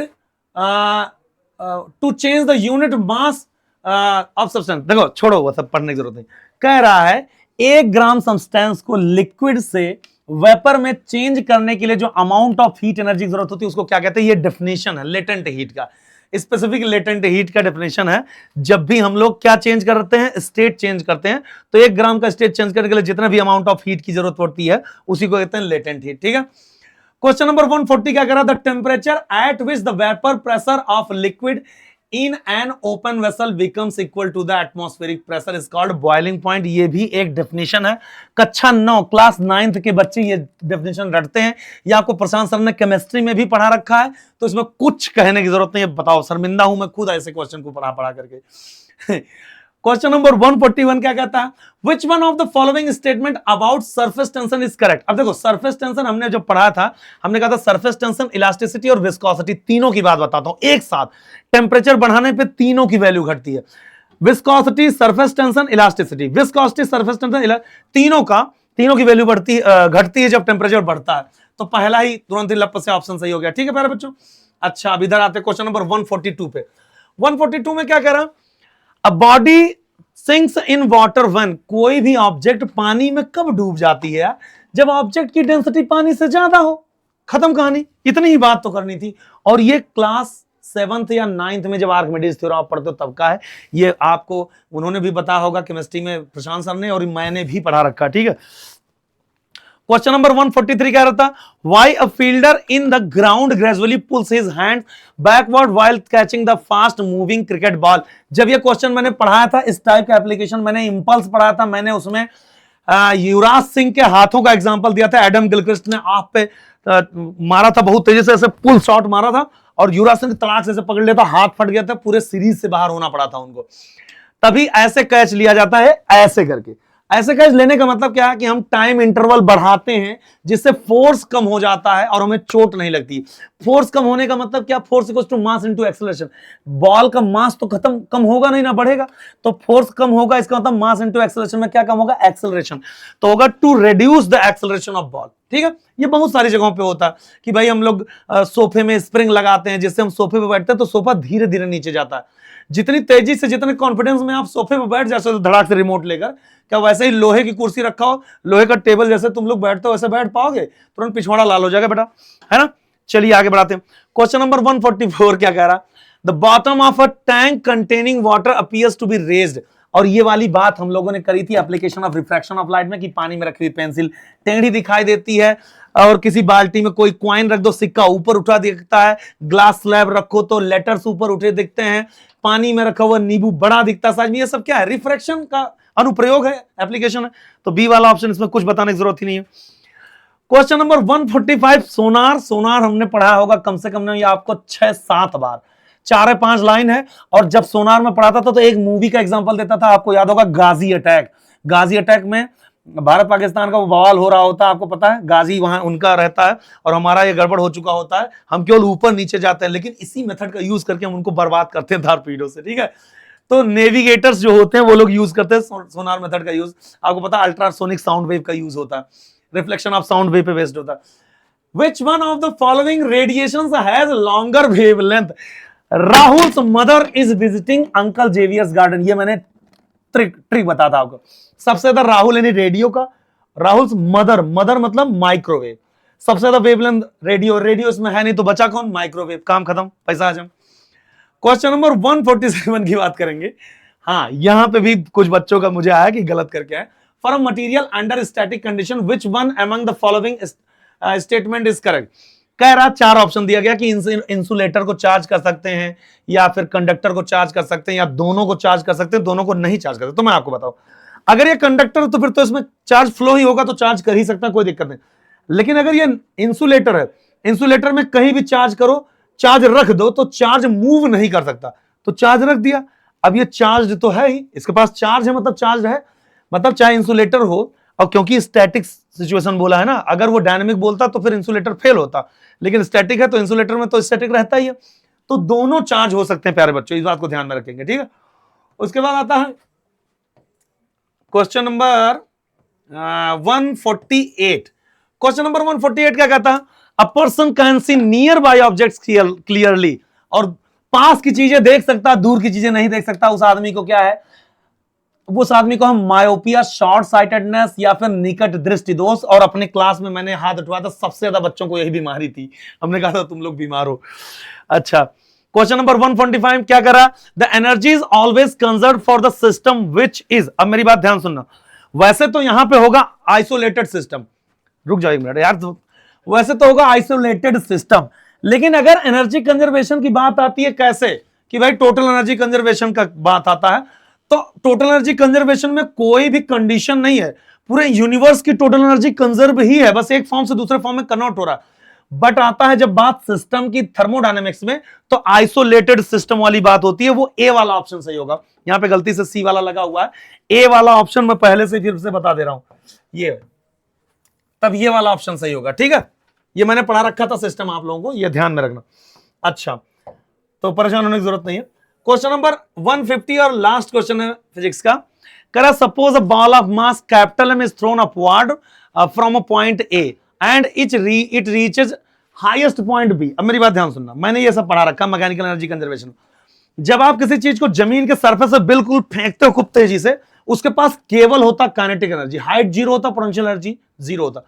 to change the unit mass of substance. देखो छोड़ो, वो सब पढ़ने की जरूरत नहीं। कह रहा है 1 ग्राम सब्सटेंस को लिक्विड से वेपर में चेंज करने के लिए जो अमाउंट ऑफ हीट एनर्जी की जरूरत होती है उसको क्या कहते हैं, ये डेफिनेशन है लेटेंट हीट का, स्पेसिफिक लेटेंट हीट का डेफिनेशन है। जब भी हम लोग क्या चेंज करते हैं, स्टेट चेंज करते हैं, तो 1 ग्राम का स्टेट चेंज करने के लिए जितना भी अमाउंट ऑफ हीट की जरूरत पड़ती है उसी को कहते हैं लेटेंट हीट, ठीक है। क्वेश्चन नंबर 140 क्या करा, the temperature at which the vapour pressure of liquid in an open vessel becomes equal to the atmospheric pressure is called boiling point. ये भी एक डेफिनेशन है, कक्षा 9 क्लास 9th के बच्चे ये डेफिनेशन रटते हैं। ये आपको प्रशांत सर ने केमिस्ट्री में भी पढ़ा रखा है, तो इसमें कुछ कहने की जरूरत नहीं है। बताओ, शर्मिंदा हूं मैं खुद ऐसे क्वेश्चन को पढ़ा करके। क्वेश्चन नंबर 141 क्या कहता है, विच one of the following statement about surface tension is correct. अब देखो, सरफेस टेंशन हमने जो पढ़ा था, हमने कहा था सरफेस टेंशन, इलास्टिसिटी और विस्कोसिटी, तीनों की बात बताता हूं एक साथ। टेम्परेचर बढ़ाने पे तीनों की वैल्यू घटती है, viscosity, surface tension, elasticity. Viscosity, surface tension, तीनों की वैल्यू घटती है जब टेम्परेचर बढ़ता है। तो पहला ही तुरंत ही लप से ऑप्शन सही हो गया, ठीक है प्यारे बच्चों। अच्छा, अब इधर आते क्वेश्चन नंबर 142 पे। 142 में क्या कह रहा, A body sinks in water when, कोई भी ऑब्जेक्ट पानी में कब डूब जाती है, जब ऑब्जेक्ट की डेंसिटी पानी से ज्यादा हो। खत्म कहानी, इतनी ही बात तो करनी थी। और ये क्लास 7th या 9th में जब आर्किमिडीज थ्योरम आप पढ़ते हो तब का है। ये आपको उन्होंने भी बताया होगा केमिस्ट्री में, प्रशांत सर ने, और मैंने भी पढ़ा रखा, ठीक है। क्वेश्चन नंबर 143 क्या रहता, why a fielder in the ground gradually pulls his hand backward while catching the fast moving cricket ball. जब ये क्वेश्चन मैंने पढ़ाया था, इस टाइप का एप्लीकेशन मैंने इंपल्स पढ़ा था, मैंने उसमें युवराज सिंह के हाथों का एग्जांपल दिया था। एडम गिलक्रिस्ट ने आप पे मारा था, बहुत तेजी से ऐसे पुल शॉट मारा था और युवराज सिंह तड़ाक से पकड़ लिया था, हाथ फट गया था, पूरे सीरीज से बाहर होना पड़ा था उनको। तभी ऐसे कैच लिया जाता है, ऐसे करके। ऐसे कैच लेने का मतलब क्या है कि हम टाइम इंटरवल बढ़ाते हैं जिससे फोर्स कम हो जाता है और हमें चोट नहीं लगती। फोर्स कम होने का मतलब क्या, force equals to mass into acceleration. Ball का मास तो कम होगा नहीं ना, बढ़ेगा, तो फोर्स कम होगा, इसका मतलब मास इनटू एक्सेलरेशन में क्या कम होगा, एक्सेलरेशन। तो होगा to reduce the acceleration of ball, ठीक है। ये बहुत सारी जगहों पे होता है कि भाई हम लोग सोफे में स्प्रिंग लगाते हैं, जिससे हम सोफे पे बैठते हैं तो सोफा धीरे धीरे नीचे जाता है। जितनी तेजी से, जितने कॉन्फिडेंस में आप सोफे पे बैठ जाते हो धड़ाक से रिमोट लेकर, क्या वैसे ही लोहे की कुर्सी रखा हो, लोहे का टेबल जैसे तुम लोग बैठते हो वैसे बैठ पाओगे, तुरंत पिछवाड़ा लाल हो जाएगा बेटा, है ना। चलिए आगे बढ़ाते हैं। क्वेश्चन नंबर 144 क्या कह रहा, the bottom of a tank containing water appears to be raised. और ये वाली बात हम लोगों ने करी थी application of refraction of light में, कि पानी में रखी हुई पेंसिल टेढ़ी दिखाई देती है, और किसी बाल्टी में कोई क्वाइन रख दो, सिक्का ऊपर उठा दिखता है, ग्लास स्लैब रखो तो लेटर्स ऊपर उठे दिखते हैं, पानी में रखा हुआ नींबू बड़ा दिखता है साइज में। ये सब क्या है, रिफ्रैक्शन का अनुप्रयोग है, एप्लीकेशन है। तो बी वाला ऑप्शन, इसमें कुछ बताने की जरूरत ही नहीं है। क्वेश्चन नंबर 145, सोनार। सोनार हमने पढ़ा होगा कम से कम नहीं आपको 6-7 बार, 4-5 लाइन है। और जब सोनार में पढ़ाता था तो एक मूवी का एग्जांपल देता था, आपको याद होगा, गाजी अटैक। गाजी अटैक में भारत पाकिस्तान का वो बवाल हो रहा होता है, आपको पता है, गाजी वहां उनका रहता है और हमारा ये गड़बड़ हो चुका होता है, हम केवल ऊपर नीचे जाते हैं, लेकिन इसी मेथड का यूज करके हम उनको बर्बाद करते हैं धारपीड़ों से, ठीक है। तो नेविगेटर्स जो होते हैं वो लोग यूज करते हैं सोनार मेथड का यूज। आपको पता है अल्ट्रासोनिक साउंड वेव का यूज होता है, रिफ्लेक्शन ऑफ साउंड वेव पे बेस्ड होता है। Which one of the following radiations has longer wavelength? Rahul's mother is visiting Uncle Javier's garden. ये मैंने ट्रिक बताया था आपको। सबसे ज्यादा राहुल यानी रेडियो का, राहुल मदर मतलब माइक्रोवेव। सबसे ज्यादा वेवलेंथ रेडियो इसमें है नहीं, तो बचा कौन, माइक्रोवेव। काम खत्म, पैसा हजम। क्वेश्चन नंबर 147 की बात करेंगे। हाँ, यहां पे भी कुछ बच्चों का मुझे आया कि गलत करके आए। For a material under static condition which one among the following statement is correct. कह रहा 4 ऑप्शन दिया गया कि इंसुलेटर को चार्ज कर सकते हैं या फिर कंडक्टर को चार्ज कर सकते हैं या दोनों को चार्ज कर सकते हैं, दोनों को नहीं चार्ज कर सकते। तो मैं आपको बताऊं, अगर ये कंडक्टर तो फिर तो इसमें चार्ज फ्लो ही होगा, तो चार्ज कर ही सकता है, कोई दिक्कत नहीं। लेकिन अगर ये इंसुलेटर है, इंसुलेटर में कहीं भी चार्ज करो, चार्ज रख दो तो चार्ज मूव नहीं कर सकता, तो चार्ज रख दिया। अब ये चार्ज तो है ही, इसके पास चार्ज है मतलब चार्ज है, मतलब चाहे इंसुलेटर हो, और क्योंकि स्टैटिक सिचुएशन बोला है ना, अगर वो डायनेमिक बोलता तो फिर इंसुलेटर फेल होता, लेकिन स्टैटिक है तो इंसुलेटर में तो स्टैटिक रहता ही है, तो दोनों चार्ज हो सकते हैं प्यारे बच्चों, इस बात को ध्यान में रखेंगे, ठीक है। उसके बाद आता है क्वेश्चन नंबर 148। क्वेश्चन नंबर 148 क्या कहता है? A person can see near by objects clearly, और पास की चीजें देख सकता, दूर की चीजें नहीं देख सकता। उस आदमी को क्या है? उस आदमी को हम मायोपिया, शॉर्ट साइटेडनेस या फिर निकट दृष्टि दोष। और अपने क्लास में मैंने हाथ उठवाया था, सबसे ज्यादा बच्चों को यही बीमारी थी, हमने कहा था तुम लोग बीमार हो। अच्छा, क्वेश्चन नंबर 145 क्या करा? The energy is always conserve for the system which is. अब मेरी बात ध्यान सुनना, वैसे तो यहां पे होगा आइसोलेटेड सिस्टम, रुक जाओ एक मिनट यार, तो वैसे तो होगा आइसोलेटेड सिस्टम, लेकिन अगर एनर्जी कंजर्वेशन की बात आती है कैसे कि भाई टोटल एनर्जी कंजर्वेशन का बात आता है, तो टोटल एनर्जी कंजर्वेशन में कोई भी कंडीशन नहीं है, पूरे यूनिवर्स की टोटल एनर्जी कंजर्व ही है, बस एक फॉर्म से दूसरे फॉर्म में कन्वर्ट हो रहा है। बट आता है जब बात सिस्टम की थर्मोडायनेमिक्स में, तो आइसोलेटेड सिस्टम वाली बात होती है, वो ए वाला ऑप्शन सही होगा। यहां पे गलती से सी वाला लगा हुआ है, ए वाला ऑप्शन मैं पहले से फिर से बता दे रहा हूं, ये तब ये वाला ऑप्शन सही होगा, ठीक है। ये मैंने पढ़ा रखा था सिस्टम आप लोगों को, ये ध्यान में रखना। अच्छा, तो परेशान होने की जरूरत नहीं है। क्वेश्चन नंबर 150 और लास्ट क्वेश्चन है फिजिक्स का। करा suppose a ball of mass capital M is thrown upward from a point A and it reaches highest point B. अब मेरी बात ध्यान सुनना, मैंने ये सब पढ़ा रखा मैकेनिकल एनर्जी कंजर्वेशन। जब आप किसी चीज को जमीन के सरफेस से बिल्कुल फेंकते हो खूब तेजी से, उसके पास केवल होता काइनेटिक एनर्जी, हाइट जीरो होता, पोटेंशियल एनर्जी जीरो होता,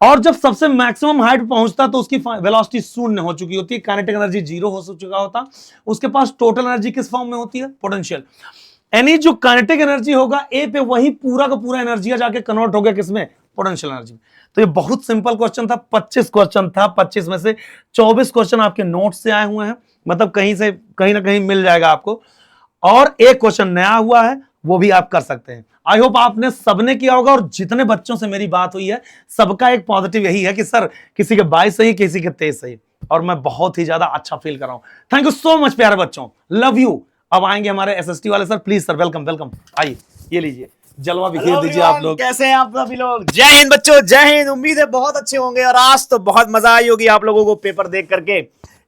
और जब सबसे मैक्सिमम हाइट पहुंचता तो उसकी वेलोसिटी शून्य हो चुकी होती है, काइनेटिक एनर्जी जीरो हो चुका होता, उसके पास टोटल एनर्जी किस फॉर्म में होती है? पोटेंशियल। यानी जो काइनेटिक एनर्जी होगा ए पे, वही पूरा का पूरा एनर्जी जाके कन्वर्ट हो गया किसमें? Potential energy. तो ये बहुत सिंपल क्वेश्चन था, 25 क्वेश्चन था, 25 में से 24 क्वेश्चन आपके नोट से आए हुए हैं, मतलब कहीं ना कहीं मिल जाएगा आपको, और एक क्वेश्चन नया हुआ है, वो भी आप कर सकते हैं। आई होप आपने सबने किया होगा, और जितने बच्चों से मेरी बात हुई है सबका एक पॉजिटिव यही है कि सर किसी के 22 सही, किसी के 23 सही, और मैं बहुत ही ज्यादा अच्छा फील कर रहा हूं। थैंक यू सो मच प्यारे बच्चों, लव यू। अब आएंगे हमारे एसएसटी वाले sir, please sir, welcome welcome, आइए ये लीजिए, जलवा बिखेर दीजिए आप लोग। कैसे हैं आप सभी लोग? जय हिंद बच्चों, जय हिंद। उम्मीद है बहुत अच्छे होंगे, और आज तो बहुत मजा आई होगी आप लोगों को पेपर देख करके,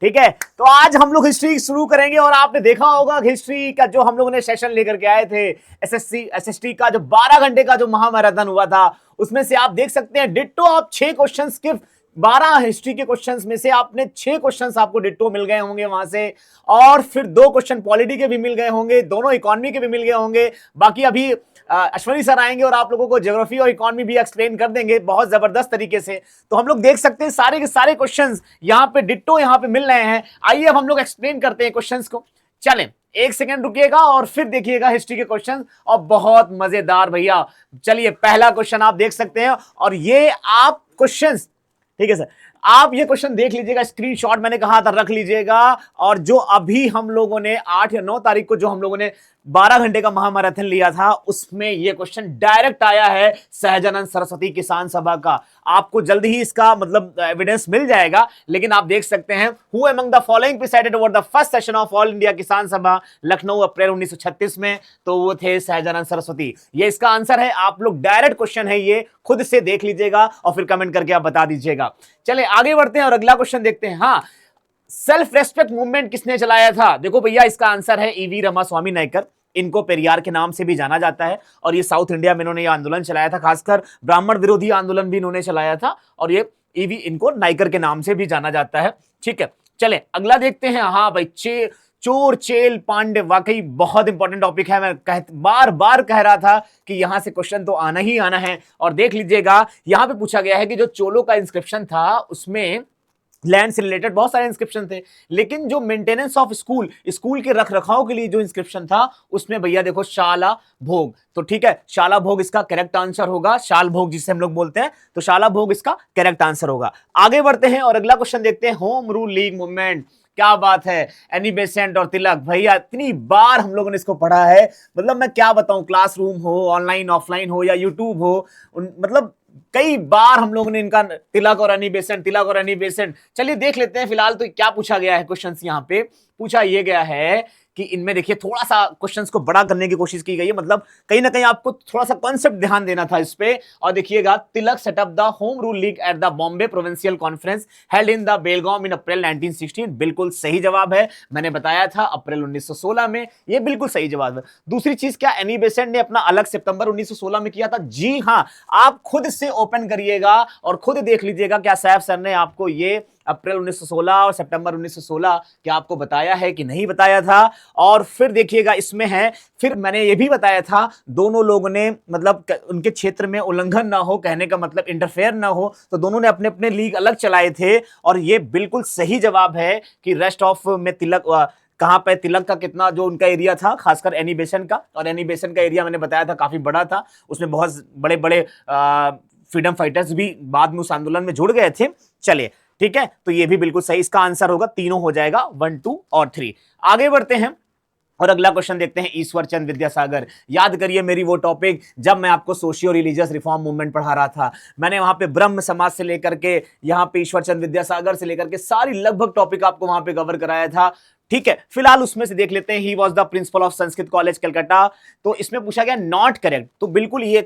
ठीक है। तो आज हम लोग हिस्ट्री शुरू करेंगे, और आपने देखा होगा हिस्ट्री का जो हम लोगों ने सेशन लेकर के आए थे, एसएसटी का जो 12 घंटे का जो महामैराथन हुआ था, उसमें से आप देख सकते हैं डिट्टो आप 6 क्वेश्चन, सिर्फ 12 हिस्ट्री के क्वेश्चंस में से आपने 6 क्वेश्चंस आपको डिट्टो मिल गए होंगे वहां से, और फिर 2 क्वेश्चन पॉलिटी के भी मिल गए होंगे, दोनों इकोनॉमी के भी मिल गए होंगे। बाकी अभी अश्वनी सर आएंगे और आप लोगों को ज्योग्राफी और इकोनॉमी भी एक्सप्लेन कर देंगे बहुत जबरदस्त तरीके से। तो हम लोग देख सकते हैं सारे के सारे क्वेश्चंस यहाँ पे डिट्टो यहाँ पे मिल रहे हैं। आइए अब हम लोग एक्सप्लेन करते हैं क्वेश्चंस को। चलें, एक सेकेंड रुकिएगा और फिर देखिएगा हिस्ट्री के क्वेश्चन, और बहुत मजेदार भैया। चलिए, पहला क्वेश्चन आप देख सकते हैं, और ये आप क्वेश्चन, ठीक है सर, आप ये क्वेश्चन देख लीजिएगा, स्क्रीनशॉट मैंने कहा था रख लीजिएगा। और जो अभी हम लोगों ने 8 या 9 तारीख को जो हम लोगों ने 12 घंटे का महामैराथन लिया था, उसमें ये क्वेश्चन डायरेक्ट आया है सहजानंद सरस्वती किसान सभा का। आपको जल्दी ही इसका मतलब एविडेंस मिल जाएगा, लेकिन आप देख सकते हैं, who among the following presided over the first session of all India किसान सभा लखनऊ अप्रैल 1936 में, तो वो थे सहजानंद सरस्वती। ये इसका आंसर है। आप लोग डायरेक्ट क्वेश्चन है, ये खुद से देख लीजिएगा और फिर कमेंट करके आप बता दीजिएगा। चले आगे बढ़ते हैं और अगला क्वेश्चन देखते हैं। हाँ, सेल्फ रेस्पेक्ट मूवमेंट किसने चलाया था? देखो भैया, इसका आंसर है ईवी रामास्वामी नायकर। इनको पेरियार के नाम से भी जाना जाता है, और ये साउथ इंडिया में इन्होंने ये आंदोलन चलाया था, खासकर ब्राह्मण विरोधी आंदोलन भी इन्होंने चलाया था, और ये ईवी, इनको नायकर के नाम से भी जाना जाता है, ठीक है। चले अगला देखते हैं। हाँ भाई, चोर चेल पांडे, वाकई बहुत इंपॉर्टेंट टॉपिक है। मैं बार बार कह रहा था कि यहां से क्वेश्चन तो आना ही आना है। और देख लीजिएगा, यहां पे पूछा गया है कि जो चोलों का इंस्क्रिप्शन था, उसमें लैंड से रिलेटेड बहुत सारे इंस्क्रिप्शन थे, लेकिन जो मेंटेनेंस ऑफ स्कूल, स्कूल के रख रखाव के लिए जो इंस्क्रिप्शन था उसमें भैया देखो शाला भोग। तो ठीक है, शाला भोग इसका करेक्ट आंसर होगा, शाल भोग जिसे हम लोग बोलते हैं, तो शाला भोग इसका करेक्ट आंसर होगा। आगे बढ़ते हैं और अगला क्वेश्चन देखते हैं, होम रूल लीग मूवमेंट। क्या बात है, एनी बेसेंट और तिलक, भैया इतनी बार हम लोगों ने इसको पढ़ा है, मतलब मैं क्या बताऊं, क्लासरूम हो, ऑनलाइन ऑफलाइन हो या यूट्यूब हो, मतलब कई बार हम लोगों ने इनका तिलक और एनी बेसेंट, तिलक और एनी बेसेंट। चलिए देख लेते हैं फिलहाल तो क्या पूछा गया है। क्वेश्चंस यहाँ पे पूछा ये गया है कि इनमें देखिए थोड़ा सा क्वेश्चंस को बड़ा करने की कोशिश की गई है, मतलब कहीं ना कहीं आपको थोड़ा सा कॉन्सेप्ट ध्यान देना था इस पे। और देखिएगा, Tilak set up the home rule league at the Bombay provincial conference held in the Belgaum in April 1916। बिल्कुल सही जवाब है, मैंने बताया था अप्रैल 1916 में, ये बिल्कुल सही जवाब है। दूसरी चीज क्या, एनी बेसेंट ने अपना अलग सितंबर 1916 में किया था? जी हाँ, आप खुद से ओपन करिएगा और खुद देख लीजिएगा क्या सैफ सर ने आपको ये अप्रैल 1916 और सितंबर 1916 क्या आपको बताया है कि नहीं बताया था। और फिर देखिएगा इसमें है, फिर मैंने ये भी बताया था दोनों लोगों ने मतलब उनके क्षेत्र में उल्लंघन ना हो, कहने का मतलब इंटरफेयर ना हो, तो दोनों ने अपने अपने लीग अलग चलाए थे। और ये बिल्कुल सही जवाब है कि रेस्ट ऑफ में तिलक कहां पे, तिलक का कितना जो उनका एरिया था, खासकर एनी बेसन का, और एनी बेसन का एरिया मैंने बताया था काफी बड़ा था, उसमें बहुत बड़े बड़े फ्रीडम फाइटर्स भी बाद में उस आंदोलन में जुड़ गए थे। चलिए ठीक है, तो ये भी बिल्कुल सही, इसका आंसर होगा, तीनों हो जाएगा 1, 2 और 3। आगे बढ़ते हैं और अगला क्वेश्चन देखते हैं, ईश्वर चंद विद्यासागर। याद करिए मेरी वो टॉपिक जब मैं आपको सोशियो रिलीजियस रिफॉर्म मूवमेंट पढ़ा रहा था, मैंने वहां पे ब्रह्म समाज से लेकर के यहाँ पे ईश्वर चंद विद्यासागर से लेकर के सारी लगभग टॉपिक आपको वहां पे कवर कराया था। ठीक है, फिलहाल उसमें से देख लेते हैं, he was the principle of Sanskrit college Calcutta. तो इसमें पूछा गया नॉट करेक्ट, तो बिल्कुल ये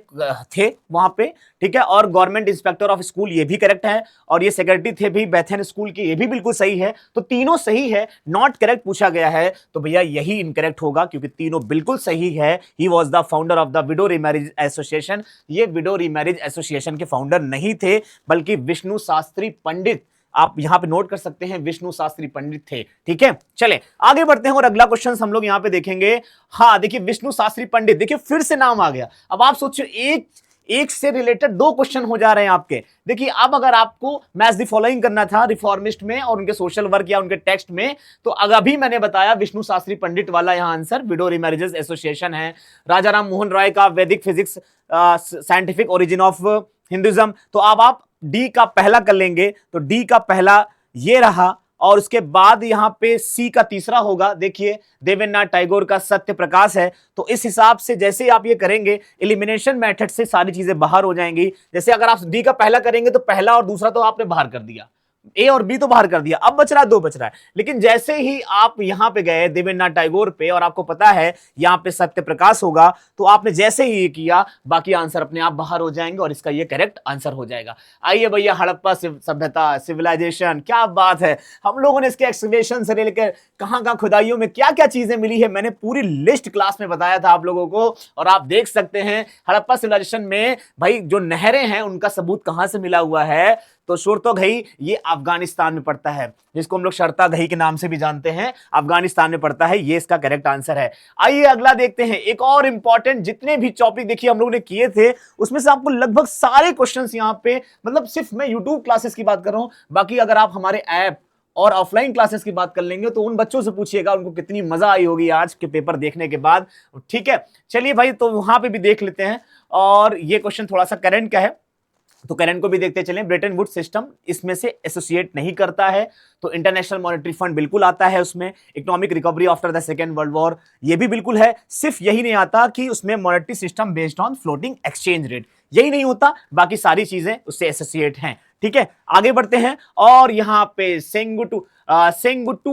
थे वहां पे, ठीक है। और गवर्नमेंट इंस्पेक्टर ऑफ स्कूल ये भी करेक्ट है, और ये सेक्रेटरी थे भी बैथन स्कूल के, ये भी बिल्कुल सही है। तो तीनों सही है, नॉट करेक्ट पूछा गया है तो भैया यही इनकरेक्ट होगा, क्योंकि तीनों बिल्कुल सही है। He was the founder of the widow remarriage association. ये विडो रीमैरिज एसोसिएशन के फाउंडर नहीं थे, बल्कि विष्णु शास्त्री पंडित, आप यहां पे नोट कर सकते हैं, विष्णु शास्त्री पंडित थे। ठीक है, चले आगे बढ़ते हैं और अगला क्वेश्चन हम लोग यहां पे देखेंगे। हाँ देखिए, विष्णु शास्त्री पंडित, देखिए फिर से नाम आ गया। अब आप सोचिए, एक से रिलेटेड 2 क्वेश्चन हो जा रहे हैं आपके। देखिए अब अगर आपको मैच द फॉलोइंग करना था रिफॉर्मिस्ट में और उनके सोशल वर्क या उनके टेक्स्ट में, तो अभी मैंने बताया विष्णु शास्त्री पंडित वाला यहां आंसर विडो रीमैरिजेस एसोसिएशन है। राजा राम मोहन राय का वैदिक physics scientific origin of Hinduism, तो अब आप डी का पहला कर लेंगे, तो डी का पहला ये रहा, और उसके बाद यहां पे सी का तीसरा होगा। देखिए देवेंद्रनाथ टैगोर का सत्य प्रकाश है। तो इस हिसाब से जैसे आप ये करेंगे, एलिमिनेशन मेथड से सारी चीजें बाहर हो जाएंगी। जैसे अगर आप डी का पहला करेंगे तो पहला और दूसरा तो आपने बाहर कर दिया, ए और बी तो बाहर कर दिया, अब बच रहा है 2 बच रहा है। लेकिन जैसे ही आप यहां पे गए देवेंद्रनाथ टैगोर पे, और आपको पता है यहां पे सत्य प्रकाश होगा, तो आपने जैसे ही ये किया, बाकी आंसर अपने आप बाहर हो जाएंगे और इसका ये करेक्ट आंसर हो जाएगा। आइए भैया, हड़प्पा सभ्यता, सिविलाइजेशन, क्या बात है, हम लोगों ने इसके एक्सकवेशन से लेकर कहां खुदाइयों में क्या क्या चीजें मिली है, मैंने पूरी लिस्ट क्लास में बताया था आप लोगों को। और आप देख सकते हैं हड़प्पा सिविलाइजेशन में भाई जो नहरें हैं उनका सबूत कहां से मिला हुआ है, तो सुरतोघई ये अफगानिस्तान में पड़ता है, जिसको हम लोग शर्ताघई के नाम से भी जानते हैं, अफगानिस्तान में पड़ता है। ये इसका करेक्ट आंसर है। आइए अगला देखते हैं, एक और इंपॉर्टेंट, जितने भी टॉपिक देखिए हम लोगों ने किए थे उसमें से आपको लगभग सारे क्वेश्चंस यहाँ पे, मतलब सिर्फ मैं यूट्यूब क्लासेस की बात कर रहा हूं, बाकी अगर आप हमारे ऐप और ऑफलाइन क्लासेस की बात कर लेंगे तो उन बच्चों से पूछिएगा उनको कितनी मजा आई होगी आज के पेपर देखने के बाद। ठीक है, चलिए भाई, तो वहां पे भी देख लेते हैं। और ये क्वेश्चन थोड़ा सा करंट का है, तो करंट को भी देखते चलें। ब्रेटन वुड्स सिस्टम इसमें से एसोसिएट नहीं करता है, तो इंटरनेशनल मॉनेटरी फंड बिल्कुल आता है उसमें। Economic recovery after the second world war, ये भी बिल्कुल है। सिर्फ यही नहीं आता कि उसमें monetary system based on floating exchange rate, यही नहीं होता, बाकी सारी चीजें उससे एसोसिएट हैं। ठीक है, आगे बढ़ते हैं। और यहां पे सेंगुटू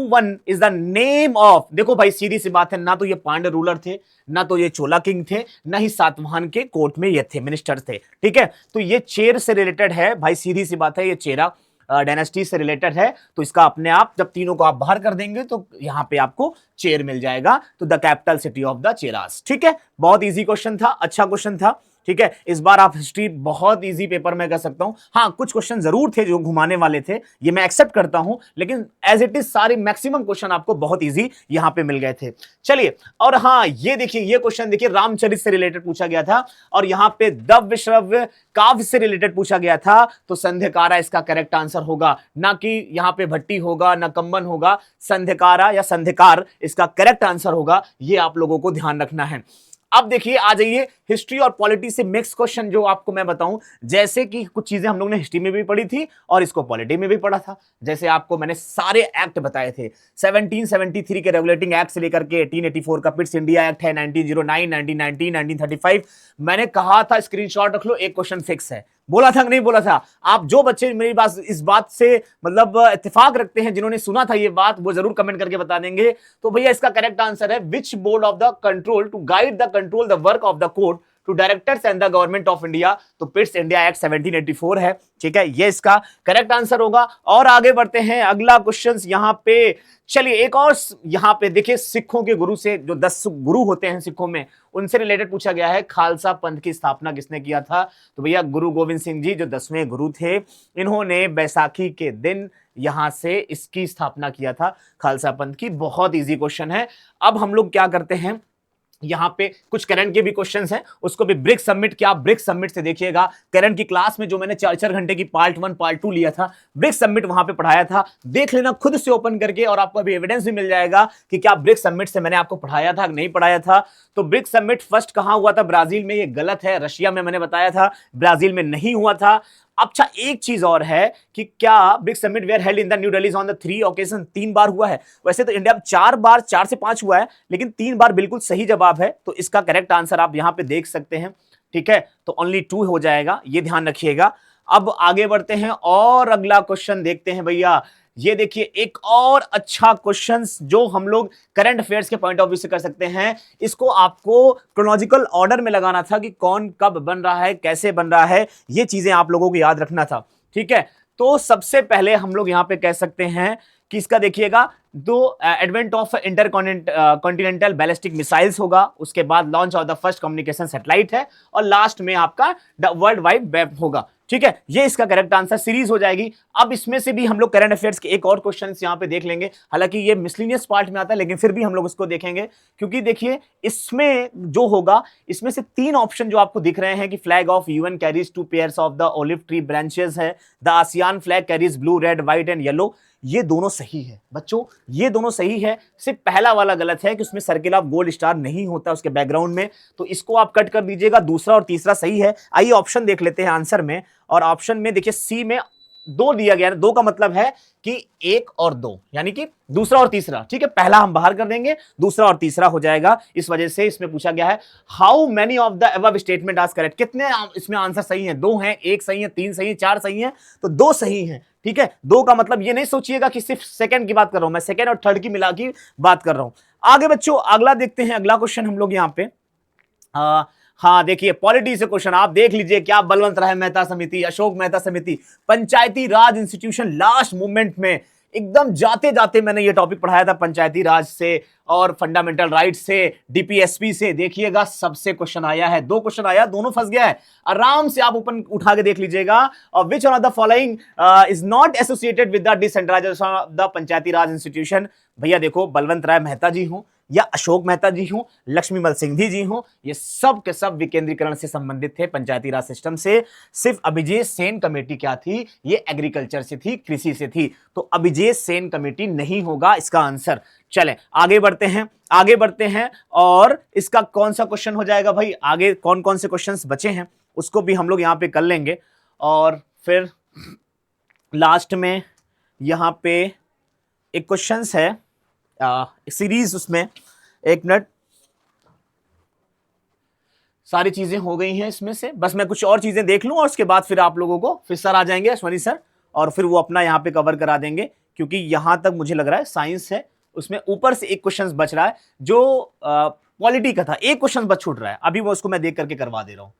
one is the name of, देखो भाई सीधी सी बात है, ना तो ये पांड्य रूलर थे, ना तो ये चोला किंग थे, ना ही सातवाहन के कोर्ट में ये थे, मिनिस्टर थे। ठीक है, तो ये चेर से रिलेटेड है भाई, सीधी सी बात है, ये चेरा डायनेस्टी से रिलेटेड है। तो इसका अपने आप जब तीनों को आप बाहर कर देंगे तो यहां पे आपको चेर मिल जाएगा, तो the capital city of the Cheras. ठीक है, बहुत इजी क्वेश्चन था, अच्छा क्वेश्चन था। ठीक है, इस बार आप हिस्ट्री बहुत इजी पेपर में कर सकता हूं। हाँ, कुछ क्वेश्चन जरूर थे जो घुमाने वाले थे, ये मैं एक्सेप्ट करता हूं, लेकिन एज इट इज सारे मैक्सिमम क्वेश्चन आपको बहुत इजी यहां पे मिल गए थे। चलिए, और हाँ, ये देखिए, ये क्वेश्चन देखिए, रामचरित से रिलेटेड पूछा गया था और यहां पे दव्य श्रव्य काव्य से रिलेटेड पूछा गया था, तो संध्यकारा इसका करेक्ट आंसर होगा, ना कि यहां पे भट्टी होगा, ना कंबन होगा, संध्यकारा या संध्यकार इसका करेक्ट आंसर होगा। ये आप लोगों को ध्यान रखना है। अब देखिए, आ जाइए हिस्ट्री और पॉलिटी से मिक्स क्वेश्चन जो आपको मैं बताऊं, जैसे कि कुछ चीजें हम लोग ने हिस्ट्री में भी पढ़ी थी और इसको पॉलिटी में भी पढ़ा था। जैसे आपको मैंने सारे एक्ट बताए थे, 1773 के रेगुलेटिंग एक्ट से लेकर के 1884 का पिट्स इंडिया एक्ट है, 1909, 1919, 1935। मैंने कहा था स्क्रीनशॉट रख लो, एक क्वेश्चन फिक्स है। बोला था कि नहीं बोला था? आप जो बच्चे मेरी बात इस बात से मतलब इत्तेफाक रखते हैं, जिन्होंने सुना था ये बात, वो जरूर कमेंट करके बता देंगे। तो भैया इसका करेक्ट आंसर है, which board of the control to guide the control the work of the court to directors and the government of India. तो पिट्स इंडिया एक्ट 1784 है, ठीक है, ये इसका करेक्ट आंसर होगा। और आगे बढ़ते हैं, अगला क्वेश्चन यहां पे, चलिए एक और यहां पे देखिए, सिखों के गुरु से, जो 10 गुरु होते हैं सिखों में, उनसे रिलेटेड पूछा गया है, खालसा पंथ की स्थापना किसने किया था? तो भैया गुरु गोविंद सिंह जी जो 10वें गुरु थे, इन्होंने बैसाखी के दिन यहां से इसकी स्थापना किया था, खालसा पंथ की। बहुत इजी क्वेश्चन है। अब हम लोग क्या करते हैं, यहां पे कुछ करंट के भी क्वेश्चंस हैं, उसको भी ब्रिक्स समिट, क्या ब्रिक्स समिट से देखिएगा। करंट की क्लास में जो मैंने 4-4 घंटे की पार्ट 1 पार्ट 2 लिया था, ब्रिक्स समिट वहां पे पढ़ाया था, देख लेना खुद से ओपन करके, और आपको अभी एविडेंस भी मिल जाएगा कि क्या ब्रिक्स समिट से मैंने आपको पढ़ाया था कि नहीं पढ़ाया था। तो ब्रिक्स समिट फर्स्ट कहां हुआ था? ब्राजील में, ये गलत है, रशिया में मैंने बताया था, ब्राजील में नहीं हुआ था। अच्छा, एक चीज और है कि क्या BRICS summit were held in the New Delhi on the 3 occasion, 3 बार हुआ है। वैसे तो इंडिया में 4 बार, 4 से 5 हुआ है, लेकिन 3 बार बिल्कुल सही जवाब है। तो इसका करेक्ट आंसर आप यहां पे देख सकते हैं, ठीक है, तो ओनली 2 हो जाएगा, ये ध्यान रखिएगा। अब आगे बढ़ते हैं और अगला क्वेश्चन देखते हैं भैया। ये देखिए, एक और अच्छा क्वेश्चन जो हम लोग करंट अफेयर्स के पॉइंट ऑफ व्यू से कर सकते हैं। इसको आपको क्रोनोलॉजिकल ऑर्डर में लगाना था कि कौन कब बन रहा है, कैसे बन रहा है, ये चीजें आप लोगों को याद रखना था, ठीक है। तो सबसे पहले हम लोग यहां पे कह सकते हैं कि इसका देखिएगा, दो advent of intercontinental ballistic missiles होगा, उसके बाद launch of the first communication satellite है, और लास्ट में आपका वर्ल्ड वाइड वेब होगा, ठीक है। ये इसका करेक्ट आंसर सीरीज हो जाएगी। अब इसमें से भी हम लोग करंट अफेयर्स के एक और क्वेश्चन यहां पे देख लेंगे, हालांकि ये मिसलिनियस पार्ट में आता है, लेकिन फिर भी हम लोग उसको देखेंगे, क्योंकि देखिए इसमें जो होगा, इसमें से 3 ऑप्शन जो आपको दिख रहे हैं कि flag of UN carries 2 pairs of the olive tree branches है, the ASEAN flag carries blue, red, white and yellow. ये दोनों सही है बच्चों, ये दोनों सही है, सिर्फ पहला वाला गलत है कि उसमें सर्किल ऑफ गोल्ड स्टार नहीं होता उसके बैकग्राउंड में, तो इसको आप कट कर दीजिएगा। दूसरा और तीसरा सही है। आइए ऑप्शन देख लेते हैं आंसर में, और ऑप्शन में देखिए सी में 2 दिया गया है। 2 का मतलब है कि 1 और 2, यानी कि दूसरा और तीसरा, ठीक है। पहला हम बाहर कर देंगे, दूसरा और तीसरा हो जाएगा। इस वजह से इसमें पूछा गया है, how many of the above statement are correct, कितने इसमें आंसर सही हैं? 2 हैं, 1 सही है, 3 सही है, 4 सही है, तो 2 सही है, ठीक है। 2 का मतलब ये नहीं सोचिएगा कि सिर्फ सेकंड की बात कर रहा हूं मैं, सेकंड और थर्ड की मिला की बात कर रहा हूं। आगे बच्चों अगला देखते हैं, अगला क्वेश्चन हम लोग यहाँ पे हाँ देखिए, पॉलिटी से क्वेश्चन आप देख लीजिए, क्या बलवंत राय मेहता समिति, अशोक मेहता समिति, पंचायती राज इंस्टीट्यूशन, लास्ट मूवमेंट में एकदम जाते जाते मैंने ये टॉपिक पढ़ाया था, पंचायती राज से और फंडामेंटल राइट से, डीपीएसपी से। देखिएगा सबसे क्वेश्चन आया है, 2 क्वेश्चन आया, दोनों फंस गया है। आराम से आप ऊपर उठा के देख लीजिएगा। और which one of the following is not associated with the decentralisation of the Panchayati Raj institution. भैया देखो, बलवंत राय मेहता जी हूं या अशोक मेहता जी हूं, लक्ष्मीमल सिंघी जी हूं, ये सब के सब विकेंद्रीकरण से संबंधित थे, पंचायती राज सिस्टम से। सिर्फ अभिजीत सेन कमेटी क्या थी? ये एग्रीकल्चर से थी, कृषि से थी, तो अभिजीत सेन कमेटी नहीं होगा इसका आंसर। चलें आगे बढ़ते हैं, आगे बढ़ते हैं, और इसका कौन सा क्वेश्चन हो जाएगा भाई? आगे कौन कौन से क्वेश्चंस बचे हैं उसको भी हम लोग यहां पे कर लेंगे, और फिर लास्ट में यहां पे एक क्वेश्चंस है सीरीज, उसमें 1 मिनट, सारी चीजें हो गई हैं इसमें से, बस मैं कुछ और चीजें देख लूं और उसके बाद फिर आप लोगों को फिर सर आ जाएंगे, अश्वनी सर, और फिर वो अपना यहाँ पे कवर करा देंगे, क्योंकि यहां तक मुझे लग रहा है साइंस है, उसमें ऊपर से एक क्वेश्चन बच रहा है जो पॉलिटी का था, एक क्वेश्चन बच छूट रहा है, अभी वो उसको मैं देख करके करवा दे रहा हूं।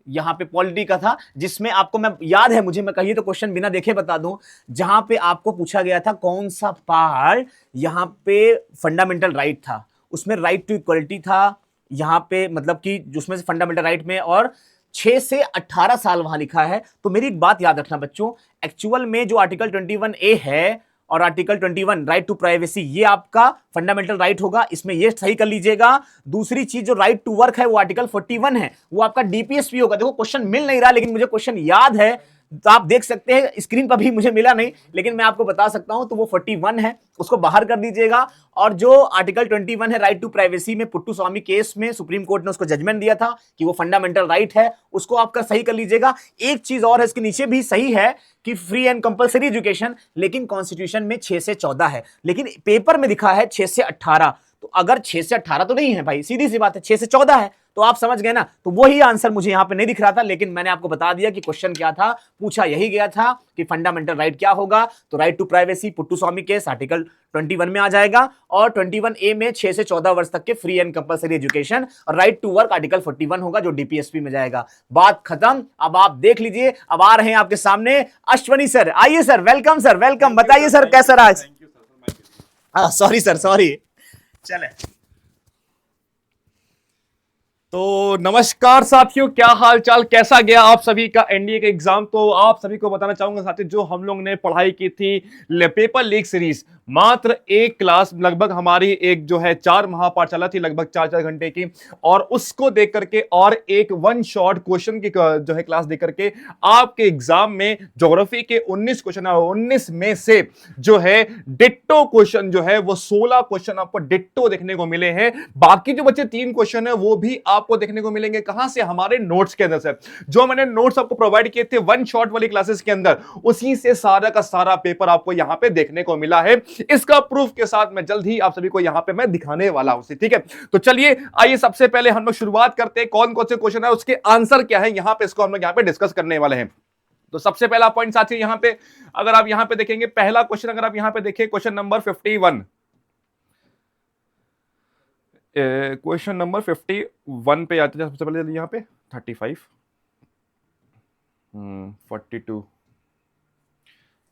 यहां पे पॉलिटी का था, जिसमें आपको मैं याद है मुझे, मैं कहिए तो क्वेश्चन बिना देखे बता दूं, जहां पे आपको पूछा गया था कौन सा पार्ट यहां पे फंडामेंटल राइट था, उसमें राइट टू इक्वलिटी था यहां पे, मतलब कि उसमें से फंडामेंटल राइट में, और 6 से 18 साल वहां लिखा है। तो मेरी एक बात याद रखना बच्चों, एक्चुअल में जो आर्टिकल 21A है और आर्टिकल 21 राइट टू प्राइवेसी, ये आपका फंडामेंटल राइट होगा, इसमें ये सही कर लीजिएगा। दूसरी चीज जो राइट टू वर्क है वो आर्टिकल 41 है, वो आपका डीपीएसपी होगा। देखो क्वेश्चन मिल नहीं रहा, लेकिन मुझे क्वेश्चन याद है, तो आप देख सकते हैं स्क्रीन पर भी, मुझे मिला नहीं लेकिन मैं आपको बता सकता हूं। तो वो 41 है, उसको बाहर कर दीजिएगा। और जो आर्टिकल 21 है राइट टू प्राइवेसी में, पुट्टू स्वामी केस में सुप्रीम कोर्ट ने उसको जजमेंट दिया था कि वो फंडामेंटल राइट है, उसको आपका सही कर लीजिएगा। एक चीज और है, इसके नीचे भी सही है कि फ्री एंड कंपलसरी एजुकेशन, लेकिन कॉन्स्टिट्यूशन में 6 से 14 है, लेकिन पेपर में दिखा है 6 से 18। तो अगर 6 से 18 तो नहीं है भाई, सीधी सी बात है, 6 से 14 है। तो आप समझ गए ना। तो वही आंसर मुझे यहां पे नहीं दिख रहा था, लेकिन मैंने आपको बता दिया कि क्वेश्चन क्या था, पूछा यही गया था कि फंडामेंटल राइट क्या होगा। तो right to privacy Puttaswamy case article 21 में आ जाएगा, और 21A में 6 से 14 वर्ष तक के फ्री एंड कंपलसरी एजुकेशन, और राइट टू वर्क आर्टिकल 41 होगा जो डीपीएसपी में जाएगा। बात खत्म। अब आप देख लीजिए, अब आ रहे हैं आपके सामने अश्वनी सर। आइए सर, वेलकम सर, वेलकम। बताइए सर कैसा रहा? Sorry sir, sorry. चले तो नमस्कार साथियों, क्या हाल चाल, कैसा गया आप सभी का एनडीए का एग्जाम। तो आप सभी को बताना चाहूंगा साथियों, जो हम लोग ने पढ़ाई की थी पेपर लीक सीरीज, मात्र एक क्लास लगभग हमारी एक जो है 4 महापाठशाला थी, लगभग 4-4 घंटे की, और उसको देख करके और एक वन शॉट क्वेश्चन की जो है क्लास देख करके आपके एग्जाम में ज्योग्राफी के 19 क्वेश्चन है, 19 में से जो है डिट्टो क्वेश्चन जो है वो 16 क्वेश्चन आपको डिट्टो देखने को मिले हैं। बाकी जो बच्चे 3 क्वेश्चन है वो भी आपको देखने को मिलेंगे। कहां से? हमारे नोट्स के अंदर से, जो मैंने नोट्स आपको प्रोवाइड किए थे वन शॉट वाली क्लासेस के अंदर, उसी से सारा का सारा पेपर आपको यहां पे देखने को मिला है। इसका प्रूफ के साथ मैं जल्द ही आप सभी को यहां पे मैं दिखाने वाला हूं, ठीक है। तो चलिए आइए सबसे पहले हम लोग शुरुआत करते हैं, कौन कौन से क्वेश्चन है उसके आंसर क्या है, यहां पे इसको हम लोग यहां पे डिस्कस करने वाले हैं। तो सबसे पहला पॉइंट साथियों, यहां पे अगर आप यहां पे देखेंगे, पहला क्वेश्चन अगर आप यहां पे देखें, क्वेश्चन नंबर 51, क्वेश्चन नंबर 51 पे आते हैं। सबसे पहले यहां पे 35, 42।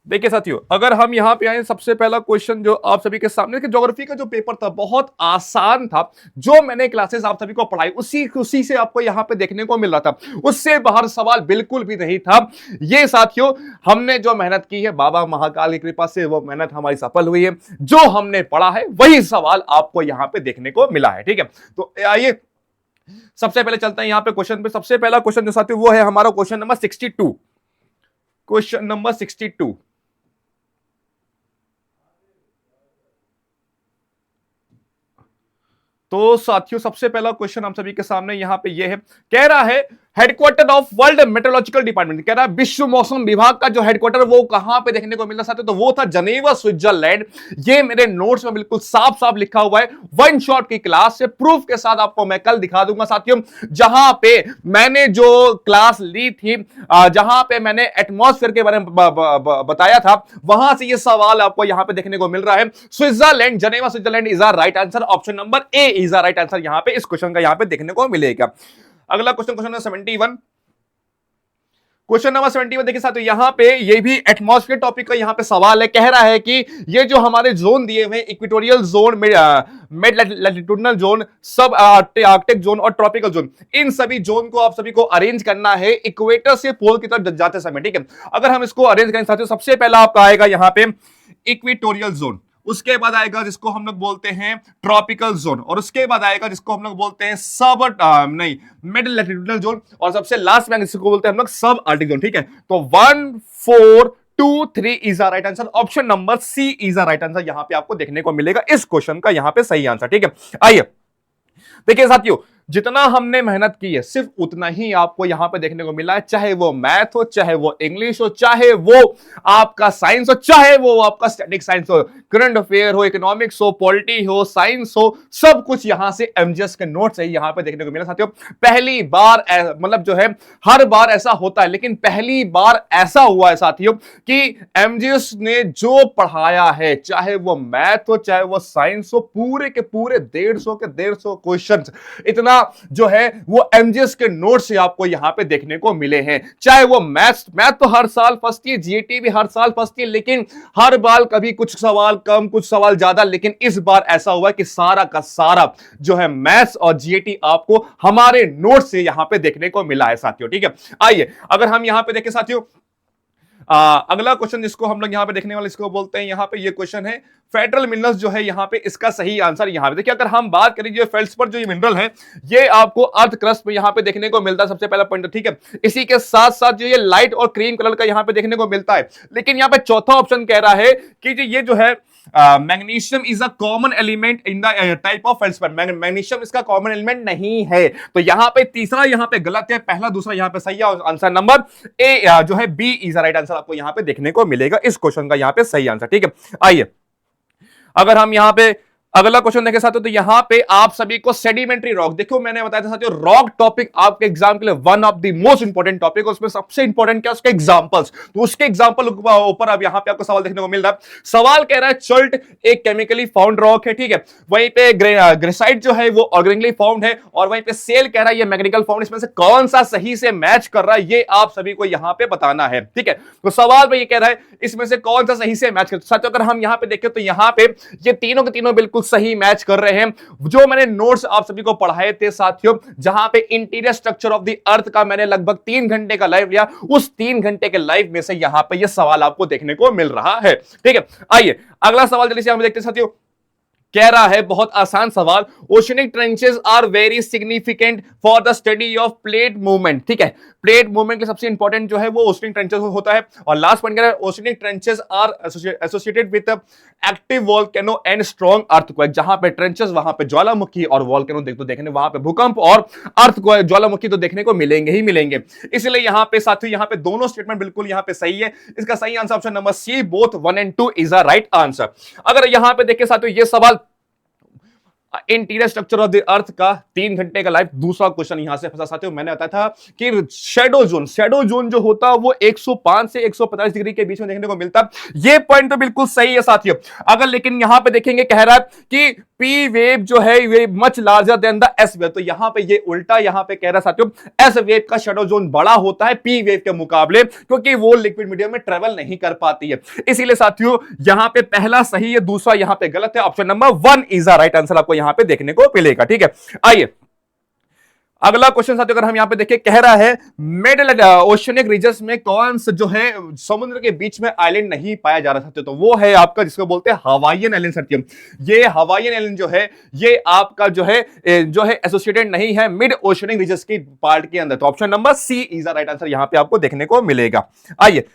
देखिए साथियों, अगर हम यहां पे आए, सबसे पहला क्वेश्चन जो आप सभी के सामने, ज्योग्राफी का जो पेपर था बहुत आसान था, जो मैंने क्लासेस आप सभी को पढ़ाई उसी से आपको यहां पे देखने को मिल रहा था, उससे बाहर सवाल बिल्कुल भी नहीं था। ये साथियों हमने जो मेहनत की है, बाबा महाकाल की कृपा से वो मेहनत हमारी सफल हुई है। जो हमने पढ़ा है वही सवाल आपको यहां पे देखने को मिला है, ठीक है। तो आइए सबसे पहले चलते हैं यहां पे क्वेश्चन पे। सबसे पहला क्वेश्चन जो साथियों वो है हमारा क्वेश्चन नंबर 62, क्वेश्चन नंबर 62। तो साथियों सबसे पहला क्वेश्चन हम सभी के सामने यहां पे ये है, कह रहा है headquarter of world meteorological department, कह रहा है विश्व मौसम विभाग का जो हेडक्वार्टर वो कहां पे देखने को मिलना साथियों, तो वो था जनेवा स्विट्जरलैंड। ये मेरे नोट्स में बिल्कुल साफ साफ लिखा हुआ है, वन शॉट की क्लास से प्रूफ के साथ आपको मैं कल दिखा दूंगा साथियों। जहां पे मैंने जो क्लास ली थी, जहां पे मैंने एटमॉस्फेयर के बारे में बताया था, वहां से ये सवाल आपको यहां पे देखने को मिल रहा है। Switzerland, Geneva Switzerland is a right answer, option number A is a right answer यहां पे इस क्वेश्चन का यहां पे देखने को मिलेगा। अगला question, question number 71, question number 71 देखिए साथियों, यहां पे ये भी एटमॉस्फेयर टॉपिक का यहां पे सवाल है। कह रहा है कि ये जो हमारे जोन दिए हुए, equatorial zone, mid latitudinal zone, सब आर्कटिक जोन और ट्रॉपिकल जोन, इन सभी जोन को आप सभी को अरेंज करना है इक्वेटर से पोल की तरफ जाते समय, ठीक है। अगर हम इसको अरेंज करें साथियों, सबसे पहला आपका आएगा यहां पे इक्वेटोरियल जोन, उसके बाद आएगा जिसको हम लोग बोलते हैं ट्रॉपिकल जोन, और उसके बाद आएगा जिसको हम लोग बोलते हैं सब मिड लैटिट्यूडनल जोन, और सबसे लास्ट में जिसको बोलते हैं हम लोग सब आर्कटिक जोन, ठीक है। तो 1 4 2 3 is a right answer, option number C is a right answer यहां पे आपको देखने को मिलेगा इस क्वेश्चन का यहां पे सही आंसर, ठीक है। आइए देखिए साथियों, जितना हमने मेहनत की है सिर्फ उतना ही आपको यहां पे देखने को मिला है, चाहे वो मैथ हो, चाहे वो इंग्लिश हो, चाहे वो आपका साइंस हो, चाहे वो आपका स्टैटिक साइंस हो, करंट अफेयर हो, इकोनॉमिक्स हो, पॉलिटी हो, साइंस हो, सब कुछ यहां से एमजीएस के नोट्स है यहां पे देखने को मिला साथियों। पहली बार मतलब जो है हर बार ऐसा होता है, लेकिन पहली बार ऐसा हुआ है साथियों कि एमजीएस ने जो पढ़ाया है, चाहे वो मैथ हो, चाहे वो साइंस हो, पूरे के पूरे 150 के 150 क्वेश्चन, इतना जो है वो एमजीएस के नोट से आपको यहां पे देखने को मिले हैं। चाहे वो मैथ तो हर साल फंसती है, जीएटी भी हर साल फंसती है, लेकिन हर बार कभी कुछ सवाल कम कुछ सवाल ज्यादा, लेकिन इस बार ऐसा हुआ कि सारा का सारा जो है मैथ्स और जीएटी आपको हमारे नोट से यहां पे देखने को मिला है साथियों। ठीक है, आइए अगर हम यहां पे देखें साथियों, अगला क्वेश्चन जिसको हम लोग यहां पे देखने वाले इसको बोलते हैं, यहां पे ये क्वेश्चन है फेडरल मिनरल्स जो है यहां पे इसका सही आंसर यहां पे देखिए, अगर हम बात करें जो फेल्ड्सपर जो ये मिनरल है ये आपको अर्थ क्रस्ट में यहां पे देखने को मिलता है, सबसे पहला पॉइंट। ठीक है, इसी के साथ साथ जो ये लाइट और क्रीम कलर का यहां पे देखने को मिलता है, लेकिन यहां पे चौथा ऑप्शन कह रहा है कि ये जो है magnesium is a common element in the type of feldspar, magnesium इसका कॉमन एलिमेंट नहीं है, तो यहां पे तीसरा यहां पे गलत है, पहला दूसरा यहां पे सही है, आंसर नंबर ए जो है B is the right answer आपको यहां पे देखने को मिलेगा इस क्वेश्चन का यहां पे सही आंसर। ठीक है, आइए अगर हम यहां पे अगला क्वेश्चन देखें साथियों, तो यहां पे आप सभी को सेडिमेंट्री रॉक, देखो मैंने बताया था साथियों रॉक टॉपिक आपके एग्जाम के लिए one of the most important topic, उसमें सबसे इंपोर्टेंट क्या उसके एग्जांपल्स, तो उसके एग्जांपल ऊपर अब यहां पे आपको सवाल देखने को मिल रहा है। सवाल कह रहा है चल्ट एक केमिकली फाउंड रॉक है, ठीक है, वहीं पे ग्रेसाइट जो है वो ऑर्गेनिकली फाउंड है, और वहीं पे सेल कह रहा है ये मैग्नेटिकल फाउंड, इसमें से कौन सा सही से मैच कर रहा है ये आप सभी को यहां पे बताना है। ठीक है, तो सवाल में ये कह रहा है इसमें से कौन सा सही से मैच कर, साथियों अगर हम यहां पे देखें तो यहां पे ये तीनों के तीनों बिल्कुल सही मैच कर रहे हैं। जो मैंने नोट्स आप सभी को पढ़ाए थे साथियों, जहां पे interior structure of the earth का मैंने लगभग 3 घंटे का लाइव लिया, उस 3 घंटे के लाइव में से यहां पे ये सवाल आपको देखने को मिल रहा है। ठीक है, आइए अगला सवाल जल्दी से हम देखते हैं साथियों, कह रहा है बहुत आसान सवाल, oceanic trenches are very significant for the study of plate movement. ठीक है, प्लेट मूवमेंट के सबसे इंपॉर्टेंट जो है वो ओशनिक ट्रेंचेस होता है, और लास्ट पॉइंट कह रहा है oceanic trenches are associated with active volcano and strong earthquake, जहां पे ट्रेंचेस वहां पे ज्वालामुखी और वोल्केनो देख तो देखने वहां पे भूकंप और अर्थक्वेक ज्वालामुखी तो देखने को मिलेंगे ही मिलेंगे, इसलिए यहां पे साथियों यहां पे दोनों स्टेटमेंट बिल्कुल यहां पे सही है, इसका सही answer option number C both 1 and 2 is the right answer. अगर यहां पे देखें साथियों ये सवाल interior structure of the earth का 3 घंटे का लाइव, दूसरा क्वेश्चन यहां से फंसा साथियों, मैंने बताया था कि शैडो जोन जो होता है वो 105 से 145 डिग्री के बीच में देखने को मिलता है, ये पॉइंट तो बिल्कुल सही है साथियों। अगर लेकिन यहां पे देखेंगे कह रहा है कि पी वेव जो है ये much larger than the S wave, तो यहां पे ये उल्टा यहां पे कह रहा है साथियों एस वेव का शैडो जोन बड़ा होता है पी वेव के मुकाबले, क्योंकि वो लिक्विड मीडियम में ट्रेवल नहीं कर पाती है, इसीलिए साथियों यहां पे पहला सही है, दूसरा यहां पे गलत है, option number 1 is the right answer आपको यहां पे देखने को मिलेगा। ठीक है, आइए अगला क्वेश्चन साथियों अगर हम यहां पे देखें, कह रहा है मिड ओशियनिक रीजन्स में कौन सा जो है समुद्र के बीच में आइलैंड नहीं पाया जा रहा साथियों, तो वो है आपका जिसको बोलते हैं हवाईयन आइलैंड साथियों। ये हवाईयन आइलैंड जो है ये आपका जो है एसोसिएटेड नहीं है मिड ओशियनिक रीजन्स की पार्ट के अंदर, तो option number C is the right answer यहां पे आपको देखने को मिलेगा। आइए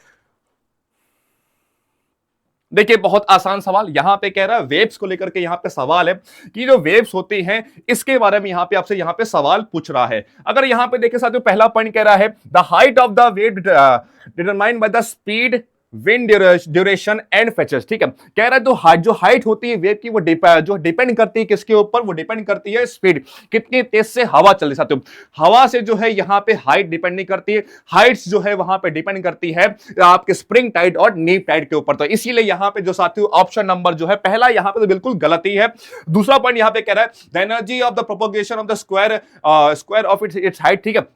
देखिए बहुत आसान सवाल यहां पे कह रहा है वेव्स को लेकर के यहां पे सवाल है कि जो वेव्स होती हैं इसके बारे में यहां पे आपसे यहां पे सवाल पूछ रहा है। अगर यहां पे देखें साथियों पहला पॉइंट कह रहा है the height of the wave determined by the speed wind duration and फेचेस। ठीक है, कह रहा है जो हाइट होती है वेव की वो जो डिपेंड करती है किसके ऊपर, वो डिपेंड करती है स्पीड, कितनी तेज से हवा चल रही साथियों, हवा से जो है यहां पे हाइट डिपेंड नहीं करती है, हाइट्स जो है वहां पे डिपेंड करती है आपके स्प्रिंग टाइड और नीप टाइड के ऊपर, तो इसीलिए यहां पे जो साथियों ऑप्शन नंबर जो है पहला यहां पे तो बिल्कुल गलत ही है। दूसरा पॉइंट यहां पे कह रहा है the energy of the propagation of the square of its height. ठीक है,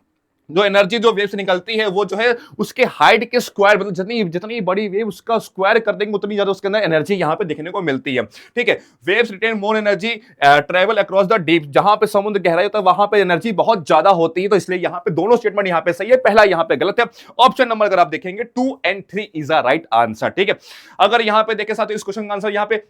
जो एनर्जी जो वेव से निकलती है वो जो है उसके हाइट के स्क्वायर, मतलब जितनी बड़ी वेव उसका स्क्वायर कर देंगे उतनी ज्यादा उसके अंदर एनर्जी यहां पे देखने को मिलती है। ठीक है, waves retain more energy travel across the deep, जहां पे समुद्र गहराई होता है वहां पे एनर्जी बहुत ज्यादा होती है, तो इसलिए यहां पे दोनों स्टेटमेंट यहां पे सही है, पहला यहां पे गलत है, ऑप्शन नंबर अगर आप देखेंगे 2 and 3 is the right answer. ठीक है, अगर यहां पे देखें साथ इस क्वेश्चन का आंसर यहां पे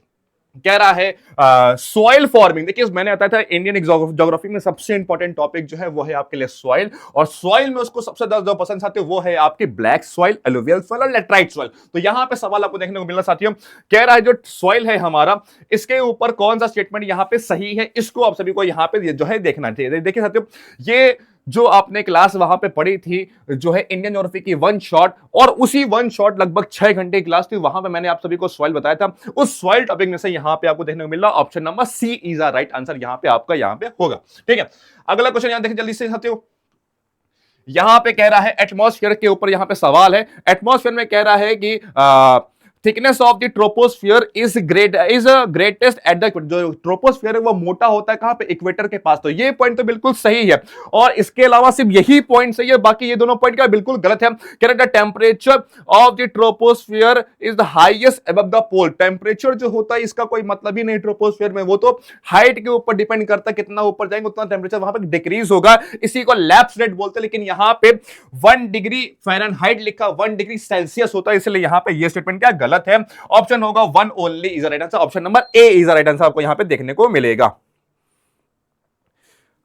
कह रहा है सॉइल फॉर्मिंग। देखिए मैंने बताया था इंडियन ज्योग्राफी में सबसे इंपॉर्टेंट टॉपिक जो है वो है आपके लिए सॉइल, और सॉइल में उसको सबसे ज्यादा जो पसंद आते हैं वो है आपकी ब्लैक सॉइल, एलुवियल सॉइल और लेटराइट सॉइल। तो यहां पे सवाल आपको देखने को मिलना साथियों, कह रहा है जो सॉइल है हमारा इसके ऊपर कौन सा स्टेटमेंट यहां पे सही है, इसको आप सभी को यहां पे जो है देखना चाहिए। देखिए साथियों ये जो आपने क्लास वहां पे पढ़ी थी जो है इंडियन ज्योग्राफी की वन शॉट, और उसी वन शॉट लगभग 6 घंटे क्लास थी, वहां पे मैंने आप सभी को सॉइल बताया था, उस सॉइल टॉपिक में से यहां पे आपको देखने को मिल रहा option number C is the right answer यहां पे आपका यहां पे होगा। ठीक है, अगला क्वेश्चन यहां देखिए जल्दी से साथियों, यहां पे कह रहा है एटमॉस्फेयर के ऊपर यहां पे सवाल है। एटमॉस्फेयर में कह रहा है कि thickness of the troposphere is greatest at the, जो ट्रोपोस्फियर है वो मोटा होता है कहां पे, इक्वेटर के पास। तो ये पॉइंट तो बिल्कुल सही है, और इसके अलावा सिर्फ यही पॉइंट सही है, बाकी ये दोनों पॉइंट क्या बिल्कुल गलत है। कह रहा है temperature of the troposphere is the highest above the pole. Temperature जो होता है इसका कोई मतलब ही नहीं ट्रोपोस्फियर में, वो तो हाइट के ऊपर डिपेंड करता है, कितना ऊपर जाएंगे उतना टेम्परेचर वहां पे डिक्रीज होगा, इसी को लैप्स रेट बोलते हैं। लेकिन यहां पे 1 डिग्री फ़ारेनहाइट लिखा, 1 डिग्री सेल्सियस होता है, इसलिए यहां पे ये स्टेटमेंट क्या गलत है। ऑप्शन होगा 1 only is the right answer, option number A is the right answer आपको यहां पे देखने को मिलेगा।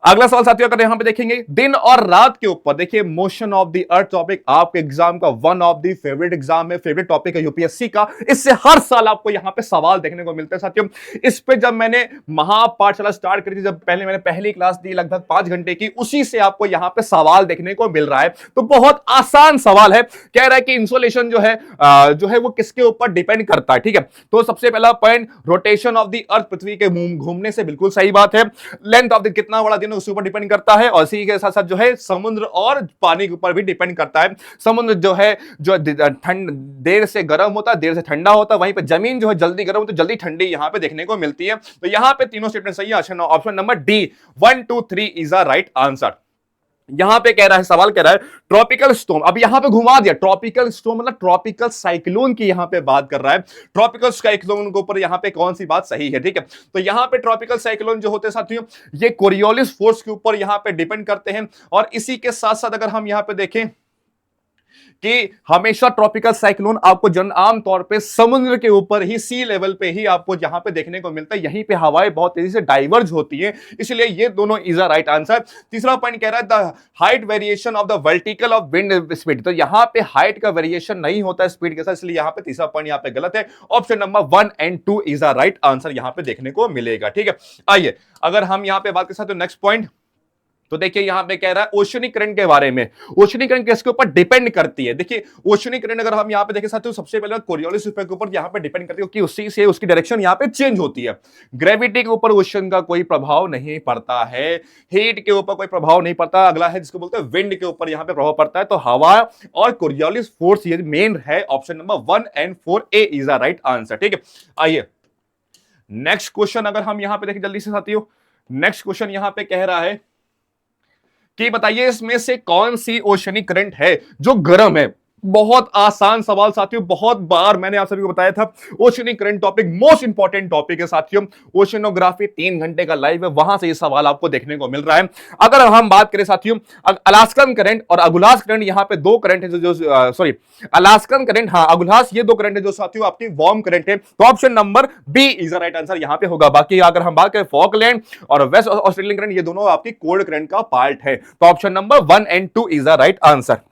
अगला सवाल साथियों अगर यहां पे देखेंगे दिन और रात के ऊपर, देखिए motion of the earth topic आपके एग्जाम का one of the favourite exam है, फेवरेट टॉपिक है यूपीएससी का। इससे हर साल आपको यहां पे सवाल देखने को मिलते हैं साथियों। इस पे जब मैंने महापाठशाला स्टार्ट करी थी, जब पहले मैंने पहली क्लास दी लगभग 5 घंटे की, उसी से आपको यहां पे सवाल देखने को मिल रहा है। तो बहुत आसान सवाल है, कह रहा है कि इंसोलेशन जो है वो किसके ऊपर डिपेंड करता है, ठीक है। तो सबसे पहला point, rotation of the earth, पृथ्वी के घूमने से, बिल्कुल सही बात है। लेंथ ऑफ द, कितना बड़ा दिन उसके ऊपर डिपेंड करता है, और इसी के साथ साथ जो है समुद्र और पानी के ऊपर भी डिपेंड करता है। समुद्र जो है जो देर से गर्म होता है, देर से ठंडा होता है, वहीं पे जमीन जो है जल्दी गर्म होती है, जल्दी ठंडी यहां पे देखने को मिलती है। तो यहां पे तीनों स्टेटमेंट सही है, option number D 1 2 3 is the right answer. यहां पे कह रहा है, सवाल कह रहा है ट्रॉपिकल स्टॉर्म, अब यहां पे घुमा दिया, ट्रॉपिकल स्टॉर्म मतलब ट्रॉपिकल साइक्लोन की यहां पे बात कर रहा है। ट्रॉपिकल साइक्लोन के ऊपर यहां पे कौन सी बात सही है, ठीक है। तो यहां पे ट्रॉपिकल साइक्लोन जो होते हैं साथियों, ये कोरियोलिस फोर्स के ऊपर यहां पे डिपेंड करते हैं। और इसी के साथ साथ अगर हम यहां पे देखें कि हमेशा ट्रॉपिकल साइक्लोन आपको आमतौर पे समुद्र के ऊपर ही, सी लेवल पे ही आपको यहां पे देखने को मिलता है, यहीं पे हवाएं बहुत तेजी से डाइवर्ज होती हैं, इसलिए ये दोनों इज द राइट आंसर। तीसरा पॉइंट कह रहा है the height variation of the vertical of wind speed, तो यहां पे हाइट का वेरिएशन नहीं होता है स्पीड के साथ, इसलिए यहां पे तीसरा पॉइंट यहां पे गलत है। Option number 1 and 2 is the right answer यहां पे देखने को मिलेगा, ठीक है। आइए अगर हम यहां पे बात कर सकते हैं नेक्स्ट पॉइंट, तो देखिए यहां पे कह रहा है ओशनिक करंट के बारे में। ओशनिक करंट किसके ऊपर डिपेंड करती है, देखिए ओशनिक करंट अगर हम यहां पे देखें साथियों, सबसे पहले कोरियोलिस के ऊपर यहां पे डिपेंड करती है, क्योंकि उसी से उसकी डायरेक्शन यहां पे चेंज होती है। ग्रेविटी के ऊपर ओशन का कोई प्रभाव नहीं पड़ता है, हीट के ऊपर कोई प्रभाव नहीं पड़ता। अगला है जिसको बोलते हैं विंड के ऊपर यहां पे प्रभाव पड़ता है। तो हवा और कोरियोलिस फोर्स ये मेन है, option number 1 and 4 A is the right answer, ठीक है। आइए नेक्स्ट क्वेश्चन अगर हम यहां पे देखें जल्दी से साथियों, नेक्स्ट क्वेश्चन यहां पे कह रहा है कि बताइए इसमें से कौन सी ओशनिक करंट है जो गर्म है। बहुत आसान सवाल साथियों, बहुत बार मैंने आप सभी को बताया था। Oceanic current topic most important topic है साथियों। ओशनोग्राफी 3 घंटे का लाइव है, वहां से ये सवाल आपको देखने को मिल रहा है। अगर हम बात करें साथियों अलास्कन करंट और अगुलास करंट, यहां पे 2 करंट है जो सॉरी अलास्कन करंट, हाँ अगुलास, ये 2 करंट है जो साथियों आपकी वार्म करंट है। तो option number B is the right answer यहां पे होगा। बाकी अगर हम बात करें फॉकलैंड और वेस्ट ऑस्ट्रेलियन करंट, ये दोनों आपकी कोल्ड करंट का पार्ट है। तो option number 1 and 2 is the right answer.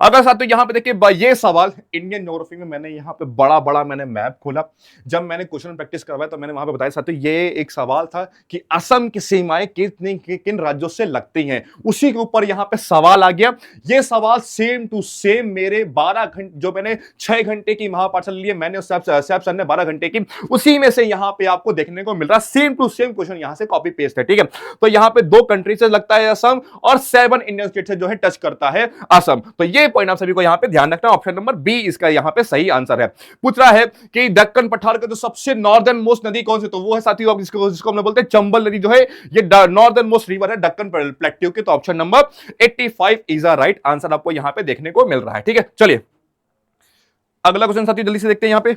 अगर साथियों यहां पे देखिए ये सवाल इंडियन ज्योग्राफी में मैंने यहां पे बड़ा मैंने मैप खोला, जब मैंने क्वेश्चन प्रैक्टिस करवाया तो मैंने वहां पे बताया साथियों ये एक सवाल था कि असम की सीमाएं किन राज्यों से लगती हैं, उसी के ऊपर यहां पे सवाल आ गया। ये सवाल सेम टू सेम मेरे 12 घंटे, जो मैंने 6 घंटे की महापाठशाला ली है, मैंने सर ने 12 घंटे की, उसी में से यहां पे आपको देखने को मिल रहा है। सेम टू सेम क्वेश्चन यहां से कॉपी पेस्ट है, ठीक है। तो यहां पे 2 कंट्री से लगता है असम और 7 इंडियन स्टेट से जो है टच करता है असम। तो ये पॉइंट आप सभी को यहां पे ध्यान रखना, ऑप्शन नंबर बी इसका यहां पे सही आंसर है। पूछ रहा है कि दक्कन पठार का जो सबसे नॉर्दर्न मोस्ट नदी कौन सी, तो वो है साथियों जिसको हम बोलते हैं चंबल नदी, जो है ये नॉर्दर्न मोस्ट रिवर है दक्कन प्लेट्यू की। तो option number 85 is the right answer आपको यहां पे देखने को मिल रहा है, ठीक है। चलिए अगला क्वेश्चन साथियों जल्दी से देखते हैं यहां पे।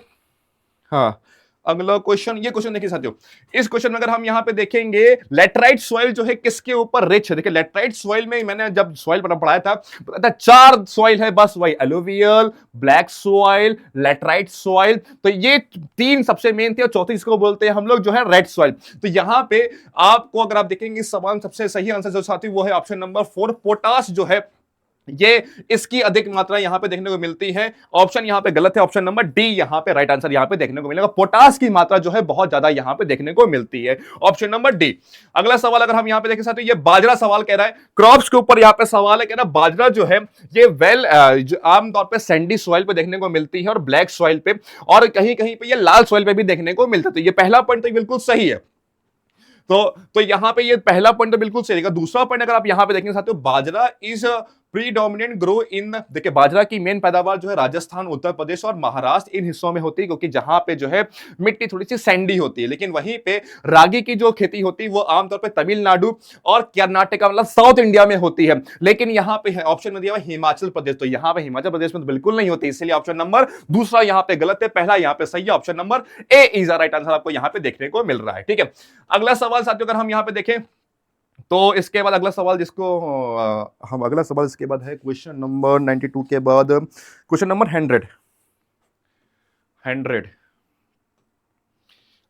हाँ अगला क्वेश्चन, ये क्वेश्चन देखिए साथियों, इस क्वेश्चन में अगर हम यहां पे देखेंगे लेटराइट सॉइल जो है किसके ऊपर रिच है। देखिए लेटराइट सॉइल में मैंने जब सॉइल पढ़ाया था 4 सॉइल है बस, वही alluvial, black soil, laterite soil. तो ये 3 सबसे मेन थे और चौथी इसको बोलते हैं हम लोग जो है रेड सॉइल। तो यहां पे आपको अगर आप देखेंगे सवाल सबसे सही आंसर जो साथी वो है ऑप्शन नंबर 4 पोटाश जो है ये इसकी अधिक मात्रा यहां पे देखने को मिलती है। ऑप्शन यहां पे गलत है, ऑप्शन नंबर डी यहां पे राइट आंसर यहां पे देखने को मिलेगा। पोटाश की मात्रा जो है बहुत ज्यादा यहां पे देखने को मिलती है, ऑप्शन नंबर डी। अगला सवाल अगर हम यहां पे देखें साथियों, ये बाजरा सवाल कह रहा है, क्रॉप्स के ऊपर यहां पे सवाल है, कह रहा बाजरा जो है ये आमतौर पे सैंडी सॉइल पे देखने को मिलती है और ब्लैक सॉइल पे, और कहीं कहीं पे ये लाल सॉइल पे भी देखने को मिलता है। तो ये पहला पॉइंट तो बिल्कुल सही है। तो यहां पे ये पहला पॉइंट तो बिल्कुल सही है। दूसरा पॉइंट अगर आप यहां पे देखेंगे साथियों, बाजरा इज प्रीडोमिनेंट ग्रो इन, देखिए बाजरा की मेन पैदावार जो है राजस्थान, उत्तर प्रदेश और महाराष्ट्र इन हिस्सों में होती है, क्योंकि जहां पे जो है मिट्टी थोड़ी सी सैंडी होती है। लेकिन वहीं पे रागी की जो खेती होती है वो आमतौर पे तमिलनाडु और कर्नाटका मतलब साउथ इंडिया में होती है। लेकिन यहां पे ऑप्शन में दिया हुआ हिमाचल प्रदेश, तो यहां पे हिमाचल प्रदेश में तो बिल्कुल नहीं होती, इसलिए ऑप्शन नंबर दूसरा यहां पे गलत है, पहला यहां पे सही है। Option number A is the right answer आपको यहां पे देखने को मिल रहा है। ठीक है, अगला सवाल साथियों अगर हम यहां पे देखें तो इसके बाद अगला सवाल जिसको हम अगला सवाल इसके बाद है क्वेश्चन नंबर 92 के बाद क्वेश्चन नंबर 100।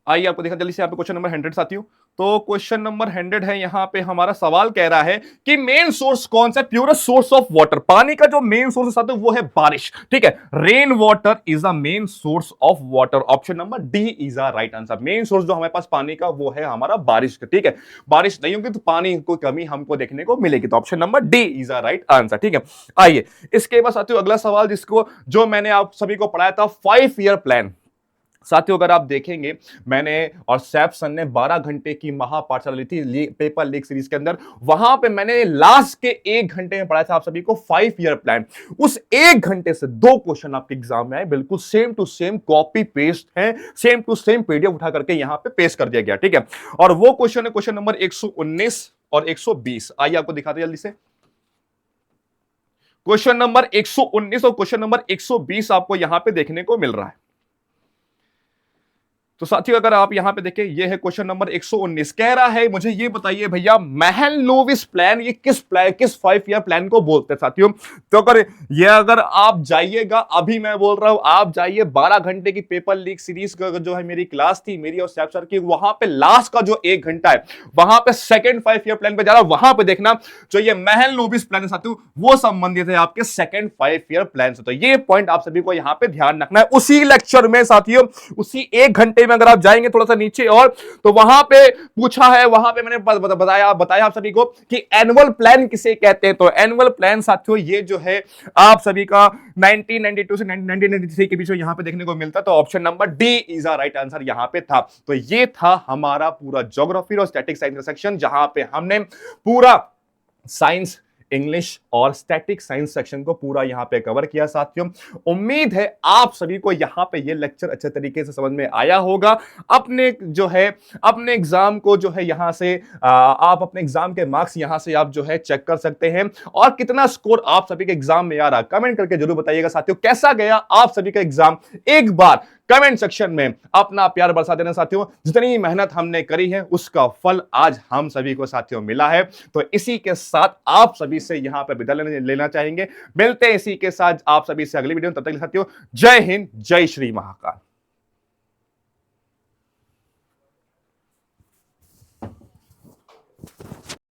आइए आपको देखा जल्दी से यहाँ पे क्वेश्चन नंबर 100 साथियों। तो क्वेश्चन नंबर 100 है, यहाँ पे हमारा सवाल कह रहा है कि मेन सोर्स कौन सा, प्योरेस्ट सोर्स ऑफ वाटर, पानी का जो मेन सोर्स है साथियों वो है बारिश। ठीक है, rain water is the main source of water. Option number D is the right answer. Main source जो हमारे पास पानी का वो है हमारा बारिश का। ठीक है, बारिश नहीं होगी तो पानी को कमी हमको देखने को मिलेगी, तो option number D is the right answer. ठीक है, आइए इसके बाद साथियों अगला सवाल जिसको जो मैंने आप सभी को पढ़ाया था 5 ईयर प्लान। साथियों अगर आप देखेंगे मैंने और सैफसन ने 12 घंटे की महापाठशाला ली थी पेपर लीक सीरीज के अंदर, वहां पे मैंने लास्ट के 1 घंटे में पढ़ाया था आप सभी को 5 ईयर प्लान। उस 1 घंटे से 2 क्वेश्चन आपके एग्जाम में आए, बिल्कुल same to same copy paste है, सेम टू सेम पीडीएफ उठा करके यहां पे पेस्ट कर दिया गया। ठीक है, और वो क्वेश्चन है क्वेश्चन नंबर 119 और 120। आइए आपको दिखाते जल्दी से। क्वेश्चन नंबर 119 और क्वेश्चन नंबर 120 आपको यहां पे देखने को मिल रहा है। तो साथियों अगर आप यहां पे देखें, ये है क्वेश्चन नंबर 119। कह रहा है मुझे ये बताइए भैया महलनोबिस प्लान ये किस 5 ईयर प्लान को बोलते हैं साथियों। तो अगर आप जाइएगा, अभी मैं बोल रहा हूं आप जाइए 12 घंटे की पेपर लीक सीरीज का जो है मेरी क्लास थी मेरी और सैफ सर की, वहां पे लास्ट का जो 1 घंटा है वहां पे सेकंड 5 ईयर प्लान पे जा रहा, वहां पे देखना जो ये महलनोबिस प्लान है साथियों वो संबंधित है आपके सेकंड 5 ईयर प्लान से। तो ये पॉइंट आप सभी को यहां पे ध्यान रखना है। उसी लेक्चर में साथियों, उसी 1 घंटे में अगर आप जाएंगे थोड़ा सा नीचे और तो वहां पे पूछा है, वहां पे मैंने बताया आप सभी को कि एनुअल प्लान किसे कहते हैं। तो एनुअल प्लान साथियों ये जो है आप सभी का 1992 से 1993 के बीच में यहां पे देखने को मिलता। तो option number D is the right answer यहां पे था। तो ये था हमारा पूरा ज्योग्राफी और स्टैटिक साइंस का सेक्शन, जहां पे हमने पूरा साइंस, इंग्लिश और स्टैटिक साइंस सेक्शन को पूरा यहां पे कवर किया साथियों। उम्मीद है आप सभी को यहां पे ये लेक्चर अच्छे तरीके से समझ में आया होगा। अपने जो है अपने एग्जाम को जो है यहां से आप अपने एग्जाम के मार्क्स यहां से आप जो है चेक कर सकते हैं और कितना स्कोर आप सभी के एग्जाम में आ रहा कमेंट करके जरूर बताइएगा साथियों। कैसा गया आप सभी का एग्जाम, एक बार कमेंट सेक्शन में अपना प्यार बरसा देना साथियों। जितनी मेहनत हमने करी है उसका फल आज हम सभी को साथियों मिला है। तो इसी के साथ आप सभी से यहां पर विदा लेना चाहेंगे। मिलते हैं इसी के साथ आप सभी से अगली वीडियो में, तब तक साथियों जय हिंद, जय श्री महाकाल।